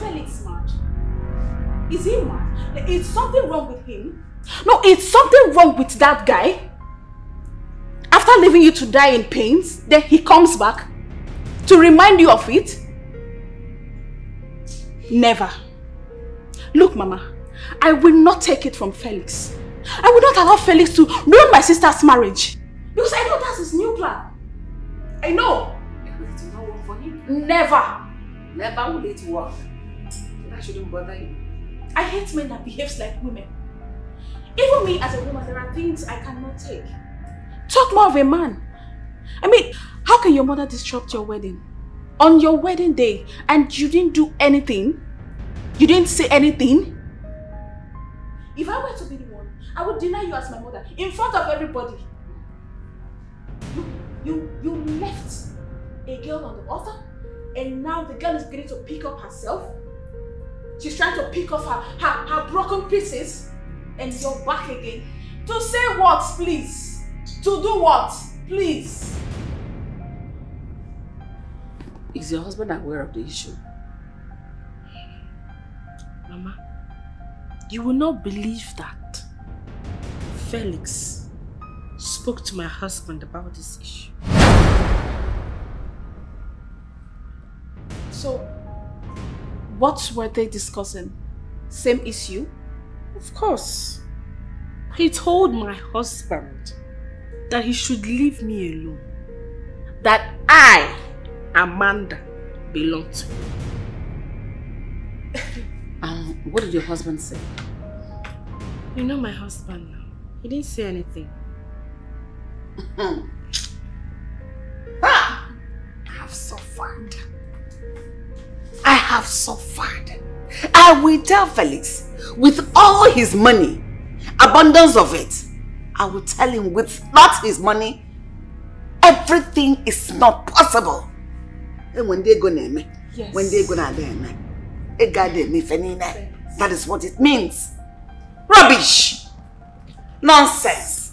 Felix mad? Is he mad? Is something wrong with him? No, it's something wrong with that guy. After leaving you to die in pains, then he comes back to remind you of it? Never. Look, Mama, I will not take it from Felix. I will not allow Felix to ruin my sister's marriage. Because I know that's his new plan. I know. Because it will not work for him. Never. Never will it work. That shouldn't bother you. I hate men that behaves like women. Even me as a woman, there are things I cannot take. Talk more of a man. I mean, how can your mother disrupt your wedding? On your wedding day, and you didn't do anything? You didn't say anything? If I were to be the one, I would deny you as my mother in front of everybody. You left a girl on the altar, and now the girl is beginning to pick up herself. She's trying to pick up her broken pieces, and you're back again. To say what, please? To do what? Please. Is your husband aware of the issue? Mama, you will not believe that Felix spoke to my husband about this issue. So, what were they discussing? Same issue? Of course. He told my husband that he should leave me alone. That I, Amanda, belong to him. What did your husband say? You know my husband now. He didn't say anything. I have suffered. I have suffered. I will tell Felix, with all his money, abundance of it, I will tell him with not his money, everything is not possible. And when they go near me, yes. When they go near me, that is what it means. Rubbish. Nonsense.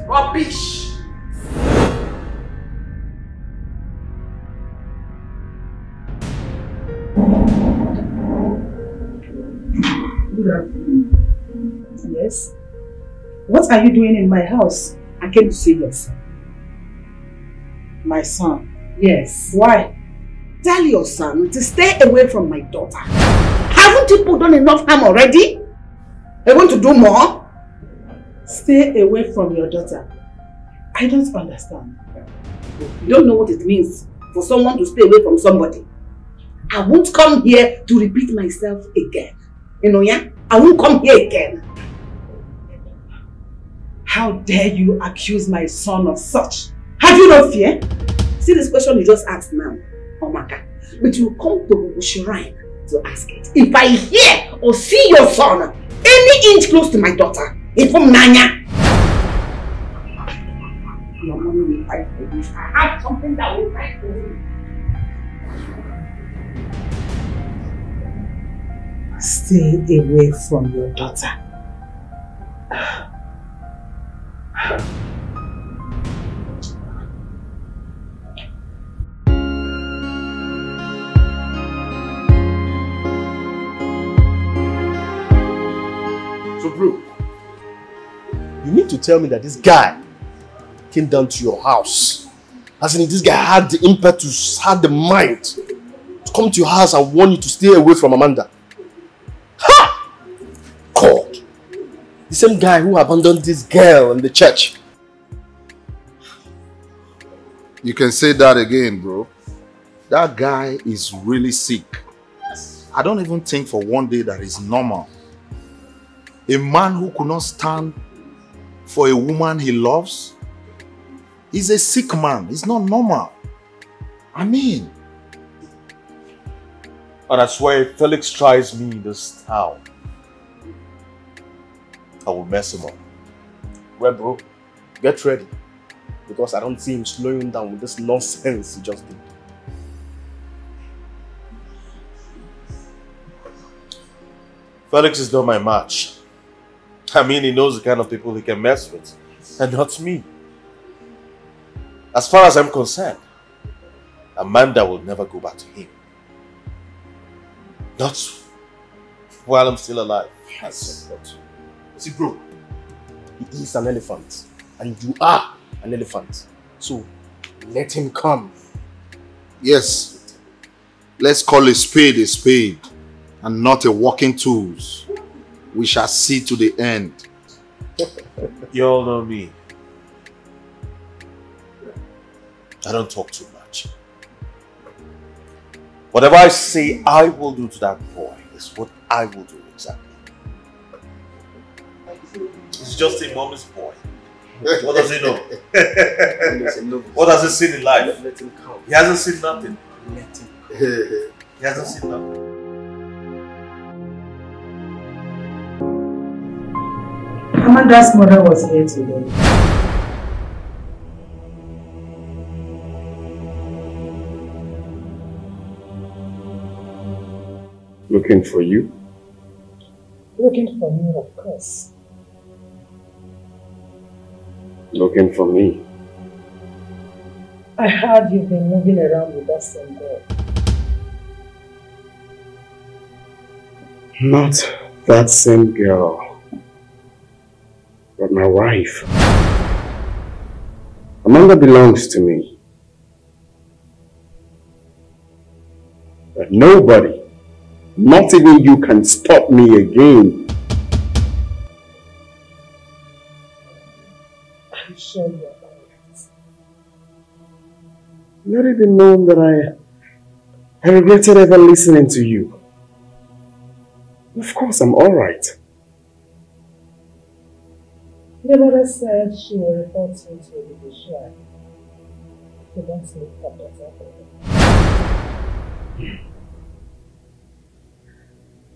Rubbish. Good afternoon. Yes? What are you doing in my house? I came to see your son. My son? Yes. Why? Tell your son to stay away from my daughter. Haven't you done enough harm already? I want to do more? Stay away from your daughter. I don't understand. You don't know what it means for someone to stay away from somebody. I won't come here to repeat myself again. You know, yeah? I won't come here again. How dare you accuse my son of such? Have you no fear? See this question you just asked now, Omaka. But you come to the shrine to ask it. If I hear or see your son any inch close to my daughter, if I'm Nanya, your mommy will fight for you. I have something that will fight for you. Stay away from your daughter. So bro, you need to tell me that this guy came down to your house. As in, this guy had the impetus, had the mind to come to your house and warn you to stay away from Amanda. Ha! God! The same guy who abandoned this girl in the church. You can say that again, bro. That guy is really sick. I don't even think for one day that is normal. A man who could not stand for a woman he loves is a sick man. It's not normal. I mean. And I swear, if Felix tries me in this town, I will mess him up. Well, bro, get ready. Because I don't see him slowing down with this nonsense he just did. Felix is not my match. I mean, he knows the kind of people he can mess with. And not me. As far as I'm concerned, Amanda will never go back to him. Not while I'm still alive. Yes. See, bro, he is an elephant. And you are an elephant. So, let him come. Yes. Let's call a spade and not a walking tools. We shall see to the end. You all know me. I don't talk too much. Whatever I say I will do to that boy is what I will do exactly. He's just a mommy's boy. What does he know? What has he seen in life? Let him come. He hasn't seen nothing. Let him come. He hasn't seen nothing. Amanda's mother was here today. Looking for you? Looking for me, of course. Looking for me? I heard you've been moving around with that same girl. Not that same girl, but my wife. Amanda belongs to me. But nobody, not even you, can stop me again. I'm sure you're right. Let it be known that I regretted ever listening to you. Of course, I'm alright. The mother said she will report you to the shrine. So don't sleep for better.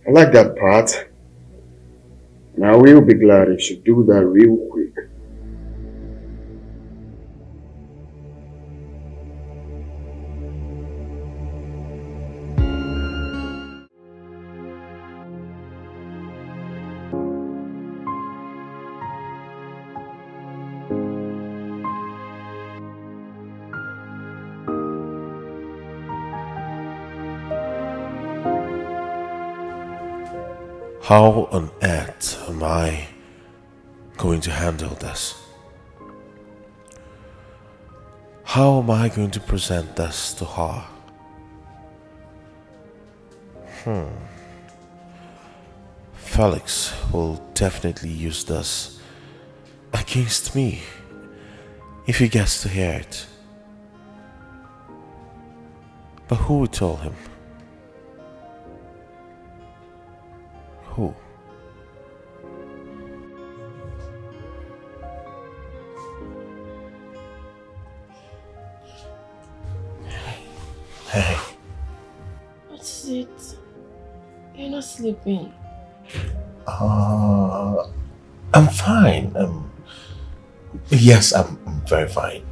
I like that part. And I will be glad if you do that real quick. How on earth am I going to handle this? How am I going to present this to her? Felix will definitely use this against me if he gets to hear it. But who would tell him? Who? Hey. What is it? You're not sleeping. I'm fine. Yes, I'm very fine.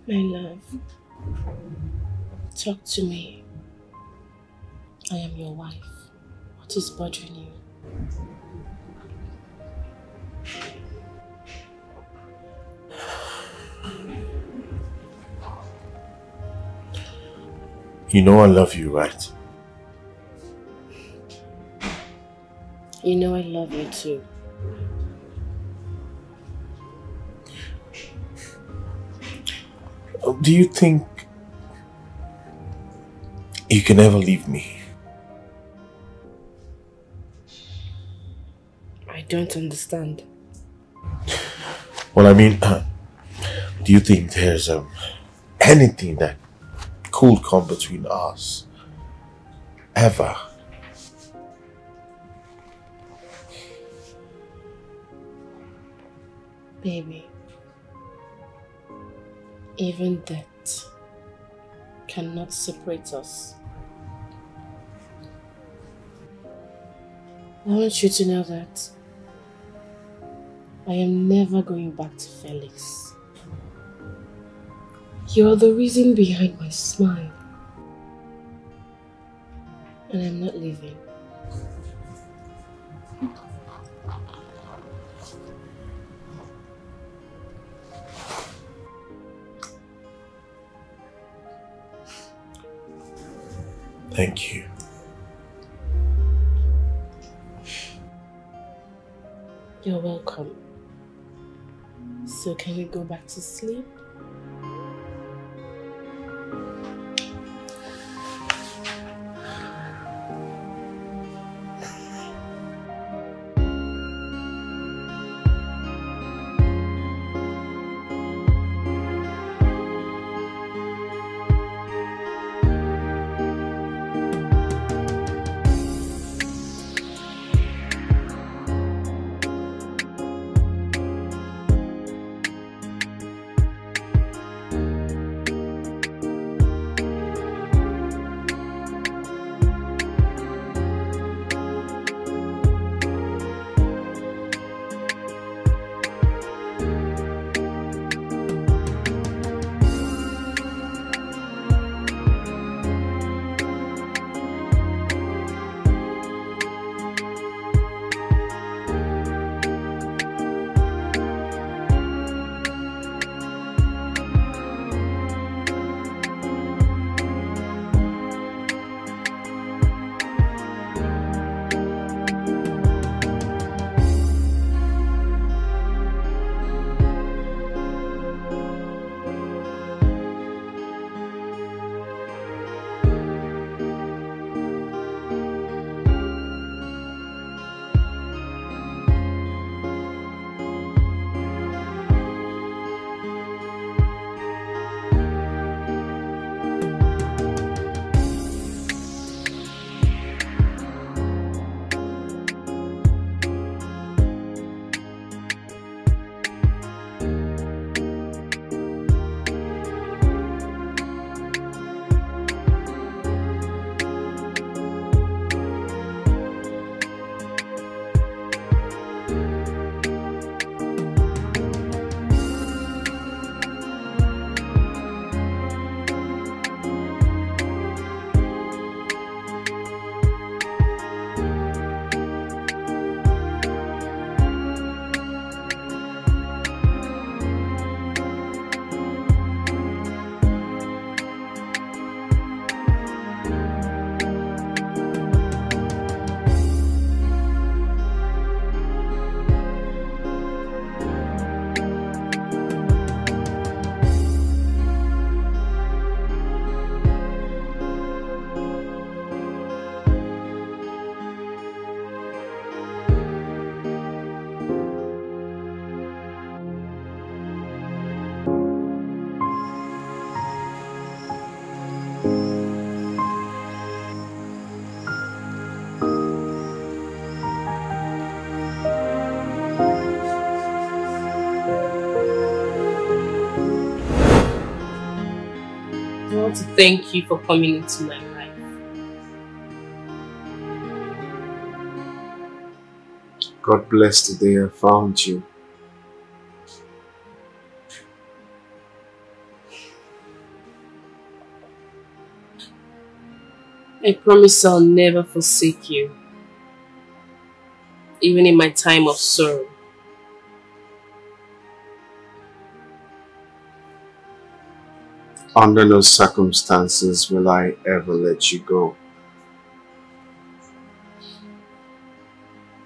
My love, talk to me. I am your wife. What is bothering you? You know I love you, right? You know I love you too. Do you think you can ever leave me? I don't understand. Well, I mean, do you think there's anything that could come between us? Ever? Baby, even death cannot separate us. I want you to know that I am never going back to Felix. You're the reason behind my smile. And I'm not leaving. Thank you. You're welcome. So can we go back to sleep? I want to thank you for coming into my life. God bless the day I found you. I promise I'll never forsake you, even in my time of sorrow. Under no circumstances will I ever let you go.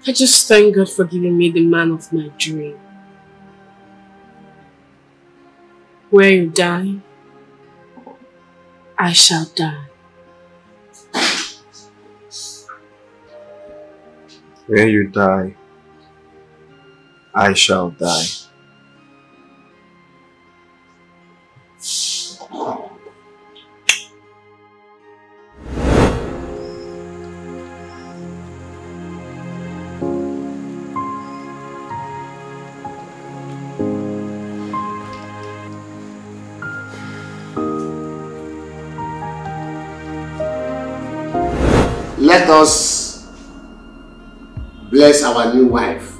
I just thank God for giving me the man of my dream. Where you die, I shall die. Where you die, I shall die. Let us bless our new wife.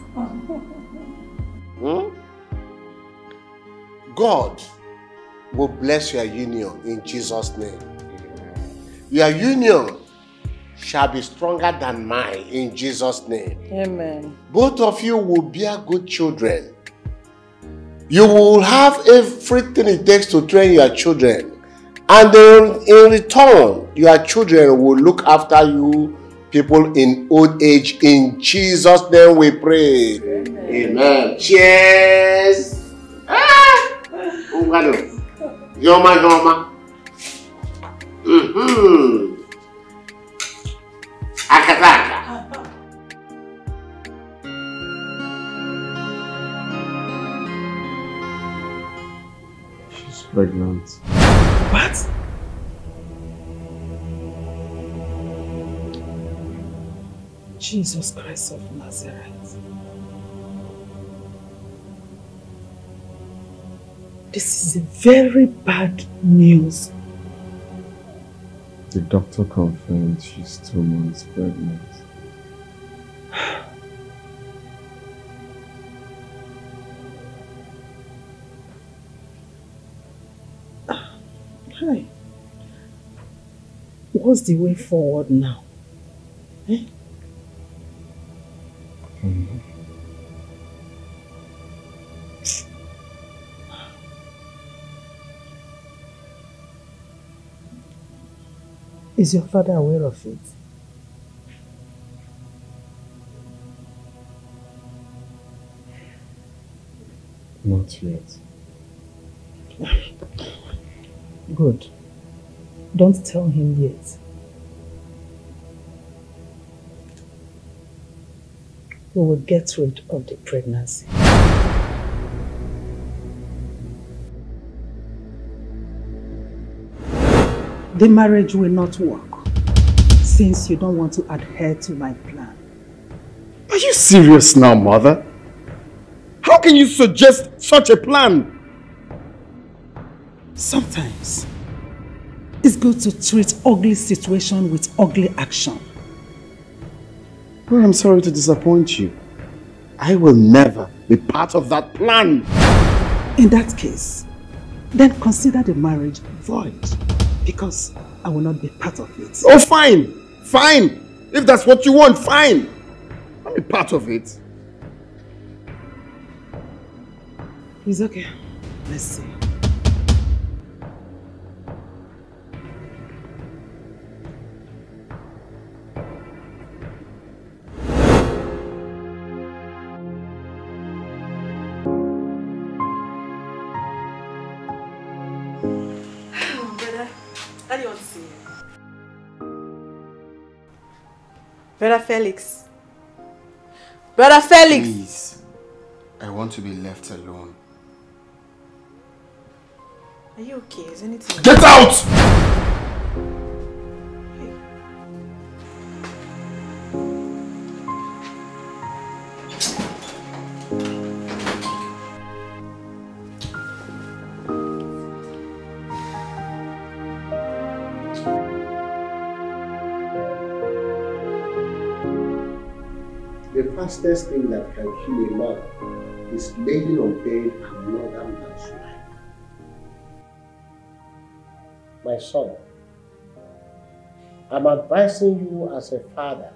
God will bless your union in Jesus' name. Your union shall be stronger than mine in Jesus' name. Amen. Both of you will bear good children. You will have everything it takes to train your children. And then in return, your children will look after you people in old age. In Jesus' name we pray. Amen. Amen. Cheers. Yoma. Akataka. She's pregnant. What? Jesus Christ of Nazareth. This is a very bad news. The doctor confirmed she's 2 months pregnant. Hi. What's the way forward now? Eh? Is your father aware of it? Not yet. Good. Don't tell him yet. We will get rid of the pregnancy. The marriage will not work since you don't want to adhere to my plan. Are you serious now, Mother? How can you suggest such a plan? Sometimes it's good to treat ugly situation with ugly action. Well, I'm sorry to disappoint you. I will never be part of that plan. In that case, then consider the marriage void, because I will not be part of it. Oh, fine. Fine. If that's what you want, fine. I'll be part of it. It's okay. Let's see. Brother Felix. Brother Felix! Please, I want to be left alone. Are you okay? Is anything... Get out! The fastest thing that can kill a man is laying on bed another man's wife. My son, I'm advising you as a father,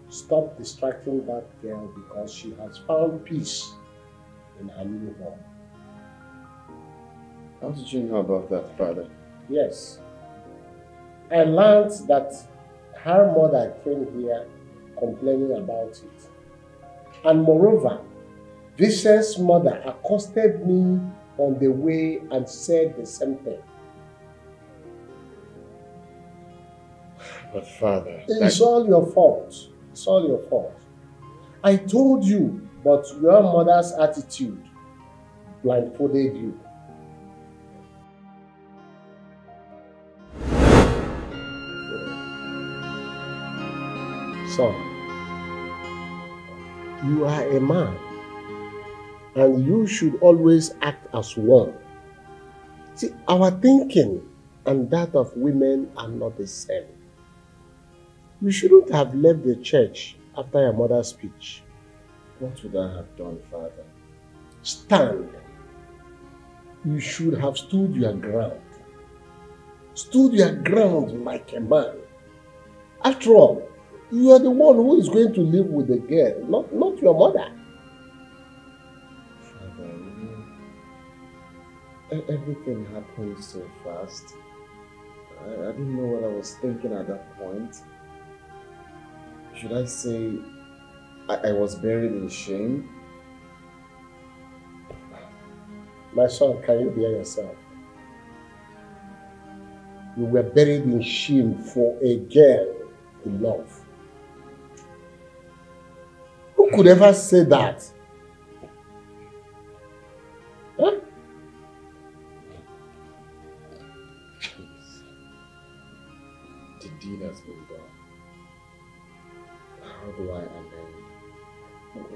stop distracting that girl because she has found peace in her new home. How did you know about that, Father? Yes. I learned that her mother came here complaining about it. And moreover, Vincent's mother accosted me on the way and said the same thing. But Father... It's all your fault. It's all your fault. I told you, but your mother's attitude blindfolded you. Son, you are a man, and you should always act as one. See, our thinking and that of women are not the same. You shouldn't have left the church after your mother's speech. What would I have done, Father? Stand. You should have stood your ground. Stood your ground like a man. After all, you are the one who is going to live with the girl, not your mother. Father, everything happened so fast. I didn't know what I was thinking at that point. Should I say I was buried in shame? My son, can you hear yourself? You were buried in shame for a girl you love. Who could ever say that? Huh? The deed has been done. How do I amend?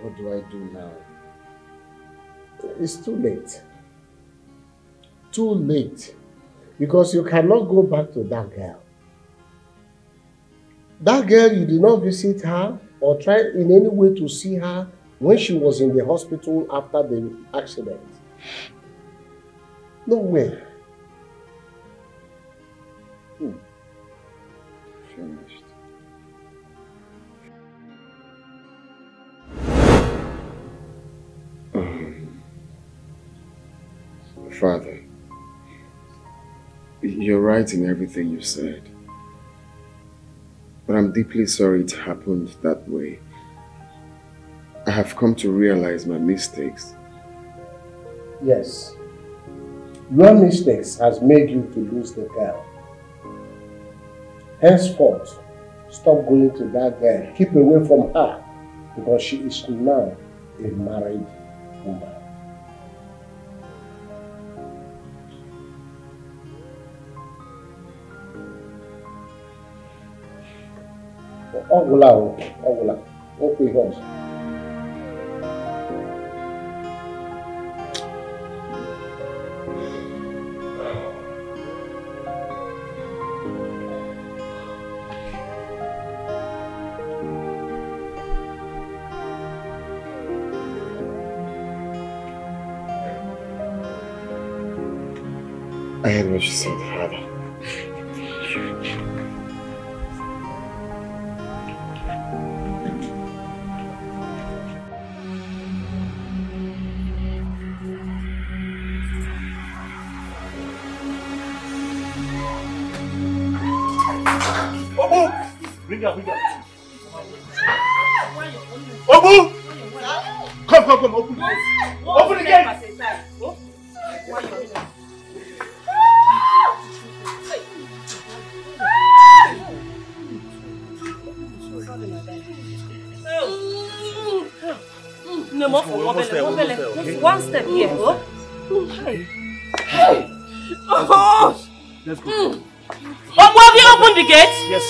What do I do now? It's too late. Too late. Because you cannot go back to that girl. That girl, you did not visit her or try in any way to see her when she was in the hospital after the accident. No way. Finished. Father, you're right in everything you said. But I'm deeply sorry it happened that way. I have come to realize my mistakes. Yes. Your mistakes has made you to lose the girl. Henceforth, stop going to that girl. Keep away from her because she is now a married woman. Ogula, open yours. I heard what you said, Father. Bring her. Obu! Come, open the gate. Open the gate. One step here. Hey. Let's go. Have you opened the gate? Yes.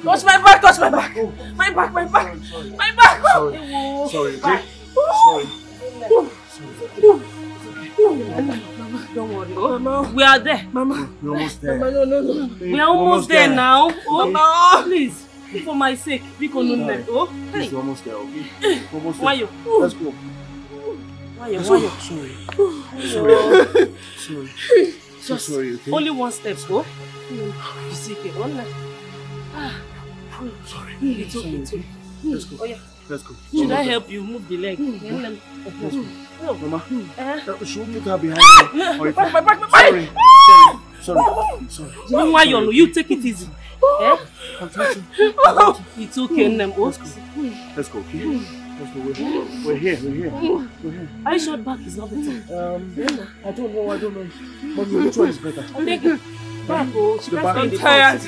Touch my back. My back. Sorry, Jake. Mama, don't worry. Mama, we are there. Mama. We're almost there. Mama, no. We are almost there now. Mama, please. For my sake, please, we're almost there, okay? Almost there. Why you? Let's go. Why you? Sorry. so sorry, okay? Only one step, oh? You see, okay, one left. Sorry. It's okay, it's okay. Let's go. Oh, yeah. Let's go. Should I help you move the leg? Let's go. No. Mama, should we put her behind me? Sorry. Why you take it easy? Eh? I'm trying to. It's okay, Nem. Let's go, okay? Let's go. We're here. Are you sure back is not better? I don't know. Mommy, which one is better? I think back, oh. I'm tired.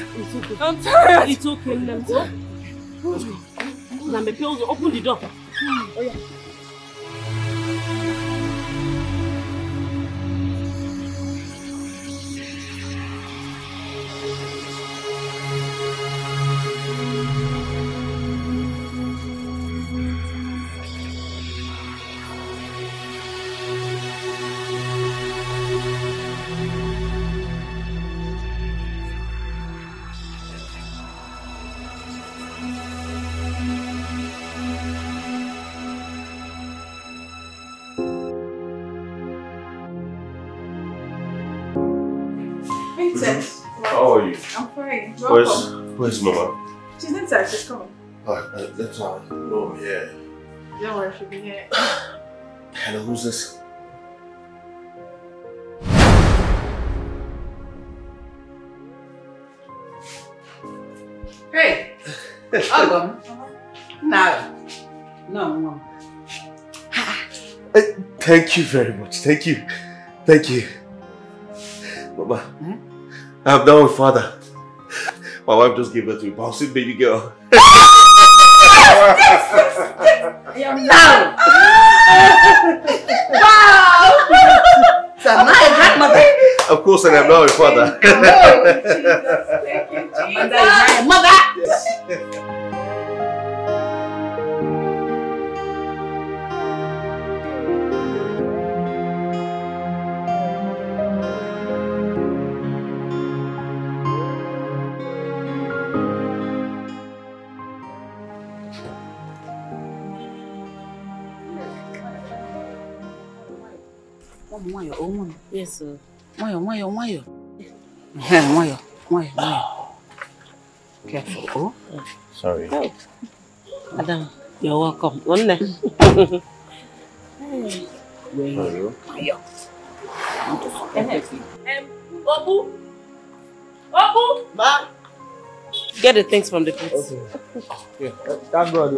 I'm tired. It's okay, Nem. Let's go. Nambe, open the door. Oh, yeah. How are you? I'm fine. Welcome. Where's Mama? She's inside. She's coming. Alright, let's no, I'm here. Don't worry, she'll be here. Hello, who's this? Hey! Welcome. No, Mom. Thank you very much. Thank you. Mama, I'm done with father. My wife just gave birth to a bouncing baby girl. No! Wow! So my grandmother. Of course, and I'm not with father. Come on, Jesus. Thank you, Jesus. My mother. Yes, sir. Wayo. Careful, oh? Sorry. Oh. Adam, you're welcome. One day. Obu! Ma! Get the things from the pit. Okay. Yeah. Thank God.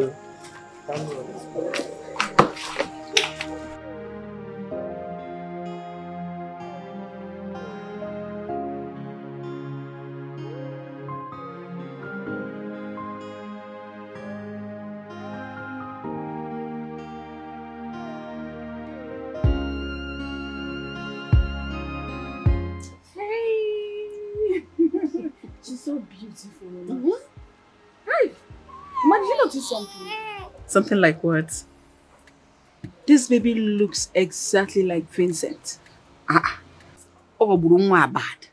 She's so beautiful. Hi! Ma, did you notice something? Something like what? This baby looks exactly like Vincent. Oh, bad.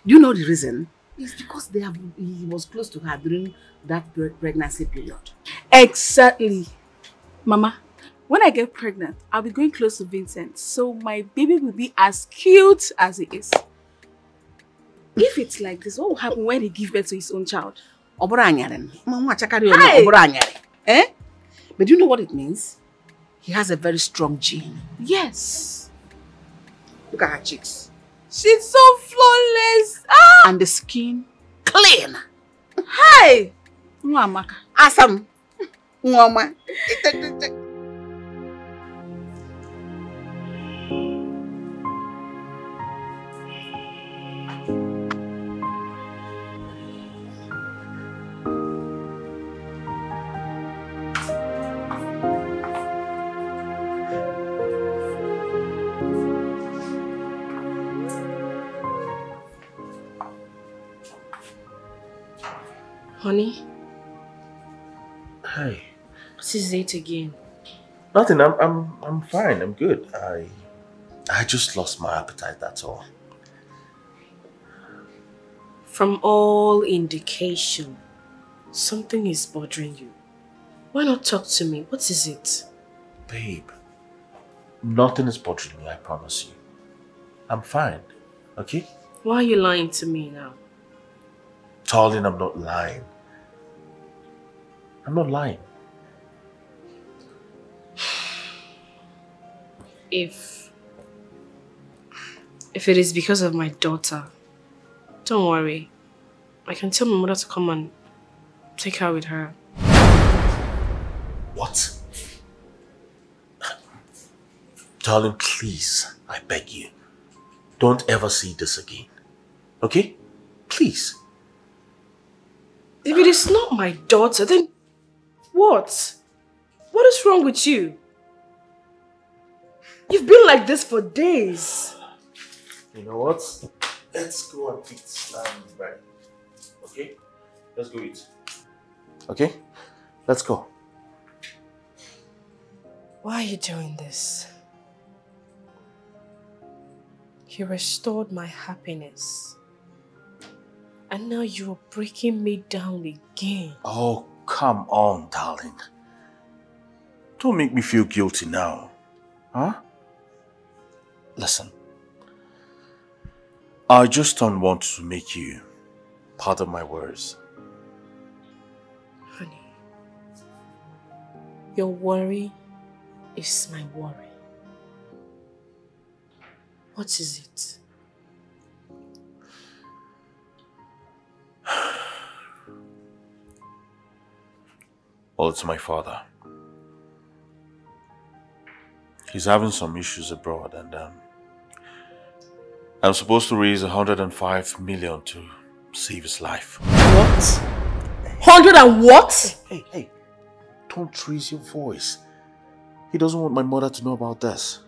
Do you know the reason? It's because he was close to her during that pregnancy period. Exactly. Mama, when I get pregnant, I'll be going close to Vincent, so my baby will be as cute as he is. If it's like this, what will happen when he gives birth to his own child? Hey! Eh? But do you know what it means? He has a very strong gene. Yes. Look at her cheeks. She's so flawless. And the skin clean. Hi! Mwamaka. Awesome. Mwama. Honey? Hi. What is it again? Nothing. I'm fine. I'm good. I just lost my appetite. That's all. From all indication, something is bothering you. Why not talk to me? What is it? Babe, nothing is bothering me. I promise you. I'm fine. Okay? Why are you lying to me now? Darling, I'm not lying. I'm not lying. If it is because of my daughter, don't worry. I can tell my mother to come and take her with her. What? Darling, please, I beg you. Don't ever see this again. Okay? Please. If it is not my daughter, then what? What is wrong with you? You've been like this for days. You know what? Let's go and eat bread. Okay? Let's go eat. Okay? Let's go. Why are you doing this? You restored my happiness. And now you're breaking me down again. Oh, come on, darling. Don't make me feel guilty now. Huh? Listen. I just don't want to make you part of my worries. Honey, your worry is my worry. What is it? Well, it's my father. He's having some issues abroad and I'm supposed to raise 105 million to save his life. What? 100 and what? Hey, don't raise your voice. He doesn't want my mother to know about this.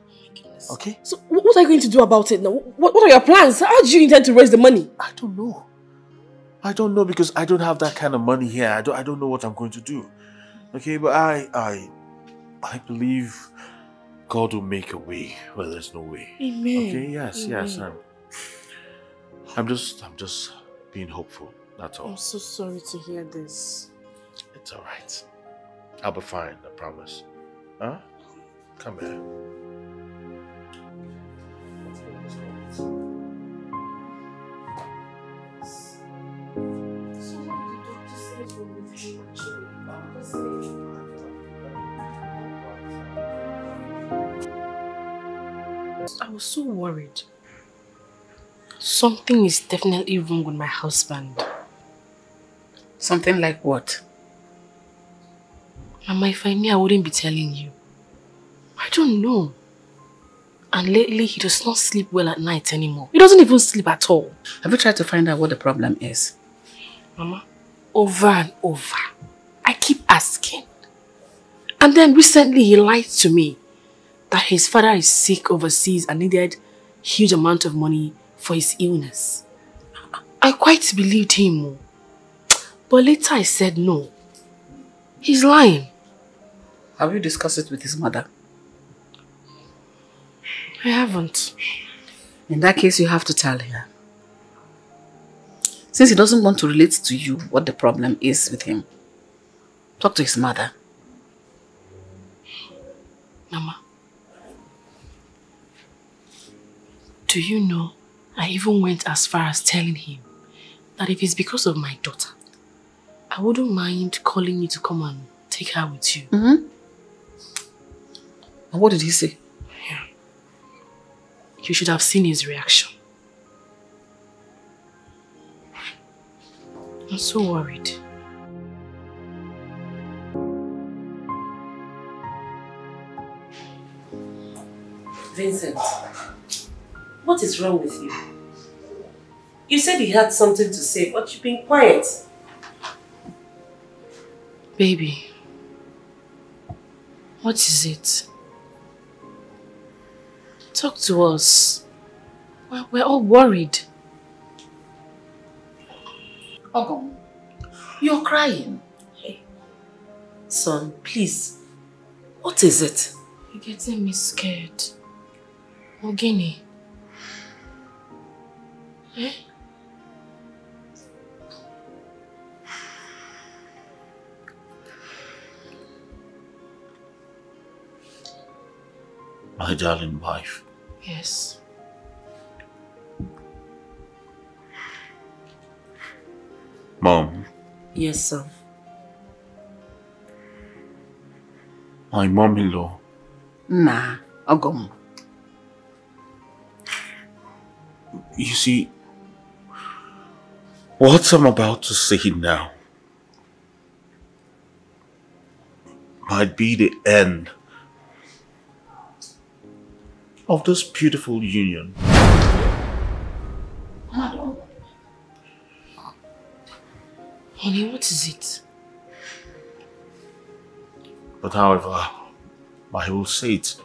Okay? So what are you going to do about it now? What are your plans? How do you intend to raise the money? I don't know. I don't know because I don't have that kind of money here. I don't know what I'm going to do. Okay, but I believe God will make a way where there's no way. Amen. Okay, yes. Amen. I'm just being hopeful. That's all. I'm so sorry to hear this. It's alright. I'll be fine, I promise. Huh? Come here. I was so worried. Something is definitely wrong with my husband. Something like what? Mama, if I knew, I wouldn't be telling you. I don't know. And lately, he does not sleep well at night anymore. He doesn't even sleep at all. Have you tried to find out what the problem is? Mama, over and over, I keep asking. And then recently, he lied to me that his father is sick overseas and needed a huge amount of money for his illness. I quite believed him. But later I said no. He's lying. Have you discussed it with his mother? I haven't. In that case, you have to tell her. Since he doesn't want to relate to you what the problem is with him, talk to his mother. Mama, do you know, I even went as far as telling him that if it's because of my daughter, I wouldn't mind calling you to come and take her with you. Mm-hmm. And what did he say? Yeah. You should have seen his reaction. I'm so worried. Vincent, what is wrong with you? You said he had something to say, but you've been quiet. Baby, what is it? Talk to us. We're all worried. Agony, you're crying. Hey, son, please. What is it? You're getting me scared. Agony. Eh? My darling wife. Yes. Mom. Yes, sir. My mom-in-law. Nah, Ogum. You see, what I'm about to say now might be the end of this beautiful union. Honey, what is it? But however, I will say it.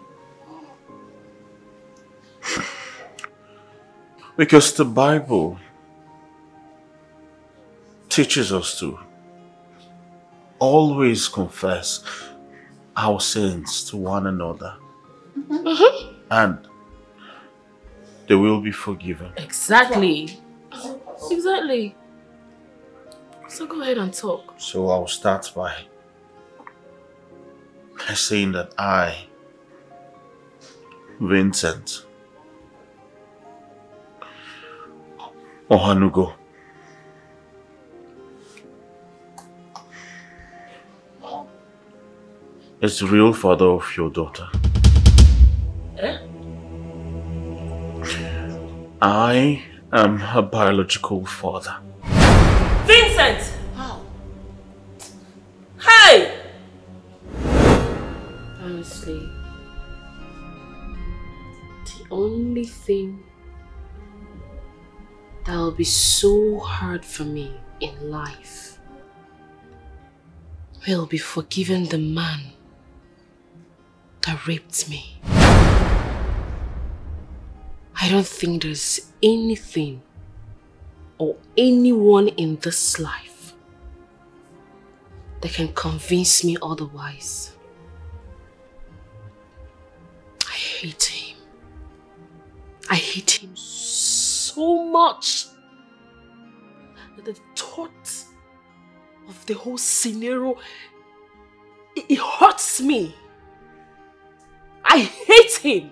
Because the Bible teaches us to always confess our sins to one another. And they will be forgiven. Exactly. Exactly. So go ahead and talk. So I'll start by saying that I, Vincent Ohanugo, is the real father of your daughter. I am her biological father. Vincent! How? Hey! Honestly, the only thing that will be so hard for me in life will be forgiving the man that raped me. I don't think there's anything or anyone in this life that can convince me otherwise. I hate him. I hate him so much that the thought of the whole scenario, it hurts me. I hate him.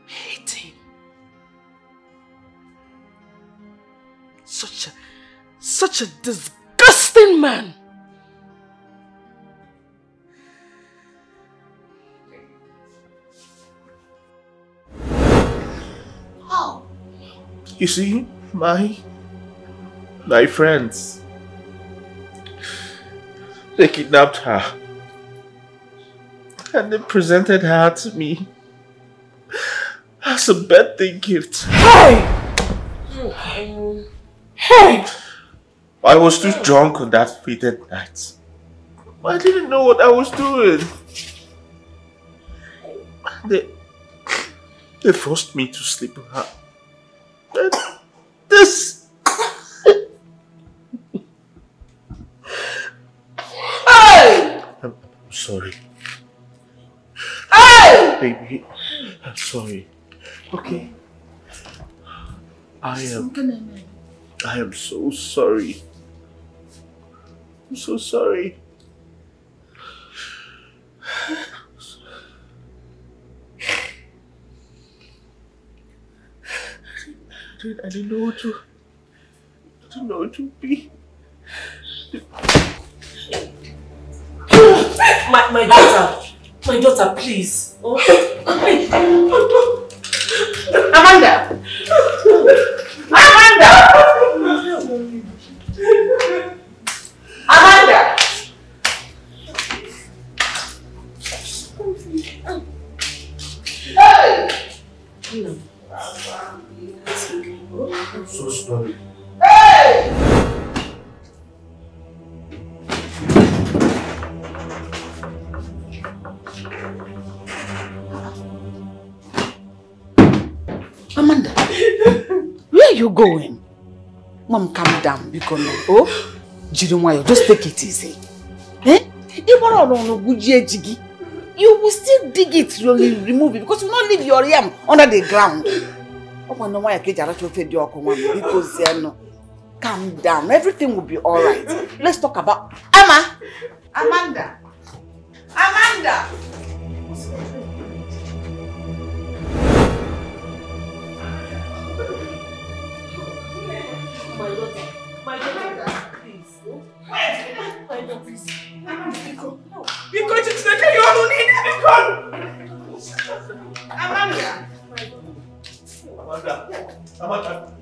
Hate him. Such a disgusting man. How? You see, my friends, they kidnapped her and they presented her to me as a birthday gift. Hey! Hey! I was too drunk on that fated night. I didn't know what I was doing. They forced me to sleep with her. And this... Hey! I'm sorry. Hey! Baby, I'm sorry. Okay. I am so sorry. I'm so sorry. I didn't know what to be. My daughter, please. Oh. Amanda! I'm so sorry. Amanda, where are you going? Mom, calm down, because oh, Jirimwayo, just take it easy. You will still dig it to remove it because you will not leave your yam under the ground. Because calm down, everything will be alright. Let's talk about Amanda. My daughter. My daughter. Please. Wait. My daughter, please. Because it's not you Amanda. Amanda.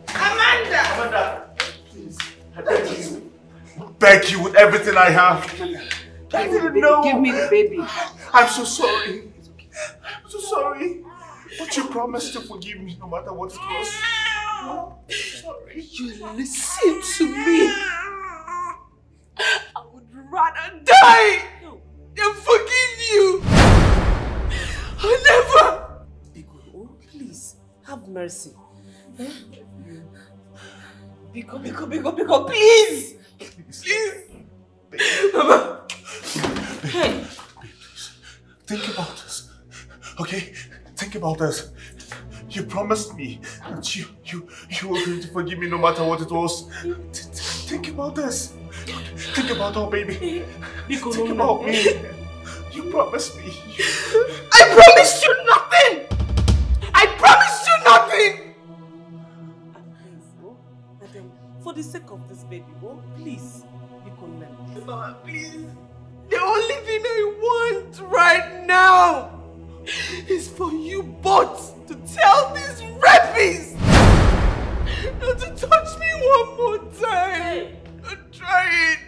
Please. I beg you. Beg you with everything I have. I didn't know. Give me the baby. I'm so sorry. I'm so sorry. But you promised to forgive me no matter what it was. Sorry. You listen to me. I would rather die than forgive you. I'll never. Biko, please, have mercy. Biko, please. Please. Mama. Hey. Think about this. Okay? Think about this. You promised me that you were going to forgive me no matter what it was. Think about this. Think about our baby. Think about me. You promised me. I promised you nothing. I promised you nothing. Madam, for the sake of this baby, please, Mama, please. The only thing I want right now is for you both to tell these rapists not to touch me one more time. Don't try it.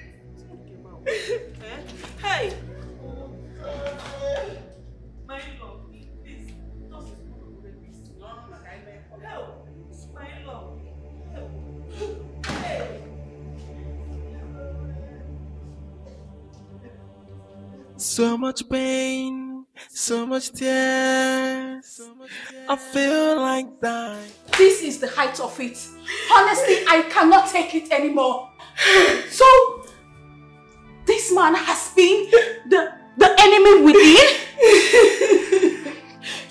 Hey. My love, please. Don't help. My love. Hey. So much pain, so much tears. I feel like dying. This is the height of it. Honestly, I cannot take it anymore. So, this man has been the enemy within.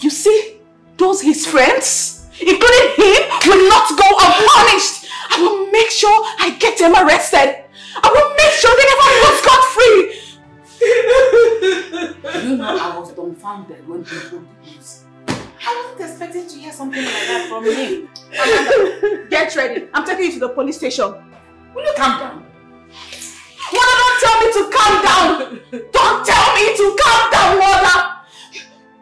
You see, those his friends, including him, will not go unpunished. I will make sure I get them arrested. I will make sure they never go scot-free. You know, I was dumbfounded when he broke the news. I wasn't expecting to hear something like that from him. Amanda, get ready. I'm taking you to the police station. Will you calm down? Mother, don't tell me to calm down. Don't tell me to calm down, Mother.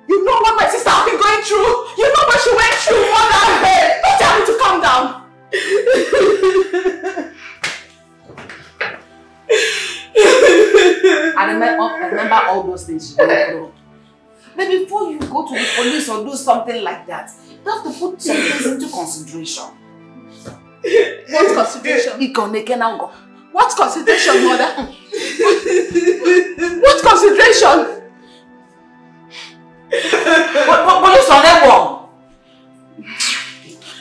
You know what my sister has been going through. You know what she went through, Mother. Don't tell me to calm down. I remember all those things you went through. But before you go to the police or do something like that, you have to put some things into consideration. What consideration? What consideration, Mother? What consideration?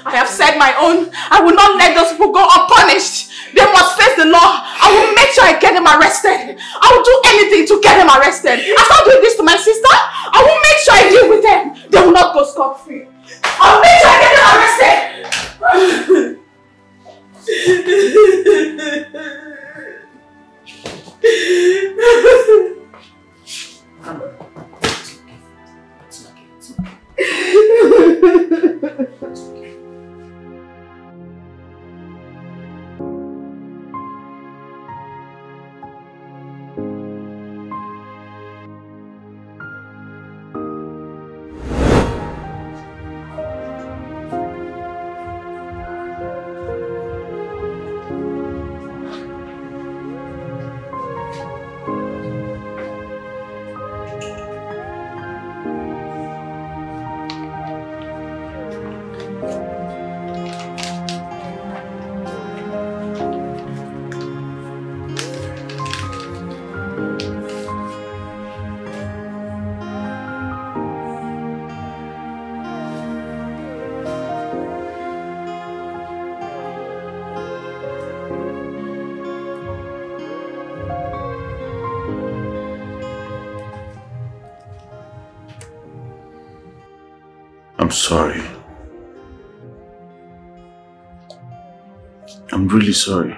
I have said my own. I will not let those people go unpunished. They must face the law. I will make sure I get them arrested. I will do anything to get them arrested. After doing this to my sister, I will make sure I deal with them. They will not go scot-free. I will make sure I get them arrested. I'm sorry. I'm really sorry.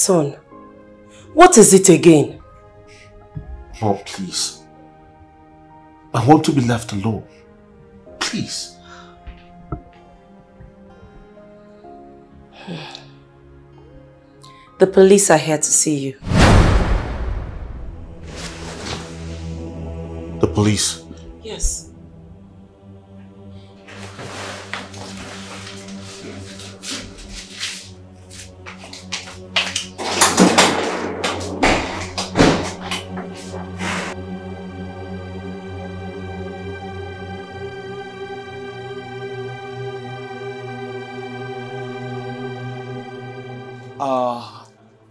Son, what is it again? Mom, please. I want to be left alone. Please. The police are here to see you. The police? Yes.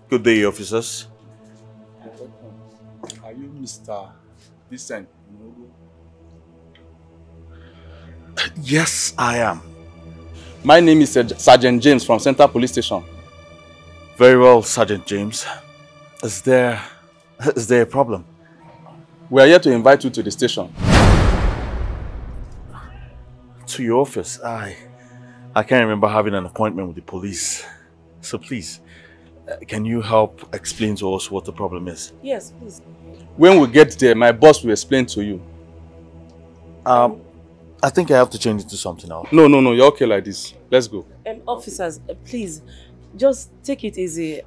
Good day, officers. Are you Mr. Vincent? Yes, I am. My name is Sergeant James from Central Police Station. Very well, Sergeant James. Is there a problem? We are here to invite you to the station. To your office? I can't remember having an appointment with the police. So please, can you help explain to us what the problem is? Yes, please. When we get there, my boss will explain to you. I think I have to change it to something else. No, you're okay like this. Let's go. Officers, please, just take it easy.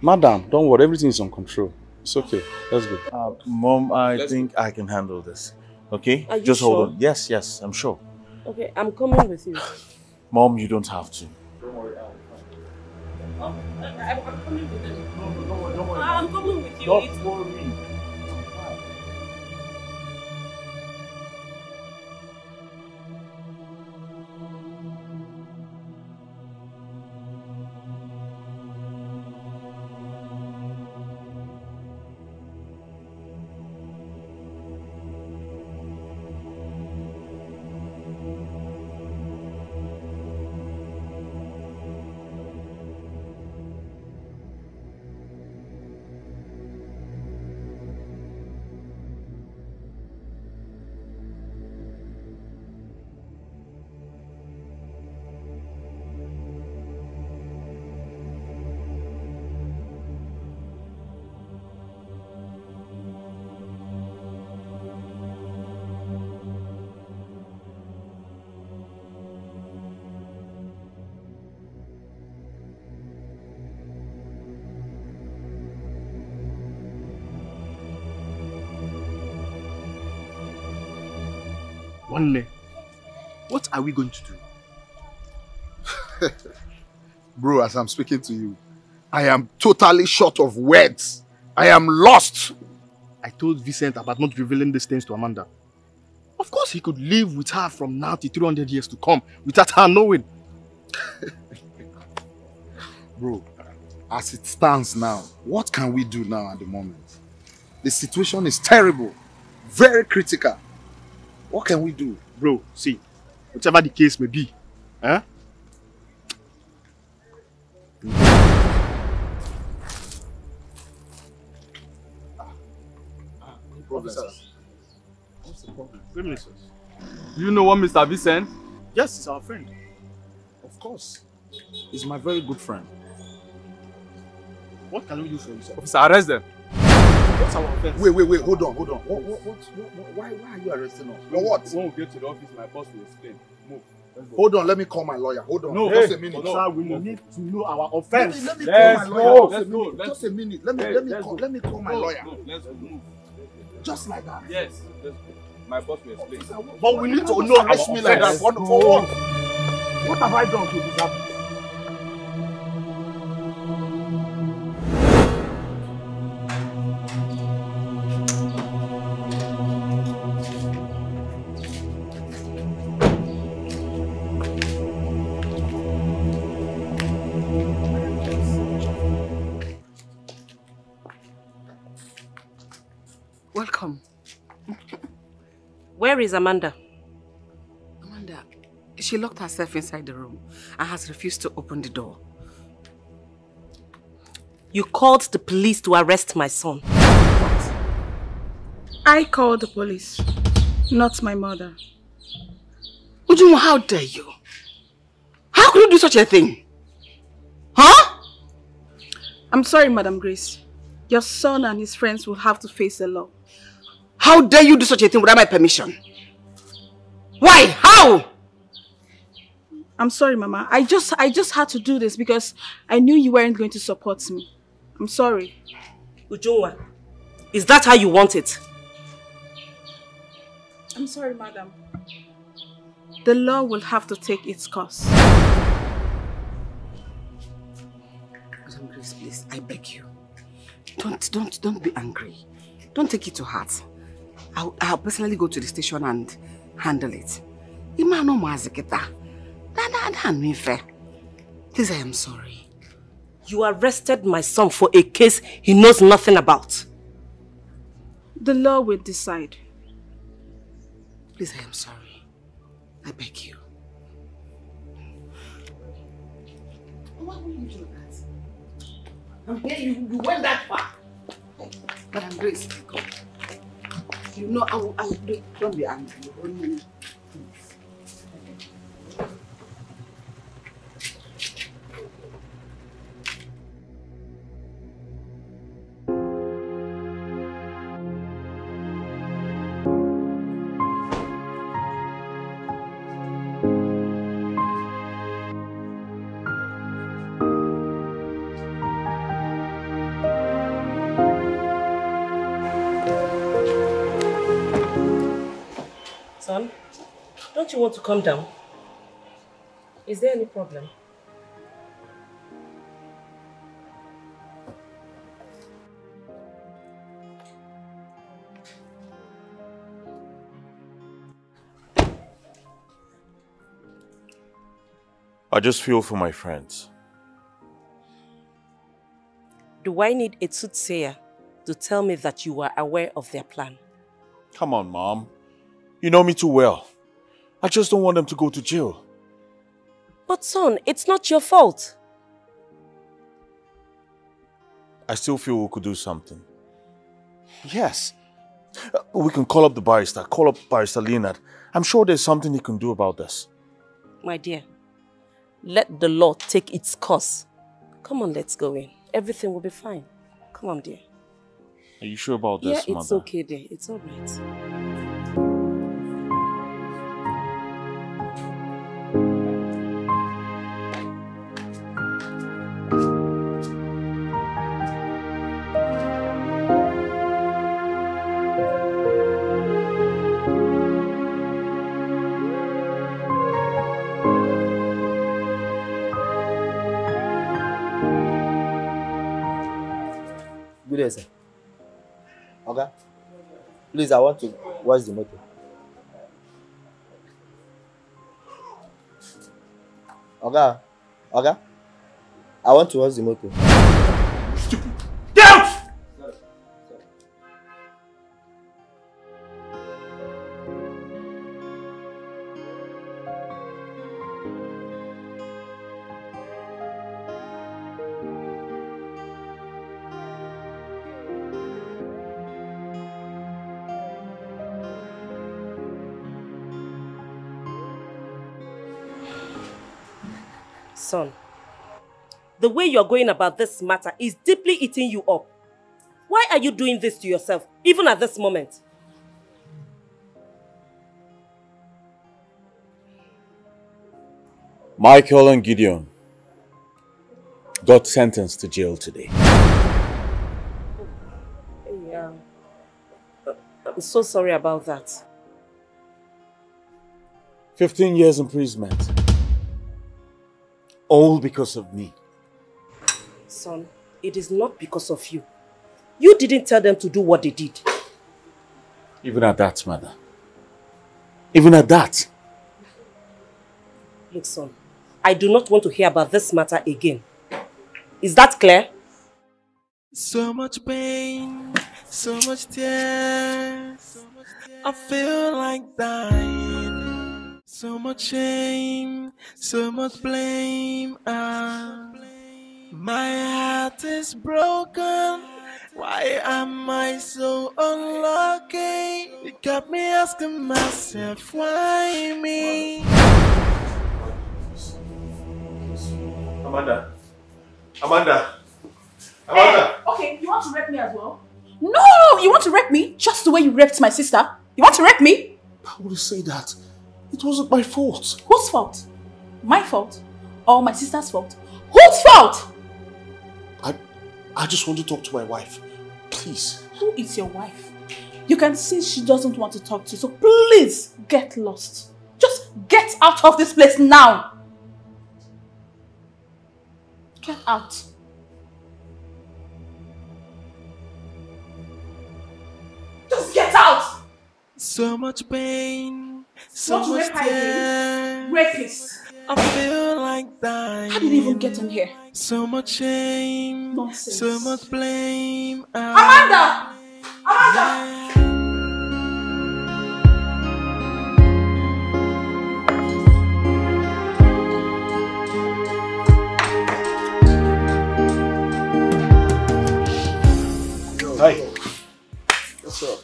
Madam, don't worry, everything is on control. It's okay. Let's go. Mom, I think I can handle this. Okay? Are you Just sure? hold on. Yes, I'm sure. Okay, I'm coming with you. Mom, you don't have to. Don't worry, I'm coming with you. Don't worry. I'm coming with you. Don't worry. What are we going to do? Bro, as I'm speaking to you, I am totally short of words. I am lost. I told Vincent about not revealing these things to Amanda. Of course, he could live with her from now to 300 years to come without her knowing. Bro, as it stands now, what can we do now at the moment? The situation is terrible, very critical. What can we do? Bro, see, whatever the case may be, eh? Officers, what's the problem? Ministers. Do you know what Mr. Vincent? Yes, he's our friend. Of course. He's my very good friend. What can we do for you, sir? Officer, arrest them. What's our offense? Wait, hold on. Why are you arresting us? For what? When we get to the office, my boss will explain. Move. Hold on, let me call my lawyer. Hold on. No, just a minute. Sir, we need to know our offense. Let me call my lawyer. Let's Just a minute. Let me call my lawyer. Let's move. Just like that. Yes. Let's go. My boss will explain. But we need to know our Ask me like that. offense. For what? What have I done to deserve this? Welcome. Where is Amanda? Amanda, she locked herself inside the room and has refused to open the door. You called the police to arrest my son. I called the police, not my mother. Odimgbe, how dare you? How could you do such a thing? Huh? I'm sorry, Madam Grace. Your son and his friends will have to face the law. How dare you do such a thing without my permission? Why? How? I'm sorry, Mama. I just had to do this because I knew you weren't going to support me. I'm sorry. Ujunwa, is that how you want it? I'm sorry, Madam. The law will have to take its course. Madam Grace, please, I beg you. Don't be angry. Don't take it to heart. I'll personally go to the station and handle it. Please, I am sorry. You arrested my son for a case he knows nothing about. The law will decide. Please, I am sorry. I beg you. Why will you do that? You went that far. Madam Grace, you know I will do. Don't be angry. Only Son, don't you want to calm down? Is there any problem? I just feel for my friends. Do I need a soothsayer to tell me that you are aware of their plan? Come on, Mom. You know me too well. I just don't want them to go to jail. But son, it's not your fault. I still feel we could do something. Yes. We can call up the barrister, call up Barrister Leonard. I'm sure there's something he can do about this. My dear, let the law take its course. Come on, let's go in. Everything will be fine. Come on, dear. Are you sure about this, Yeah, Mother? it's okay, dear. It's all right. Good day, sir. Okay. Please, I want to watch the motor. Okay. Okay. I want to watch the motor. Get out! Son, the way you're going about this matter is deeply eating you up. Why are you doing this to yourself, even at this moment? Michael and Gideon got sentenced to jail today. Yeah. I'm so sorry about that. 15 years imprisonment. All because of me. Son, it is not because of you. You didn't tell them to do what they did. Even at that, Mother. Even at that. Look, son, I do not want to hear about this matter again. Is that clear? So much pain, so much tears. I feel like dying. So much shame, so much blame. My heart is broken. Why am I so unlucky? It got me asking myself, why me? Amanda. Amanda. Hey, okay, you want to rape me as well? No, you want to rape me? Just the way you raped my sister? You want to rape me? How would you say that? It wasn't my fault. Whose fault? My fault? Or my sister's fault? Whose fault? I just want to talk to my wife. Please. Who is your wife? You can see she doesn't want to talk to you, so please get lost. Just get out of this place now. Get out. Just get out! So much pain, so What much tears. Rapist. I feel like dying. How did you even get in here? So much shame, Nonsense. so much blame. Amanda! Amanda! Hi. What's up?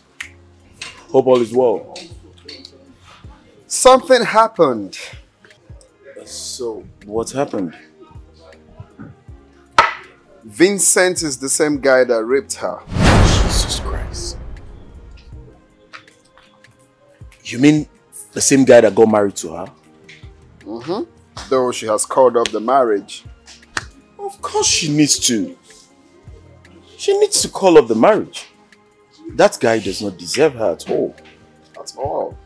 Hope all is well. Something happened. So, what happened? Vincent is the same guy that raped her. Jesus Christ. You mean the same guy that got married to her? Mm-hmm. Though she has called off the marriage. Of course she needs to. She needs to call off the marriage. That guy does not deserve her at all. At all.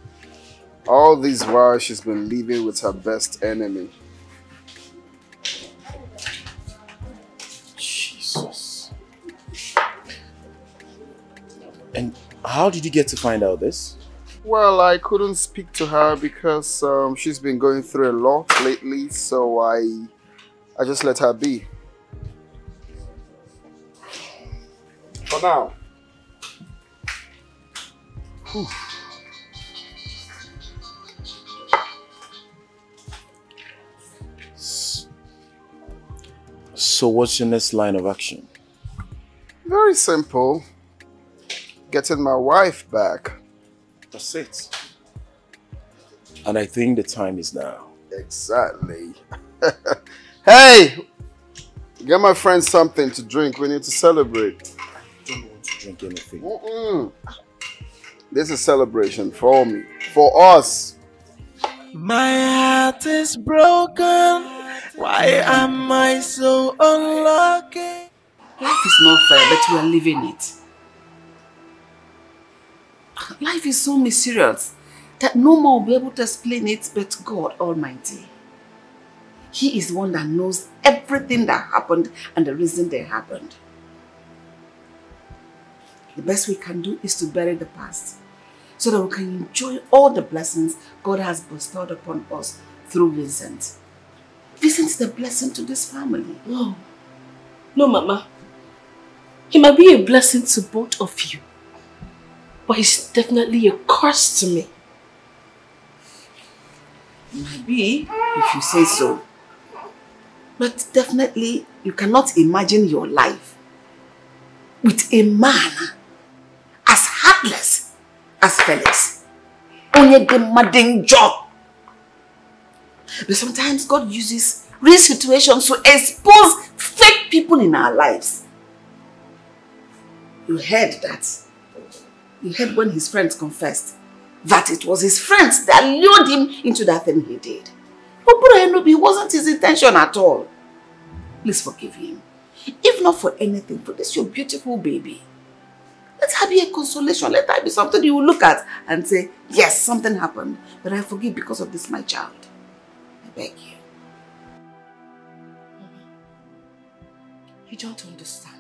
All this while she's been living with her best enemy. Jesus. And how did you get to find out this? Well, I couldn't speak to her because she's been going through a lot lately, so I just let her be. For now. Whew. So what's your next line of action? Very simple. Getting my wife back. That's it. And I think the time is now. Exactly. Hey! Get my friend something to drink. We need to celebrate. I don't want to drink anything. This is celebration for me. For us. My heart is broken. Why am I so unlucky? Life is not fair, but we are living it. Life is so mysterious that no one will be able to explain it but God Almighty. He is the one that knows everything that happened and the reason they happened. The best we can do is to bury the past so that we can enjoy all the blessings God has bestowed upon us through Vincent. Vincent is a blessing to this family. No. No, Mama. He might be a blessing to both of you. But he's definitely a curse to me. Might be, if you say so. But definitely, you cannot imagine your life with a man as heartless as Felix. Only the mudding job. But sometimes God uses real situations to expose fake people in our lives. You heard that. You heard when his friends confessed that it was his friends that lured him into that thing he did. But it wasn't his intention at all. Please forgive him. If not for anything, for this your beautiful baby. Let her be a consolation. Let her be something you will look at and say, yes, something happened, but I forgive because of this, my child. I beg you. You don't understand.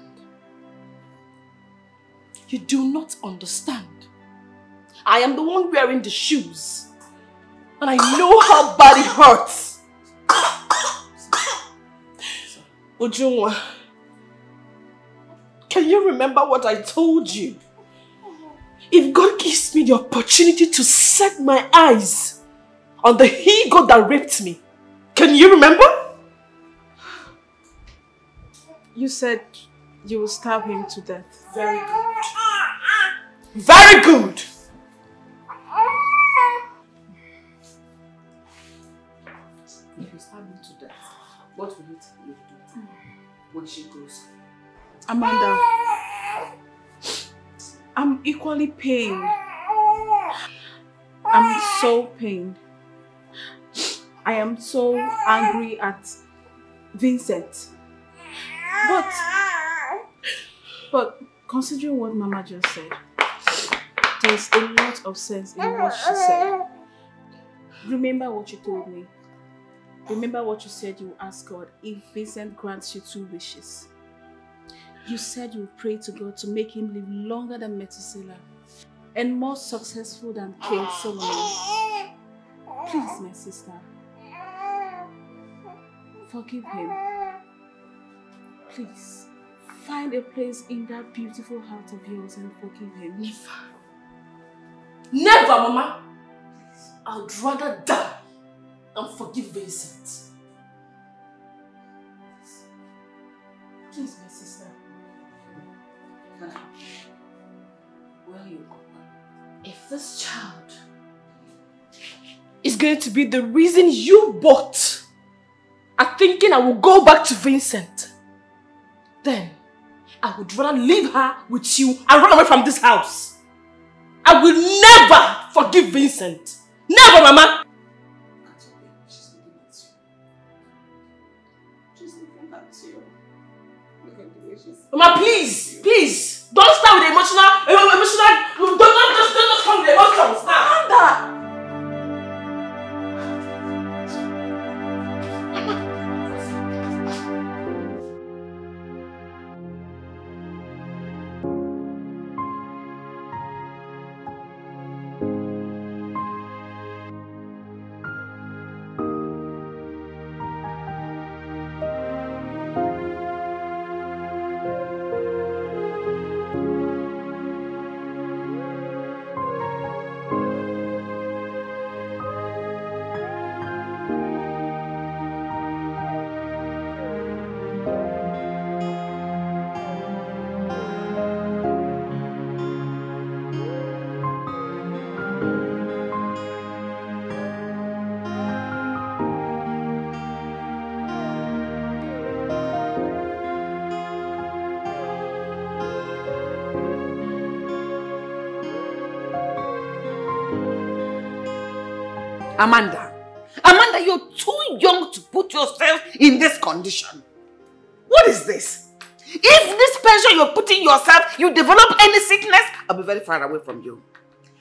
You do not understand. I am the one wearing the shoes. And I know how bad it hurts. Ujunwa, can you remember what I told you? If God gives me the opportunity to set my eyes on the he-goat that raped me, can you remember? You said you will stab him to death. Very good. Very good! If you stab him to death, what will you do when she goes? Amanda, I'm equally pained. I'm so pained. I am so angry at Vincent. But considering what Mama just said, there's a lot of sense in what she said. Remember what you told me. Remember what you said you ask God if Vincent grants you 2 wishes. You said you would pray to God to make him live longer than Methuselah and more successful than King Solomon. Please, my sister, forgive him. Please, find a place in that beautiful heart of yours and forgive him. Never, Mama. I'd rather die than forgive Vincent. Please, my sister. Where you go? If this child is going to be the reason you both are thinking I will go back to Vincent, then I would rather leave her with you and run away from this house. I will never forgive Vincent. Never, Mama! Mama, please, please, don't start with the emotional, don't just come with the emotions now. Amanda, you're too young to put yourself in this condition. What is this? If this pressure you're putting yourself, you develop any sickness, I'll be very far away from you.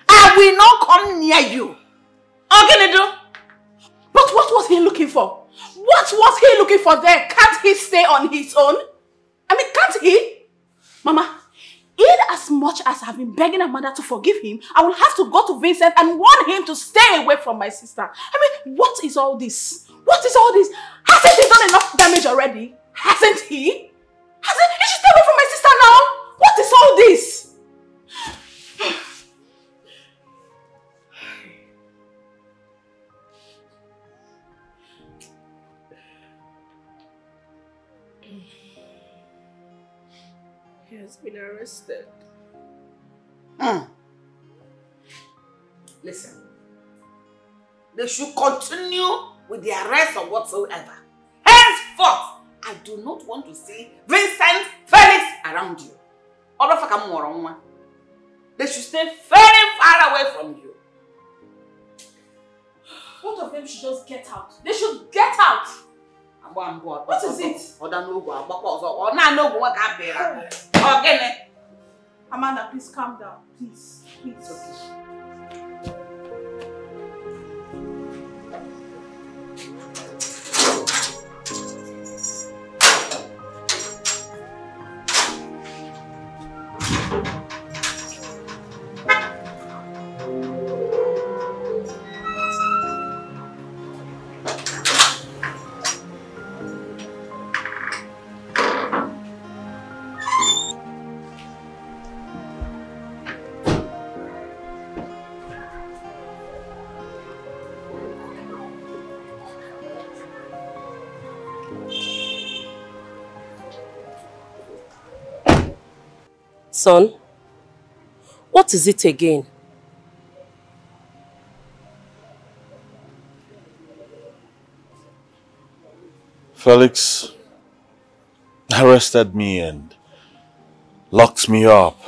I will not come near you. Ogenido! But what was he looking for? What was he looking for there? Can't he stay on his own? I mean, can't he? Mama, in as much as I've been begging Amanda to forgive him, I will have to go to Vincent and warn him to stay away from my sister. I mean, what is all this? What is all this? Hasn't he done enough damage already? Hasn't he? He should stay away from my sister now. What is all this? He has been arrested. Listen, they should continue with the arrest or whatsoever. Henceforth, I do not want to see Vincent Felix around you. They should stay very far away from you. Both of them should just get out. They should get out. What is it? Amanda, please calm down. Please. Please. Okay. Son, what is it again? Felix arrested me and locked me up.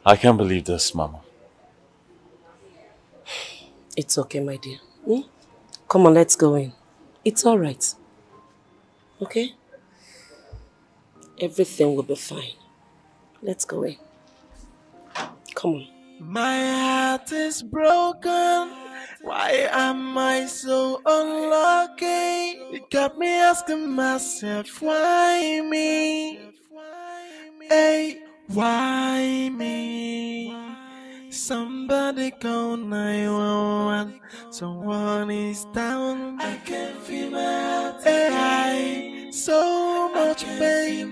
I can't believe this, Mama. It's okay, my dear. Come on, let's go in. It's all right. Okay? Everything will be fine. Let's go in. Come on. My heart is broken. Why am I so unlucky? It got me asking myself, why me? Hey, why me? Somebody call 911. Someone is down. I can feel my heart. Hey, so much pain,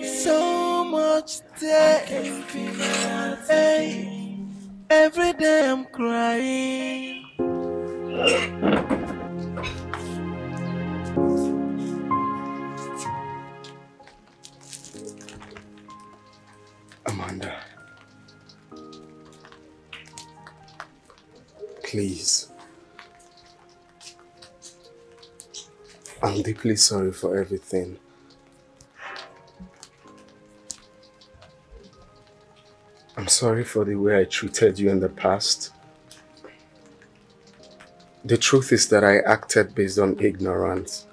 so much death. Hey, every day I'm crying. Amanda. Please. I'm deeply sorry for everything. I'm sorry for the way I treated you in the past. The truth is that I acted based on ignorance.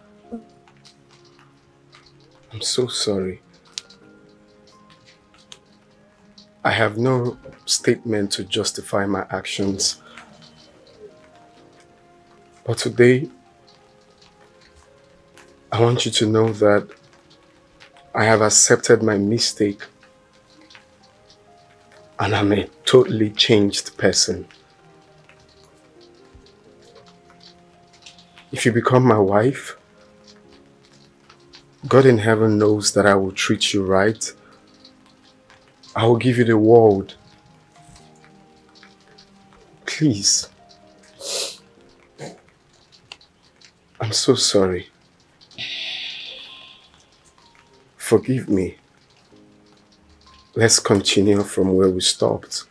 I'm so sorry. I have no statement to justify my actions. But today, I want you to know that I have accepted my mistake and I'm a totally changed person. If you become my wife, God in heaven knows that I will treat you right. I will give you the world. Please. I'm so sorry. Forgive me. Let's continue from where we stopped.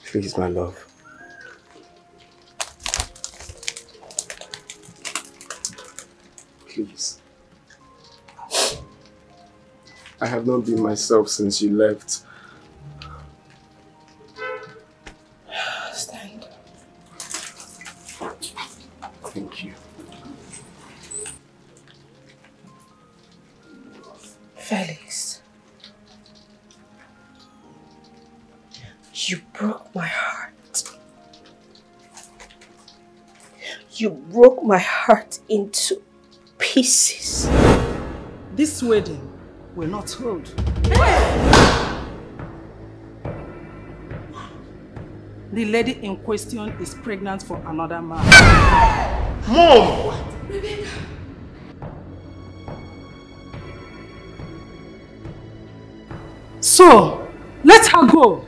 Please, my love. Please. I have not been myself since you left. Stand. Thank you. Felix. You broke my heart. You broke my heart into pieces. This wedding will not hold. The lady in question is pregnant for another man. Mom! Rebecca! So, let her go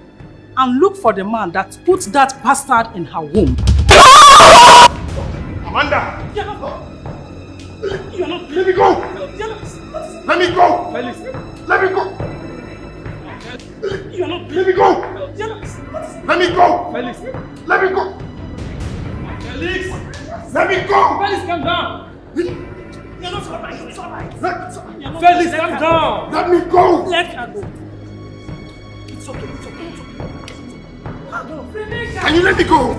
and look for the man that put that bastard in her womb. Amanda! You're not. Let me go! Let me go! Felix. Let me go! You're not. Let me go! Let me go! Felix. Let me go! Felix. Let me go! Felix, calm down. You're not alright. It's alright. Felix, calm down. Let me go! Let her go. It's okay. It's okay. Can you let me go?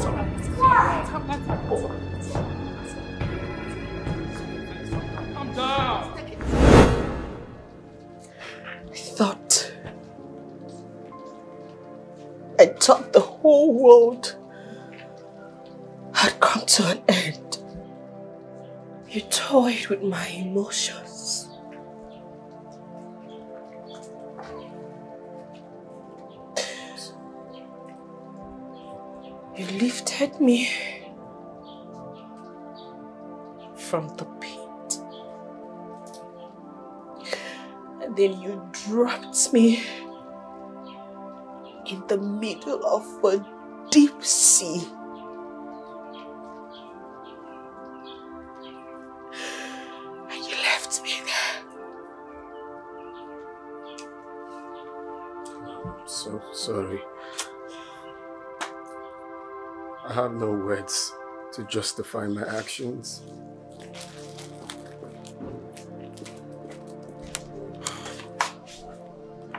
Calm down. I thought the whole world had come to an end. You toyed with my emotions. You lifted me from the pit. And then you dropped me in the middle of a deep sea. And you left me there. I'm so sorry. I have no words to justify my actions.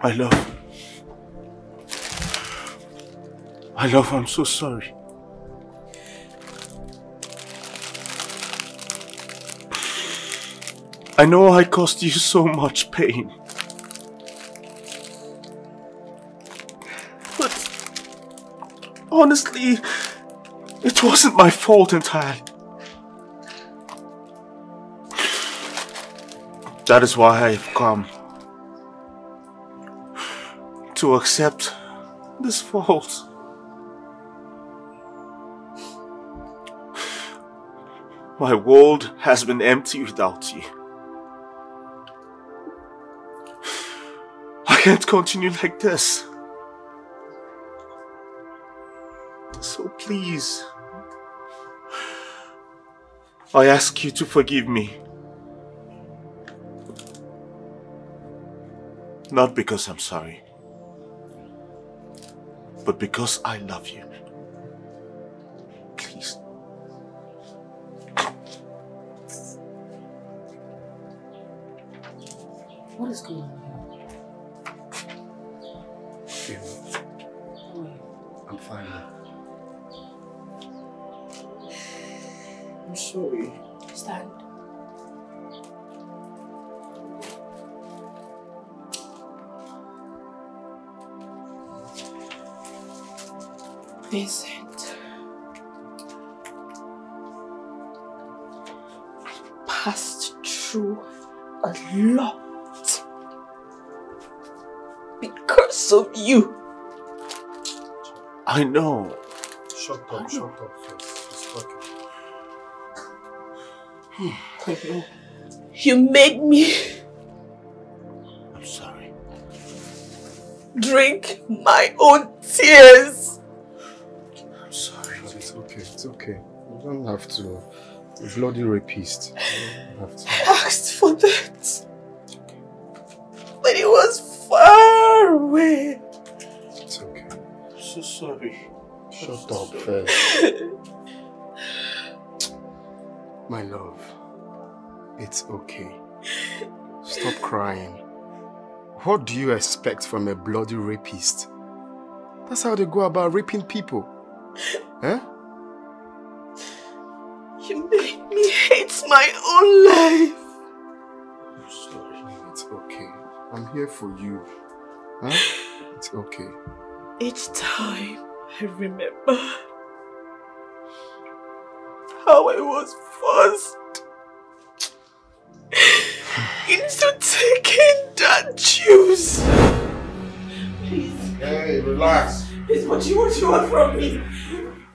My love. My love, I'm so sorry. I know I caused you so much pain. But honestly, it wasn't my fault entirely. That is why I've come to accept this fault. My world has been empty without you. I can't continue like this. So please, I ask you to forgive me. Not because I'm sorry, but because I love you. Please. What is going on here? I'm fine now. I'm sorry. Stand. Vincent, I passed through a lot because of you. I know. Shut up first. Just talking. I know. You made me. I'm sorry. Drink my own tears. I'm sorry. But it's okay. It's okay. You don't have to. A bloody rapist. You don't have to. I asked for that. But it was far away. It's okay. I'm so sorry. Shut up first. My love, it's okay. Stop crying. What do you expect from a bloody rapist? That's how they go about raping people. Eh? You made me hate my own life. I'm sorry. It's okay. I'm here for you. Huh? It's okay. Each time I remember how I was forced into taking that juice. Please. Hey, relax. Please, what you want from me?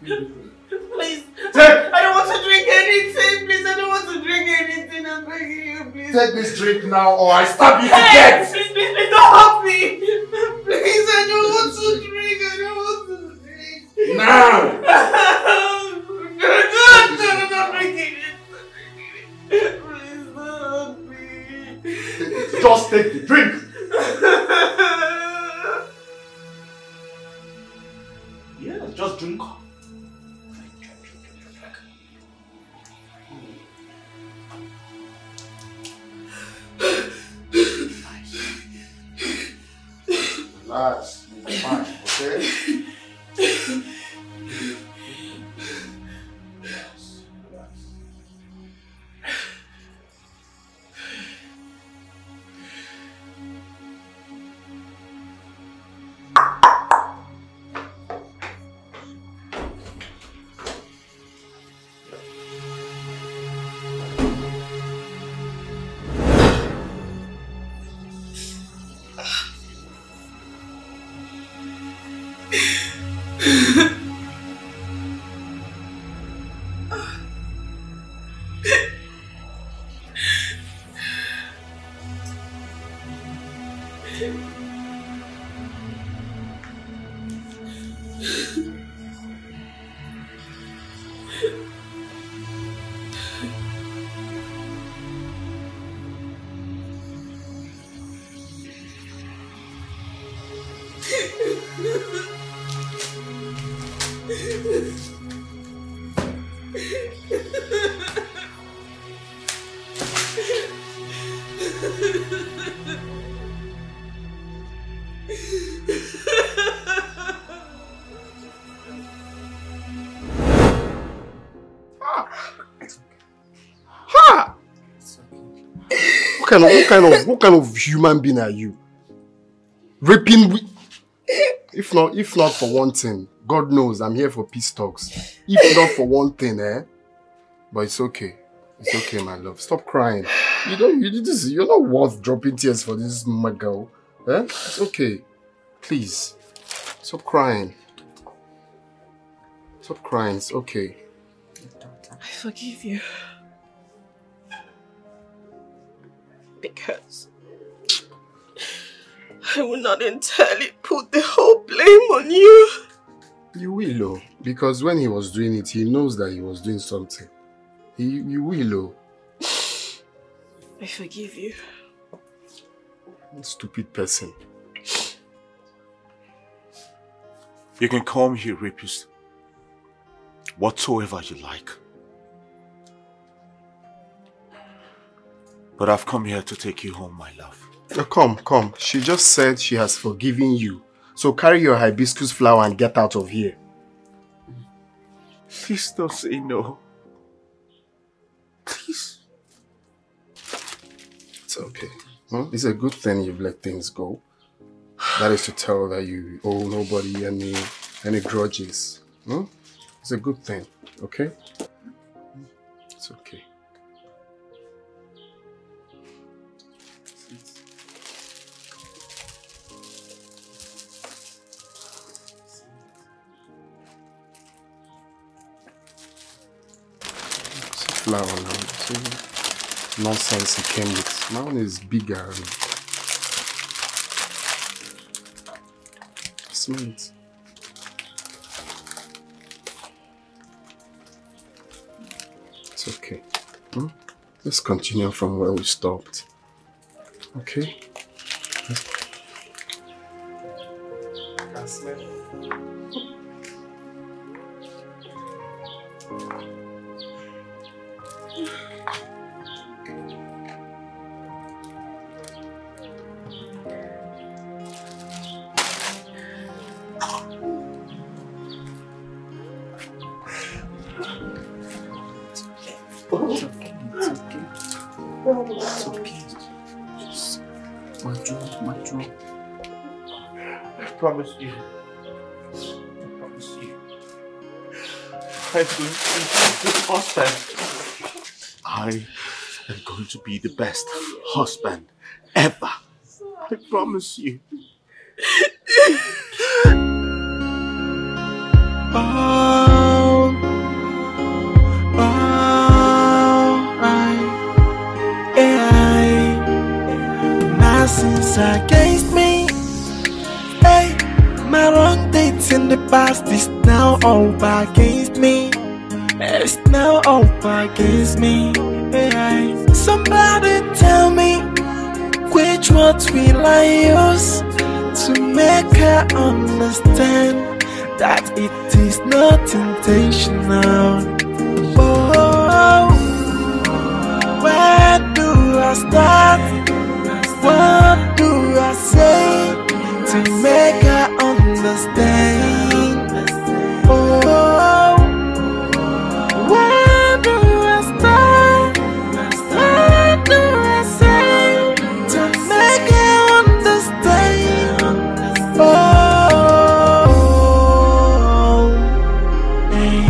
Please. I don't want to drink anything. Please, I don't want to drink anything. I'm begging you, please. Take this drink now or I stab you to Hey, death. please, don't help me. Please, I don't want to drink. I don't want to drink. Now. No, not drinking it. Please, don't help me. Just take the drink. Yeah, just drink. Relax, you'll be fine, okay? Ha! What kind of human being are you? Raping if not for one thing, God knows I'm here for peace talks. If not for one thing, but it's okay. It's okay, my love. Stop crying. You're not worth dropping tears for this my girl. It's okay. Please. Stop crying. Stop crying. It's okay. I forgive you. Because I will not entirely put the whole blame on you. You will, though. Because when he was doing it, he knows that he was doing something. You will, though. I forgive you. Stupid person. You can call me a rapist. Whatsoever you like. But I've come here to take you home, my love. Come. She just said she has forgiven you. So carry your hibiscus flower and get out of here. Please don't say no. Please. It's okay. It's a good thing you've let things go. That is to tell that you owe nobody any grudges. It's a good thing, okay? It's okay. Flower now. See, nonsense he came with. My one is bigger. Smell it. It's okay. Let's continue from where we stopped. Okay? I can smell it. I promise you. I'm going to be the husband. I am going to be the best husband ever. I promise you. Nothing's against me. Hey, my wrong dates in the past is now all against me. It's now all against me. Hey, somebody tell me which words will I use to make her understand that it is not intentional. Oh, where do I start? What do I say to make her understand? Oh, where do I start? What do I say to make her understand? Oh, hey.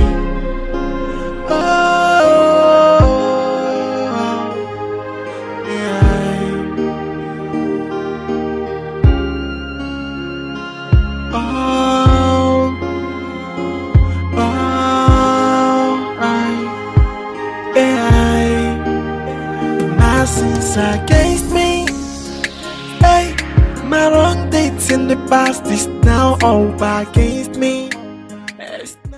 Against me. Hey, my wrong dates in the past is now all against me.